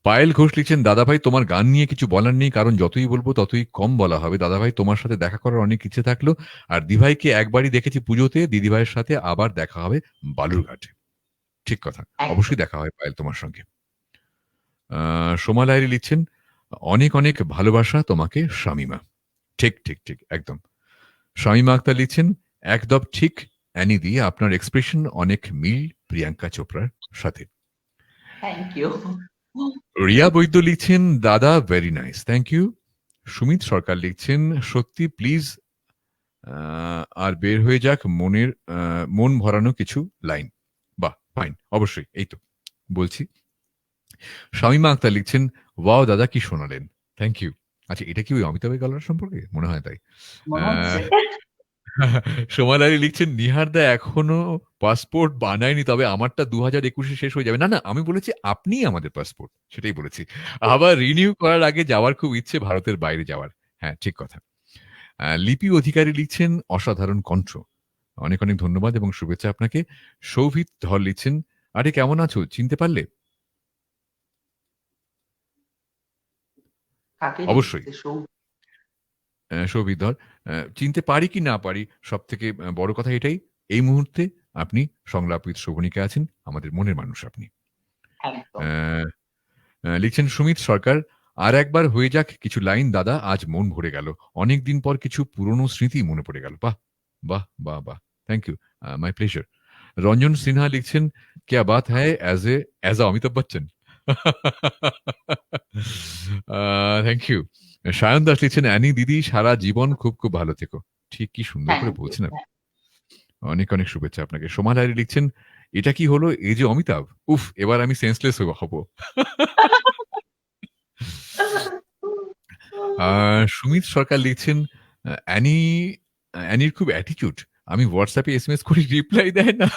পায়েল ঘোষ লিখছেন, দাদাভাই তোমার গান নিয়ে কিছু বলার নেই, কারণ যতই বলবো ততই কম বলা হবে। দাদাভাই তোমার সাথে দেখা করার অনেক ইচ্ছে থাকলো, আর দিভাইকে একবারই দেখেছি পুজোতে, দিদিভাইয়ের সাথে আবার দেখা হবে বালুরঘাটে। ঠিক কথা, অবশ্যই দেখা হয় পায়েল তোমার সঙ্গে। সোমা লাহিড়ী লিখছেন, অনেক ভালোবাসা তোমাকে শামীমা। ঠিক, একদম। শামীমা আক্তার লিখছেন, একদম ঠিক অ্যানি দি, আপনার এক্সপ্রেশন অনেক মিল প্রিয়াঙ্কা চোপড়ার সাথে। Thank you. রিয়া বৈদ্য লিখছেন, দাদা very nice, thank you. Sumit Sarkar লিখছেন, সত্যি প্লিজ আর বের হয়ে যাক মন ভরানো কিছু লাইন। বাহ, ফাইন, অবশ্যই, এই তো বলছি। শামীমা আক্তার লিখছেন, ওয়াও দাদা কি শোনালেন, থ্যাংক ইউ। আচ্ছা, এটা কি ওই অমিতাভের গলার সম্পর্কে মনে হয়? তাই মনে হচ্ছে। সোমা লাহিড়ী লিখছেন, নিহার দা এখনো পাসপোর্ট বানায়নি, তবে আমারটা 2021 শেষ হয়ে যাবে। না, আমি বলেছি আপনি আমাদের পাসপোর্ট, সেটাই বলেছি। আবার রিনিউ করার আগে যাওয়ার খুব ইচ্ছে, ভারতের বাইরে যাওয়ার। হ্যাঁ, ঠিক কথা। লিপি অধিকারী লিখছেন, অসাধারণ কণ্ঠ। অনেক ধন্যবাদ এবং শুভেচ্ছা আপনাকে। সৌভিত ধর লিখছেন, আরে কেমন আছো, চিনতে পারলে? কাকে অবশ্যই। লিখছে? সৌভিত ধর, চিনতে পারি কি না পারি, সব থেকে বড় কথা এটাই, এই মুহূর্তে আপনি সংলাপিত শোভনিকা আছেন, আমাদের মনের মানুষ আপনি। একদম। লিখছেন সুমিত সরকার, আর একবার হয়ে যাক কিছু লাইন দাদা, আজ মন ভরে গেল, অনেকদিন পর কিছু পুরনো স্মৃতি মনে পড়ে গেল। বাহ, thank you, my pleasure. Ranjan Sinha লিখছেন, ক্যা বাত হ্যায়, as a Amitabh Bachchan. Thank you. Sayan Das লিখছেন, অ্যানি দিদি সারা জীবন খুব ভালো থেকো। ঠিক, কি সুন্দর করে থ্যাংক ইউ। বলছেন আপনি। অনেক শুভেচ্ছা আপনাকে। সোমা লাহিড়ী লিখছেন, এটা কি হলো, এই যে অমিতাভ, উফ, এবার আমি সেন্সলেস হব। সুমিত সরকার লিখছেন, অ্যানি অ্যানির খুব অ্যাটিটিউড, আমি হোয়াটসঅ্যাপে এসএমএস করি, রিপ্লাই দেয় না।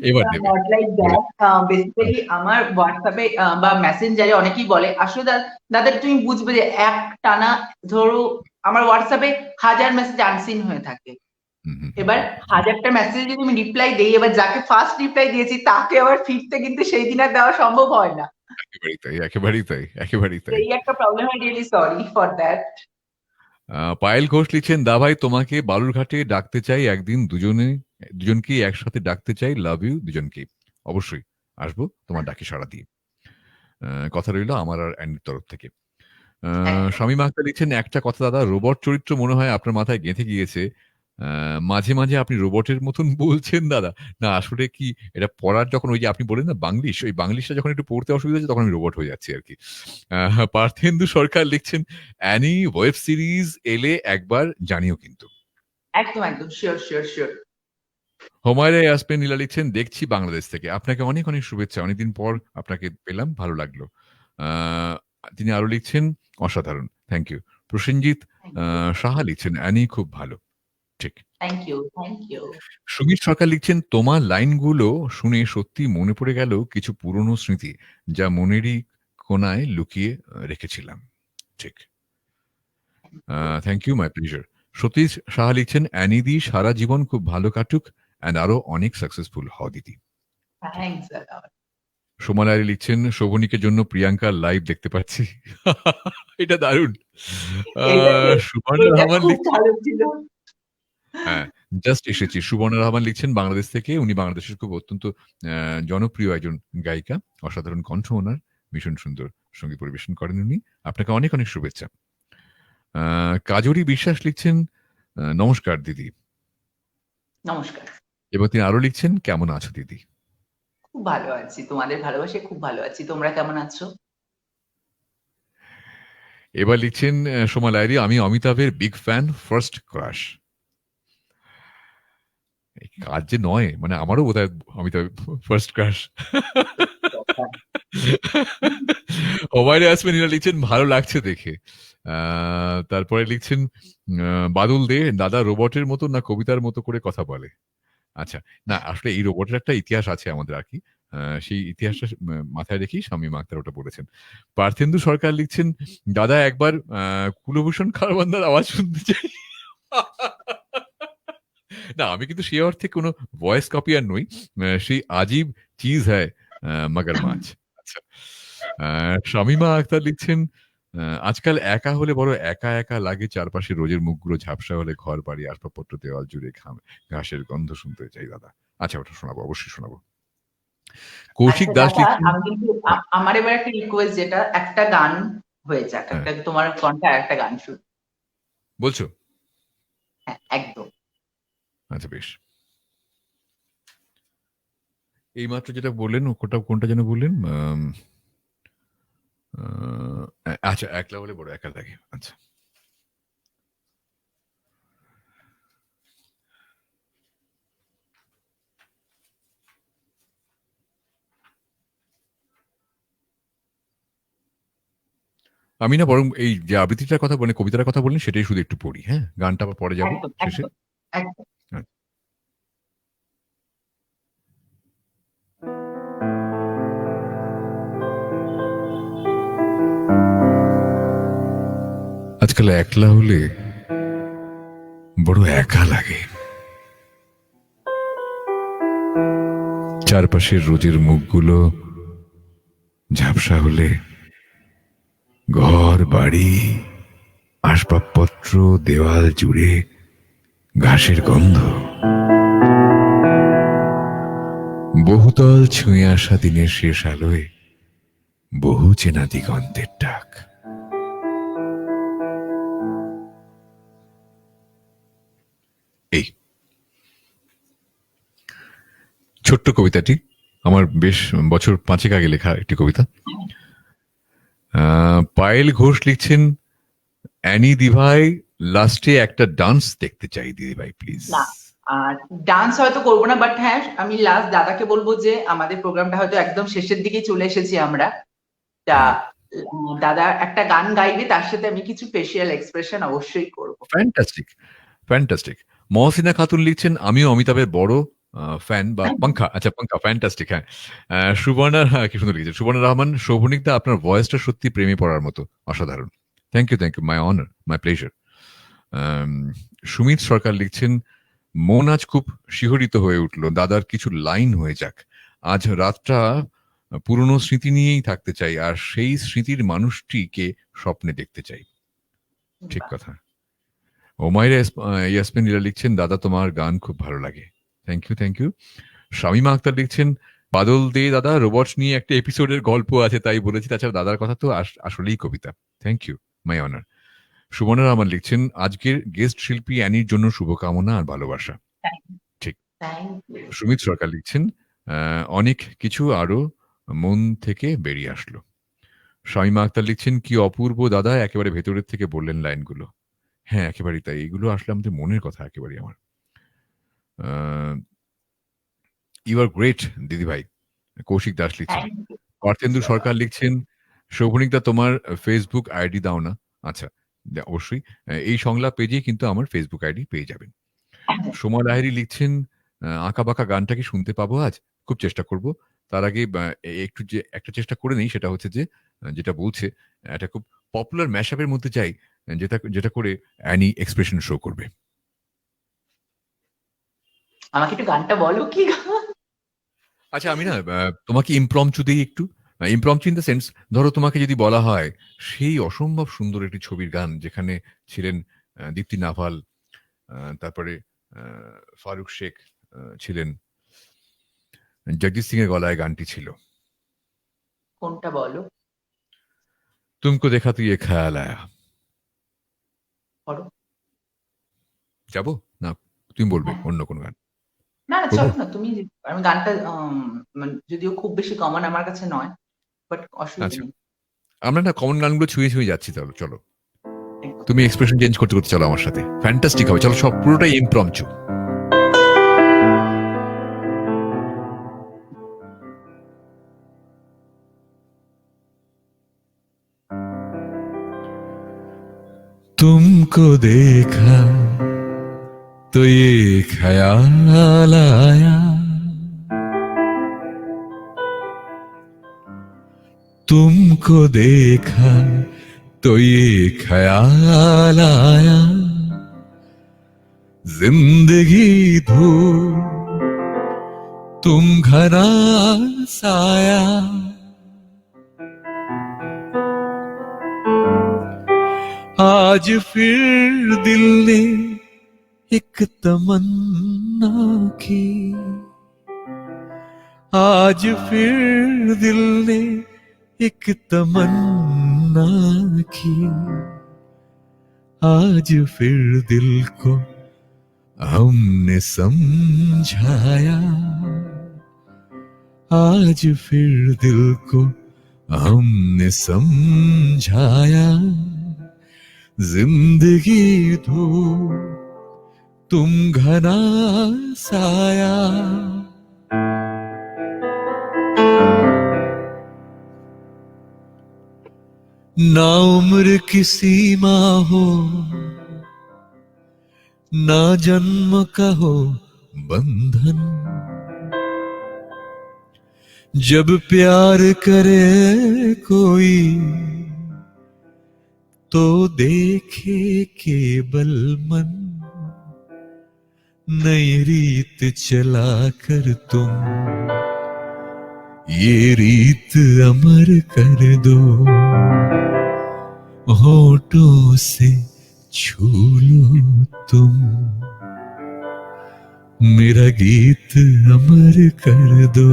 এবার দেবে। Not like that. বেসিক্যালি আমার হোয়াটসঅ্যাপে বা মেসেঞ্জারে অনেকেই বলে, আসলে দাদা তুমি বুঝবে যে এক টানা ধরো আমার হোয়াটসঅ্যাপে 1000 মেসেজ আনসিন হয়ে থাকে। এবার 1000টা মেসেজে যদি আমি রিপ্লাই দেই, এবার যাকে ফার্স্ট রিপ্লাই দিয়েছি তাকে আবার ফিরতে কিন্তু সেই দিন আর দেওয়া সম্ভব হয় না। একেবারেই তাই। এই একটা problem, I really sorry for that. Payel Ghosh লিখছেন, দা ভাই তোমাকে বালুরঘাটে ডাকতে চাই একদিন, দুজনকেই একসাথে ডাকতে চাই, লাভ ইউ দুজনকেই। অবশ্যই আসবো তোমার ডাকে সাড়া দিয়ে। কথা রইল আমার আর অ্যান্ডির তরফ থেকে। শামীমা আক্তার লিখছেন, একটা কথা দাদা, রোবট চরিত্র মনে হয় আপনার মাথায় গেঁথে গিয়েছে, মাঝে আপনি রোবটের মতন বলছেন দাদা। না, আসলে কি, এটা পড়ার যখন ওই যে আপনি বলেন না বাংলিশ, ওই বাংলিশটা যখন একটু পড়তে অসুবিধা হচ্ছে, তখন আমি রোবট হয়ে যাচ্ছি আর কি। পার্থেন্দু সরকার লিখছেন, অ্যানি ওয়েব সিরিজ এলে একবার জানিও কিন্তু। একদম শিওর। হোমায়রা ইয়াসমিন নীলা লিখছেন, দেখছি বাংলাদেশ থেকে। আপনাকে অনেক শুভেচ্ছা, অনেকদিন পর আপনাকে পেলাম, ভালো লাগলো। তিনি আরো লিখছেন, অসাধারণ, থ্যাংক ইউ। প্রসেনজিৎ সাহা লিখছেন, অ্যানি খুব ভালো। ঠিক। Thank you. সুমিত সরকার লিখছেন, তোমার লাইনগুলো শুনে সত্যি মনে পড়ে গেল কিছু পুরনো স্মৃতি, যা মনেরই কোনায় লুকিয়ে রেখেছিলাম। ঠিক। Thank you, my pleasure. Satish Saha লিখছেন, অ্যানি দি সারা জীবন খুব ভালো কাটুক, অ্যান্ড আরো অনেক সাকসেসফুল হও দিদি। থ্যাংকস দাদা। সোমা লাহিড়ী লিখছেন, শোভনিকের জন্য প্রিয়াঙ্কার লাইভ দেখতে পাচ্ছি। এটা দারুণ। সুবর্ণা রহমান খুব লিখছেন, ভালো ছিল। হ্যাঁ, জাস্ট এসেছি। সুবর্ণা রহমান লিখছেন, বাংলাদেশ থেকে, উনি বাংলাদেশের খুব অত্যন্ত জনপ্রিয় একজন গায়িকা, অসাধারণ কণ্ঠ ওনার, ভীষণ সুন্দর সঙ্গীত পরিবেশন করেন উনি। আপনাকে অনেক অনেক শুভেচ্ছা। কাজরি বিশ্বাস লিখছেন, নমস্কার দিদি। নমস্কার। এবং তিনি আরো লিখছেন, কেমন আছো দিদি? খুব ভালো আছি, তোমাদের ভালোবাসায় খুব ভালো আছি। তোমরা কেমন আছো? এবার লিখছেন সোমা লাহিড়ী, আমি অমিতাভের বিগ ফ্যান, ফার্স্ট ক্রাশ। এই কাজ যে নয়, মানে আমারও বোধহয় অমিতাভ ফার্স্ট ক্রাশ। ওবায়দা ইয়াসমিন এরা লিখছেন, ভালো লাগছে দেখে। তারপরে লিখছেন বাদল দে, দাদা রোবটের মতো না কবিতার মতো করে কথা বলে। আচ্ছা, না আসলে এই রোবটের একটা ইতিহাস আছে আমাদের আর কি। সেই ইতিহাসটা মাথায় রেখেই শামীমা আক্তার ওটা বলেছেন। পার্থেন্দু সরকার লিখছেন, দাদা একবার কুলভূষণ খারবান্দার আওয়াজ শুনতে চাই। না, আমি কিন্তু সে অর্থে কোনো ভয়েস কপিয়ার নই। সেই আজীব চিজ হ্যায় মগর মাছ। আচ্ছা, শামীমা আক্তার লিখছেন, আজকাল একা হলে বড় একা একা লাগে, চারপাশে রোজের মুখগুলো ঝাপসা হলে ঘর বাড়ি আসবাবপত্র দেওয়াল জুড়ে ঘাসের গন্ধ শুনতে চাই দাদা। আচ্ছা, ওটা শোনাবো, অবশ্যই শোনাবো। কৌশিক আচ্ছা দাস দাদা, লিখছেন, আমি কিন্তু আমার এবার একটা রিকোয়েস্ট, যেটা একটা গান হয়ে যাক, হ্যাঁ, একটা তোমার কণ্ঠে আর একটা গান শুন। বলছো? হ্যাঁ, একদম। আচ্ছা, বেশ। এইমাত্র যেটা বললেন ওটা কোনটা যেন বললেন? আচ্ছা, একলা হলে বড় একা লাগে। আচ্ছা, আমি না বরং এই যে আবৃত্তিটার কথা বলেন, কবিতার কথা বললেন, সেটাই শুধু একটু পড়ি। হ্যাঁ, গানটা আবার পরে যাবো একদম শেষে। একদম একদম। হ্যাঁ। আজকাল একলা হলে বড় একা লাগে, চারপাশের রোজের মুখগুলো ঝাপসা হলে ঘর বাড়ি আসবাবপত্র দেওয়াল জুড়ে ঘাসের গন্ধ, বহুতল ছুঁয়ে আসা দিনের শেষ আলোয় বহু চেনা দিগন্তের ডাক। এই ছোট্ট কবিতাটি আমার বেশ বছর 5 আগে লেখা একটি কবিতা। পায়েল ঘোষ লিখছেন, অ্যানি দিভাই লাস্টে একটা ডান্স দেখতে চাই দিদিভাই প্লিজ। না, আর ডান্স হয়তো করবো না, বাট হ্যাঁ, আমি লাস্ট দাদাকে বলবো যে আমাদের প্রোগ্রামটা হয়তো একদম শেষের দিকেই চলে এসেছি আমরা। তা দাদা একটা গান গাইবে, তার সাথে আমি কিছু ফেসিয়াল এক্সপ্রেশন অবশ্যই করবো। Fantastic, fantastic. মহসিনা খাতুন লিখছেন, আমিও অমিতাভের বড় ফ্যান বা পাঙ্খা। আচ্ছা, পাঙ্খা ফ্যান্টাস্টিক। হ্যাঁ, সুবর্ণা, কি সুন্দর লিখেছে সুবর্ণা রহমান, শোভনিকদা আপনার ভয়েসটা সত্যি প্রেমে পড়ার মতো, অসাধারণ। Thank you, thank you, my honour, my pleasure. Sumit Sarkar লিখছেন, মন আজ খুব শিহরিত হয়ে উঠল, দাদার কিছু লাইন হয়ে যাক। আজ রাতটা পুরনো স্মৃতি নিয়েই থাকতে চাই, আর সেই স্মৃতির মানুষটিকে স্বপ্নে দেখতে চাই। ঠিক কথা। ওমাইরা ইয়াসমিন ইরা লিখছেন, দাদা তোমার গান খুব ভালো লাগে। Thank you, thank you. Shamima Akter লিখছেন, বাদল দে দাদা রোবটস নিয়ে একটা এপিসোডের গল্প আছে তাই বলেছি, তাছাড়া দাদার কথা তো আসলেই কবিতা। Thank you, my honour. Sumana Rahman লিখছেন, আজকের গেস্ট শিল্পী অ্যানির জন্য শুভকামনা আর ভালোবাসা। ঠিক। Thank you. সুমিত সরকার লিখছেন, অনেক কিছু আরো মন থেকে বেরিয়ে আসলো। শামীমা আক্তার লিখছেন, কি অপূর্ব দাদা, একেবারে ভেতরের থেকে বললেন লাইনগুলো। হ্যাঁ, একেবারেই তাই, এগুলো আসলে আমাদের মনের কথা একেবারেই আমার। ইউ আর গ্রেট দিদি ভাই, কৌশিক দাস লিখছেন। Thank you. পার্থেন্দু সরকার লিখছেন, শোভনিকদা তোমার ফেসবুক আইডি দাও না। আচ্ছা, অবশ্যই। এই সংলাপ পেজেই কিন্তু আমার ফেসবুক আইডি পেয়ে যাবেন। সোমা লাহিড়ী লিখছেন, আঁকা বাঁকা গানটা কি শুনতে পাবো আজ? খুব চেষ্টা করব। তার আগে একটু যে একটা চেষ্টা করে নেই, সেটা হচ্ছে যে যেটা বলছে, একটা খুব পপুলার ম্যাশআপের মধ্যে যাই, যেটা যেটা করে অ্যানি এক্সপ্রেশন শো করবে। আমাকে একটু গানটা বলো, কি গান? আচ্ছা, আমি না তোমাকে ইমপ্রম্পচু দেই একটু। ইমপ্রম্পচু ইন দ্য সেন্স, ধরো তোমাকে যদি বলা হয় সেই অসম্ভব সুন্দর একটি ছবির গান যেখানে ছিলেন দীপ্তি নাভাল, তারপরে ফারুক শেখ ছিলেন, জগজিৎ সিং এর গলায় গানটি ছিল। কোনটা বলো? तुमको देखा तो ये ख्याल आया। করো। যাবো না, তুমি বলবে হ্যাঁ। অন্য কোন গান না, না করবো? চলো না তুমি আমি গানটা মানে যদিও খুব বেশি কমন আমার কাছে নয়, বাট অসুবিধা আচ্ছা, নেই। আমরা না কমন গানগুলো ছুঁয়ে ছুঁয়ে যাচ্ছি, চলো চলো একদম। তুমি এক্সপ্রেশন চেঞ্জ করতে করতে চলো আমার সাথে, ফ্যান্টাস্টিক হবে, চলো সব পুরোটাই ইমপ্রম্পচু। तुमको देखा तो ये ख्याल आया, तुमको देखा तो ये ख्याल आया, जिंदगी धूप तुम घना साया, आज फिर दिल ने एक तमन्ना की, आज फिर दिल ने एक तमन्ना की, आज फिर दिल को हमने समझाया, आज फिर दिल को हमने समझाया, जिंदगी धूप तुम घना साया। ना उम्र की सीमा हो, ना जन्म का हो बंधन, जब प्यार करे कोई तो देखे केवल मन, नई रीत चला कर तुम ये रीत अमर कर दो, होठों से छू लो तुम मेरा गीत अमर कर दो,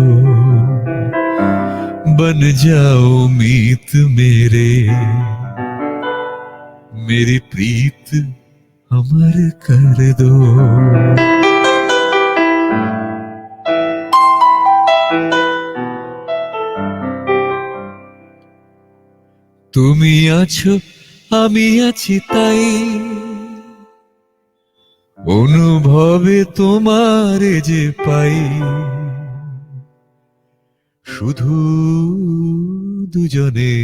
बन जाओ मीत मेरे, मेरी प्रीत अमर कर दो। তুমি আছো আমি আছি তাই, অনুভবে তোমারে যে পাই, শুধু দুজনে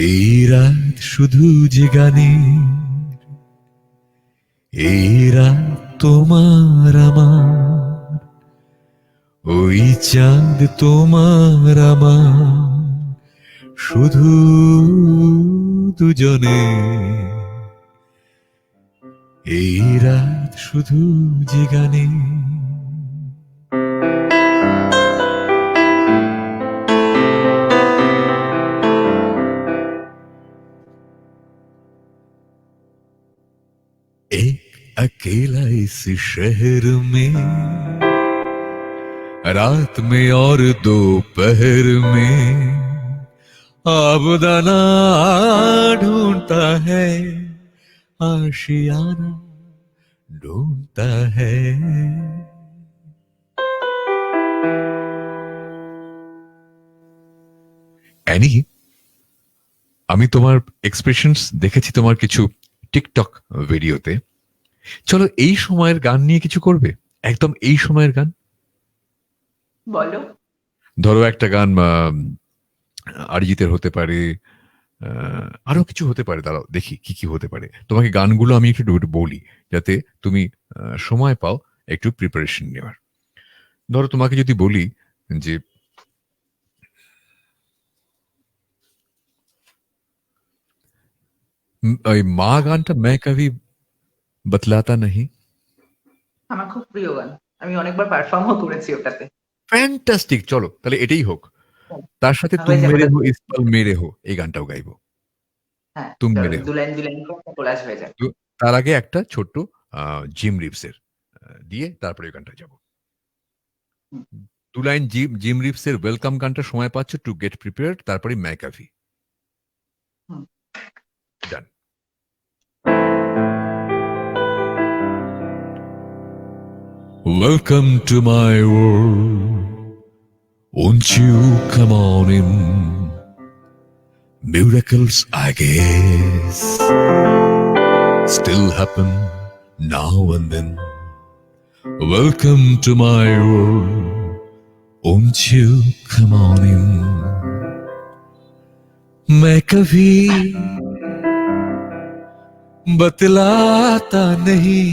এই রাত শুধু যে গানে, এই রাত তোমার আমার, ওই চাঁদ তোমার আমার, শুধু দুজনে এই রাত শুধু যে গানে। एक अकेला इस शहर में, रात में और दोपहर में, आबदाना ढूंढता है, आशियाना ढूंढता है। অ্যানি, আমি তোমার এক্সপ্রেশনস দেখেছি তোমার কিছু টিকটক ভিডিওতে, চলো এই সময়ের গান নিয়ে কিছু করবে, একদম এই সময়ের গান। বলো। ধরো একটা গান অরিজিতের হতে পারে, আরো কিছু হতে পারে, দাঁড়াও দেখি কি কি হতে পারে, তোমাকে গানগুলো আমি একটু বলি যাতে তুমি সময় পাও একটু প্রিপারেশন নেওয়ার। ধরো তোমাকে যদি বলি যে ওই মা গানটা मैं कभी बतलाता नहीं, আমার খুব প্রিয় গান, আমি অনেকবার পারফর্মও করেছি ওটাতে। ফ্যান্টাস্টিক, চলো তাহলে এটাই হোক। তার সাথে তুম হয়ে যাবে মেরে ওটা। হো ইস পল মেরে হো এই গানটাও গাইবো, হ্যাঁ তুম চলো, মেরে হো। দু লাইন দু লাইন করে একটা কোলাজ হয়ে যায়। তো তার আগে একটা ছোট্ট জিম রিভসের দিয়ে তারপরে ওই গানটা যাবো। দু লাইন জিম রিভসের ওয়েলকাম গানটা সময় পাচ্ছ টু গেট প্রিপেয়ার্ড, তারপরে ম্যাকাভি। হুম। ডান। Welcome to my world, won't you come on in? Miracles, I guess, still happen now and then. Welcome to my world, won't you come on in? मैं कभी बतलाता नहीं,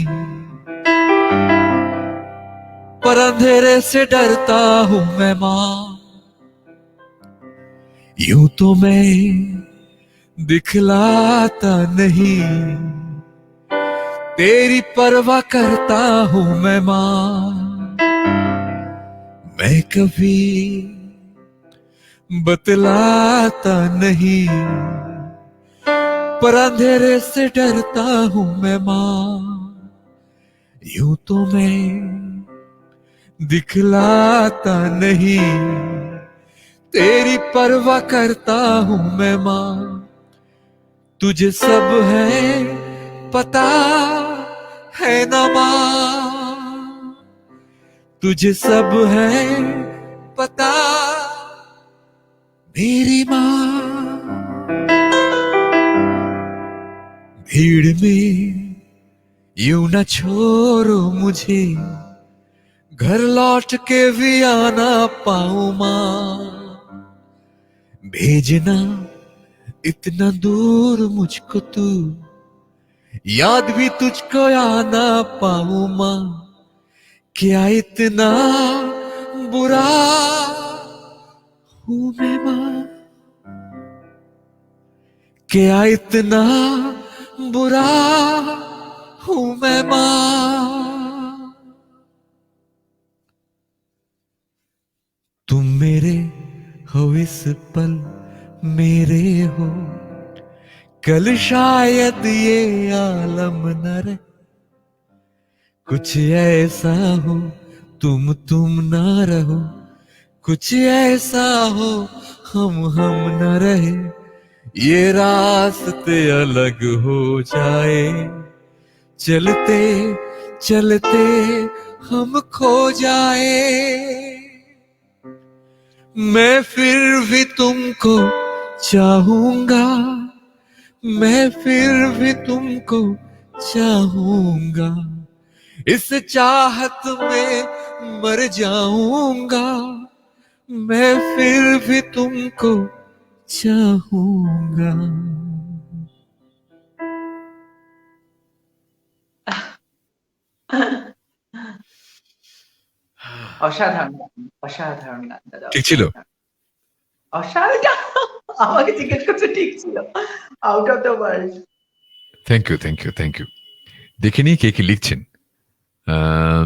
पर अंधेरे से डरता हूं मैं मां। यूं तो मैं दिखलाता नहीं, तेरी परवाह करता हूं मैं मां। मैं कभी बतलाता नहीं, पर अंधेरे से डरता हूं मैं मां। यूं तो मैं दिखलाता नहीं, तेरी परवाह करता हूं मैं मां। तुझे सब है पता है ना मां, तुझे सब है पता मेरी मां। भीड़ में यूं न छोड़ो मुझे, घर लौट के भी आना पाऊं मां। भेजना इतना दूर मुझको तू, याद भी तुझको आना पाऊं मां। क्या इतना बुरा हूं मैं मां, क्या इतना बुरा हूं मैं मां। तुम मेरे हो इस पल मेरे हो, कल शायद ये आलम न रहे। कुछ ऐसा हो तुम ना रहो, कुछ ऐसा हो हम न रहे। ये रास्ते अलग हो जाए, चलते चलते हम खो जाए। मैं फिर भी तुमको चाहूंगा, मैं फिर भी तुमको चाहूंगा। इस चाहत में मर जाऊंगा, मैं फिर भी तुमको चाहूंगा। অসাধারণ গান, অসাধারণ গান দাদা, ঠিক ছিল? অসাধারণ। অসাধারণ। আমাকে জিজ্ঞেস করছে ঠিক ছিল, out of the world. Thank you, thank you, thank you. দেখে নিই কে কি লিখছেন। আহ,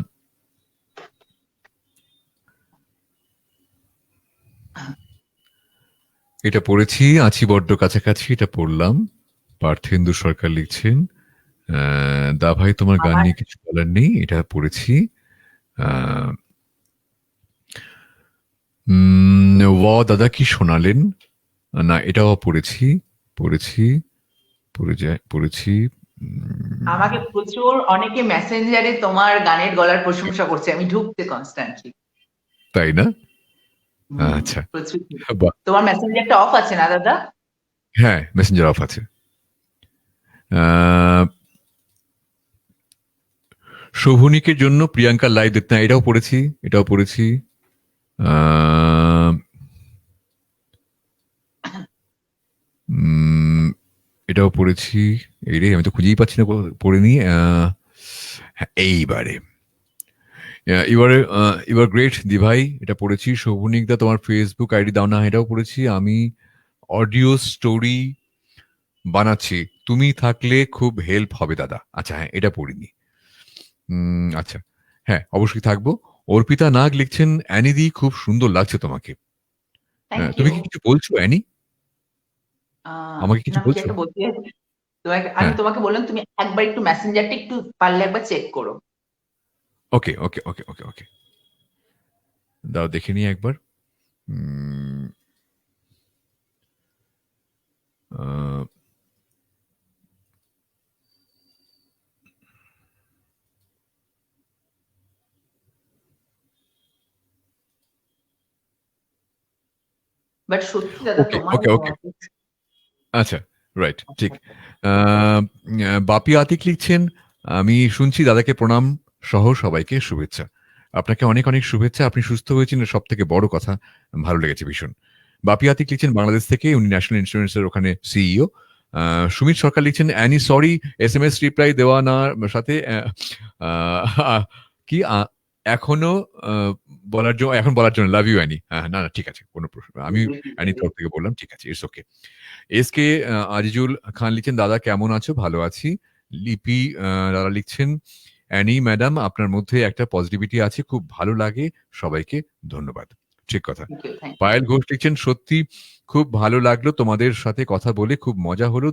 এটা পড়েছি, আছি বড্ড কাছাকাছি, এটা পড়লাম। পার্থেন্দু সরকার লিখছেন দা ভাই তোমার গান আমার নিয়ে কিছু বলার নেই, এটা পড়েছি। ওয়া দাদা কি শোনালেন, না এটাও পড়েছি পড়েছি পড়েছি। আমাকে প্রচুর অনেকে মেসেঞ্জারে তোমার গানের গলার প্রশংসা করছে, আমি ঢুকতে কনস্ট্যান্টলি। তাই না? আচ্ছা, প্রচুর। বাহ। তোমার মেসেঞ্জারটা অফ আছে না দাদা? হ্যাঁ, মেসেঞ্জার অফ আছে। আহ, শোভনিকের জন্য প্রিয়াঙ্কা লাইভ দেখতে, এটাও পড়েছি, এটাও পড়েছি। আহ, এটাও পড়েছি। এই রে, আমি তো খুঁজেই পাচ্ছি না, পড়ে নি। এইবারে ইউর গ্রেট দি ভাই, এটা পড়েছি। শোভনিক দা তোমার ফেসবুক আইডি দাও না, এটাও পড়েছি। আমি অডিও স্টোরি বানাচ্ছি, তুমি থাকলে খুব হেল্প হবে দাদা। আচ্ছা হ্যাঁ, এটা পড়িনি। আচ্ছা হ্যাঁ, অবশ্যই থাকবো। অর্পিতা নাগ লিখছেন অ্যানি দি খুব সুন্দর লাগছে তোমাকে। তুমি কি কিছু বলছো অ্যানি? আমাকে কিছু না, কি বলছো? একটা বলতে যাচ্ছি। আমি হ্যাঁ, তোমাকে বললাম তুমি একবার একটু মেসেঞ্জারটা একটু পারলে একবার চেক করো। ওকে ওকে ওকে ওকে ওকে। দাও দেখে নিই একবার। উম, আহ, বাট সত্যি দাদা ওকে তোমার ওকে ওকে আচ্ছা, রাইট, ঠিক। আহ, বাপি আতিক লিখছেন, আমি শুনছি দাদাকে প্রণাম সহ সবাইকে শুভেচ্ছা। আপনাকে অনেক অনেক শুভেচ্ছা, আপনি সুস্থ হয়েছেন, সব থেকে বড় কথা। ভালো লেগেছে ভীষণ। বাপি আতিক লিখছেন বাংলাদেশ থেকে, উনি ন্যাশনাল ইন্স্যুরেন্সের ওখানে সিইও। সুমিত সরকার লিখছেন অ্যানি সরি, SMS রিপ্লাই দেওয়া না সাথে আহ, কি এখনো আহ, বলার জন্য, এখন বলার জন্য লাভ ইউ অ্যানি। না না ঠিক আছে, কোনো প্রশ্ন, আমি অ্যানির তরফ থেকে বললাম, ঠিক আছে, it's okay. SK Azizul Khan লিখছেন দাদা কেমন আছো? ভালো আছি। লিপি দাদা লিখছেন অ্যানি ম্যাডাম আপনার মধ্যে একটা পজিটিভিটি আছে, খুব ভালো লাগে, সবাইকে ধন্যবাদ। ঠিক কথা। থ্যাংক পায়েল ঘোষ লিখছেন সত্যি খুব ভালো লাগলো তোমাদের সাথে কথা বলে, খুব মজা হলো।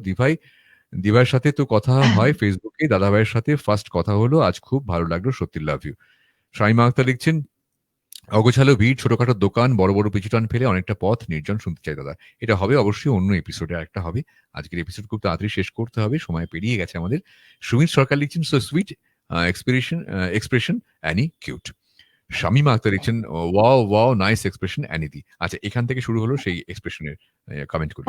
দিভাইয়ের সাথে তো কথা হয় ফেসবুকে, দাদা ভাইয়ের সাথে ফার্স্ট কথা হলো আজ, খুব ভালো লাগলো সত্যি, লাভ ইউ। শাইমা আক্তার লিখছেন অগোছালো ভিড়, ছোটখাটো দোকান, বড় বড় পিছুটান ফেলে অনেকটা পথ নির্জন, শুনতে চাই দাদা। এটা হবে অবশ্যই অন্য এপিসোডে, একটা হবে। আজকের এপিসোড খুব তাড়াতাড়ি শেষ করতে হবে, সময় পেরিয়ে গেছে আমাদের। সুমিত সরকার লিখছেন so sweet expression Annie cute. Shamima Akhtar লিখছেন ওয়াও ওয়াও নাইস এক্সপ্রেশন অ্যানিদি। আচ্ছা, এখান থেকে শুরু হলো সেই এক্সপ্রেশনের কমেন্ট গুলো।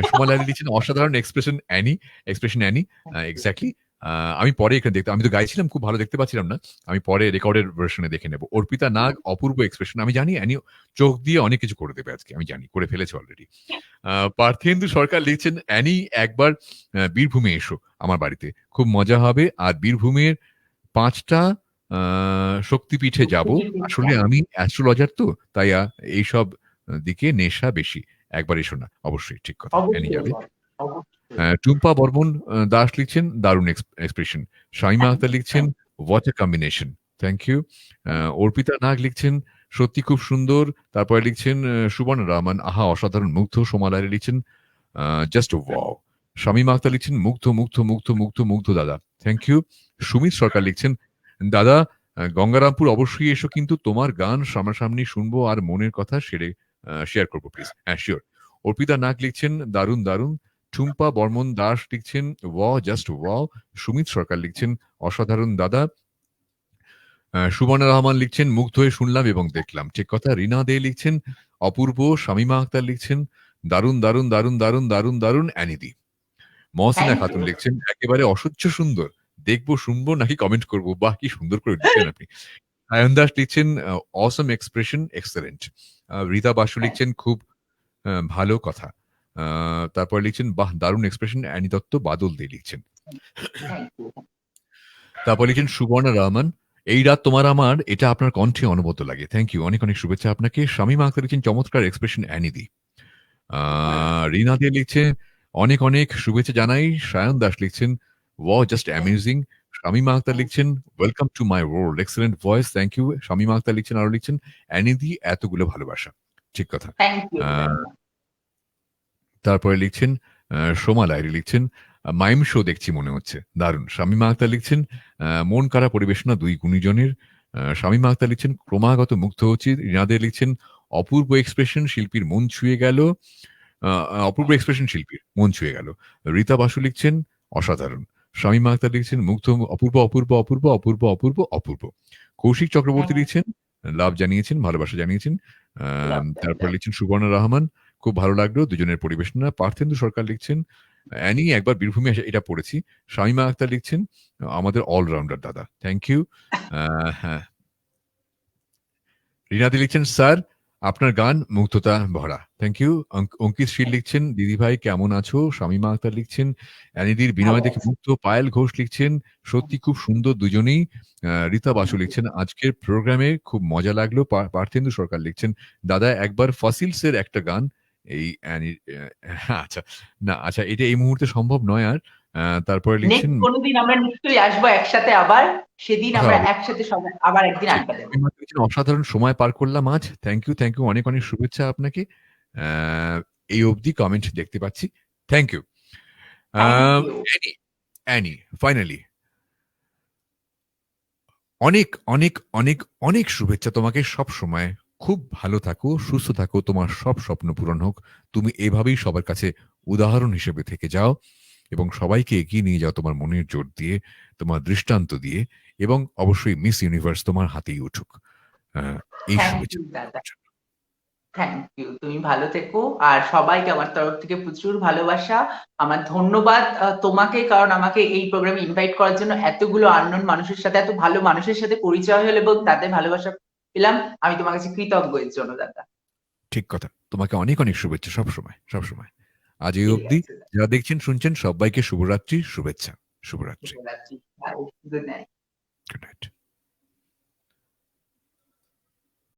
সোমাল আলী লিখছেন অসাধারণ এক্সপ্রেশন অ্যানি, এক্স্যাক্টলি। আমি পরে এখানে দেখতে, আমি তো গাইছিলাম, খুব ভালো দেখতে পাচ্ছিলাম না, আমি পরে রেকর্ডের ভার্সনে দেখে নেব। অর্পিতা নাগ অপূর্ব এক্সপ্রেশন, আমি জানি অ্যানি চোখ দিয়ে অনেক কিছু করে দেবে আজকে, আমি জানি করে ফেলেছে অলরেডি। পার্থেন্দু সরকার লিখছেন অ্যানি একবার বীরভূমে এসো আমার বাড়িতে, খুব মজা হবে। আর বীরভূমের 5টা শক্তিপীঠে যাব। আসলে আমি অ্যাস্ট্রোলজার তো, তাই এইসব দিকে নেশা বেশি। একবার এসো না, অবশ্যই, ঠিক কথা, এনে যাবে। টুম্পা বর্মন দাস লিখছেন দারুণ এক্সপ্রেশন। শাইমা আক্তার লিখছেন what a combination, thank you. Arpita Nag লিখছেন সত্যি খুব সুন্দর। তারপরে লিখছেন সুবর্ণ রহমান, আহা অসাধারণ, মুগ্ধ। সোমালারি লিখছেন জাস্ট ওয়াও। শামীমা আক্তার লিখছেন মুগ্ধ মুগ্ধ মুগ্ধ মুগ্ধ মুগ্ধ দাদা, থ্যাংক ইউ। সুমিত সরকার লিখছেন দাদা গঙ্গারামপুর অবশ্যই এসো, কিন্তু তোমার গান সামনাসামনি শুনবো আর মনের কথা শেয়ার করবো প্লিজ। হ্যাঁ, শিওর। অর্পিতা নাগ লিখছেন দারুণ দারুণ। টুম্পা বর্মন দাস লিখছেন জাস্ট ওয়াও। সুমিত সরকার লিখছেন অসাধারণ দাদা। সুবর্ণা রহমান লিখছেন মুগ্ধ হয়ে শুনলাম এবং দেখলাম, ঠিক কথা। রিনা দে লিখছেন অপূর্ব। শামীমা আক্তার লিখছেন দারুণ দারুণ দারুণ দারুণ দারুণ দারুণ অ্যানিদি। মহসিনা খাতুন ইউ। লিখছেন একেবারে অসহ্য সুন্দর, দেখবো শুনবো নাকি কমেন্ট করবো, বাহ কি সুন্দর করে লিখলেন আপনি। সায়ন দাস লিখছেন অসম এক্সপ্রেশন এক্সেলেন্ট। রীতা বাসু লিখছেন খুব ভালো কথা। তারপর লিখছেন বাহ দারুণ এক্সপ্রেশন অ্যানি দত্ত বাদল দিয়ে লিখছেন। Thank you. তারপর লিখছেন সুবর্ণা রহমান এই রাত তোমার আমার, এটা আপনার কণ্ঠে অনবদ্য লাগে, থ্যাংক ইউ, অনেক অনেক শুভেচ্ছা আপনাকে। শামীমা আক্তার লিখছেন চমৎকার এক্সপ্রেশন অ্যানিদি। রিনা দিয়ে লিখছে অনেক অনেক শুভেচ্ছা জানাই। সায়ন দাস লিখছেন জাস্ট অ্যামেজিং। শামীমা আক্তার লিখছেন welcome to my world, excellent voice, thank you. Shamima Akter লিখছেন, আরো লিখছেন অ্যানিদি এতগুলো ভালোবাসা, ঠিক কথা। Thank you. তারপরে লিখছেন সোমা লাইরি লিখছেন মাইম শো দেখছি মনে হচ্ছে, দারুণ। শামীমা আক্তার লিখছেন মন কাড়া পরিবেশনা দুই গুণীজনের। শামীমা আক্তার লিখছেন ক্রমাগত মুগ্ধ হচ্ছি। রিনাদে লিখছেন অপূর্ব এক্সপ্রেশন শিল্পীর মন ছুঁয়ে গেল। অপূর্ব এক্সপ্রেশন শিল্পীর মন ছুঁয়ে গেল। রীতা বাসু লিখছেন অসাধারণ। শামীমা আক্তার লিখছেন মুগ্ধ, অপূর্ব অপূর্ব অপূর্ব অপূর্ব অপূর্ব অপূর্ব। কৌশিক চক্রবর্তী লিখছেন লাভ জানিয়েছেন, ভালোবাসা জানিয়েছেন। তারপর লিখছেন সুবর্ণা রহমান খুব ভালো লাগলো দুজনের পরিবেশনা। পার্থেন্দু সরকার লিখছেন অ্যানি একবার বীরভূমে আসে, এটা পড়েছি। শামীমা আক্তার লিখছেন আমাদের অলরাউন্ডার দাদা, থ্যাংক ইউ। হ্যাঁ, রিনাদি লিখছেন স্যার আপনার গান মুগ্ধতা ভরা, থ্যাংক ইউ। অঙ্কিত শীল লিখছেন দিদি ভাই কেমন আছো। শামীমা আক্তার লিখছেন অ্যানিদির বিনয় দেখে মুগ্ধ। পায়েল ঘোষ লিখছেন সত্যি খুব সুন্দর দুজনেই। রীতা বাসু লিখছেন আজকের প্রোগ্রামে খুব মজা লাগলো। পার্থেন্দু সরকার লিখছেন দাদা একবার ফসিলস এর একটা গান এই আচ্ছা, না আচ্ছা, এটা এই মুহূর্তে সম্ভব নয় আর। তারপরে লিখছেন নেক্সট কোনোদিন আমরা নিশ্চয়ই আসবো একসাথে আবার, সেদিন কথা আমরা হবে। একসাথে সবাই আবার একদিন ঠিক। আড্ডা দেবো। অসাধারণ সময় পার করলাম আজ, থ্যাংক ইউ থ্যাংক ইউ, অনেক অনেক শুভেচ্ছা আপনাকে। এই অবধি কমেন্ট দেখতে পাচ্ছি, thank you. Thank you. Annie Annie finally অনেক অনেক অনেক অনেক শুভেচ্ছা তোমাকে সব সময়, খুব ভালো থাকো, সুস্থ থাকো, তোমার সব স্বপ্ন পূরণ হোক। তুমি এভাবেই সবার কাছে উদাহরণ হিসেবে থেকে যাও এবং সবাইকে এগিয়ে নিয়ে যাও তোমার মনের জোর দিয়ে, তোমার দৃষ্টান্ত দিয়ে, এবং অবশ্যই মিস ইউনিভার্স তোমার হাতেই উঠুক। এই থ্যাংক শুভেচ্ছা। ইউ দাদা, থ্যাংক ইউ। তুমি ভালো থেকো, আর সবাইকে আমার তরফ থেকে প্রচুর ভালোবাসা। আমার ধন্যবাদ তোমাকে, কারণ আমাকে এই প্রোগ্রামে ইনভাইট করার জন্য। এতগুলো আননোন মানুষের সাথে, এত ভালো মানুষের সাথে পরিচয় হলো এবং তাদের ভালোবাসা পেলাম। আমি তোমার কাছে কৃতজ্ঞ এর জন্য দাদা। ঠিক কথা। তোমাকে অনেক অনেক শুভেচ্ছা সবসময়, সবসময়। আজ এই ঠিক অবধি আছে দাদা, যারা দেখছেন শুনছেন সবাইকে শুভরাত্রি, শুভেচ্ছা, শুভরাত্রি। শুভরাত্রি, বাই, গুড নাইট।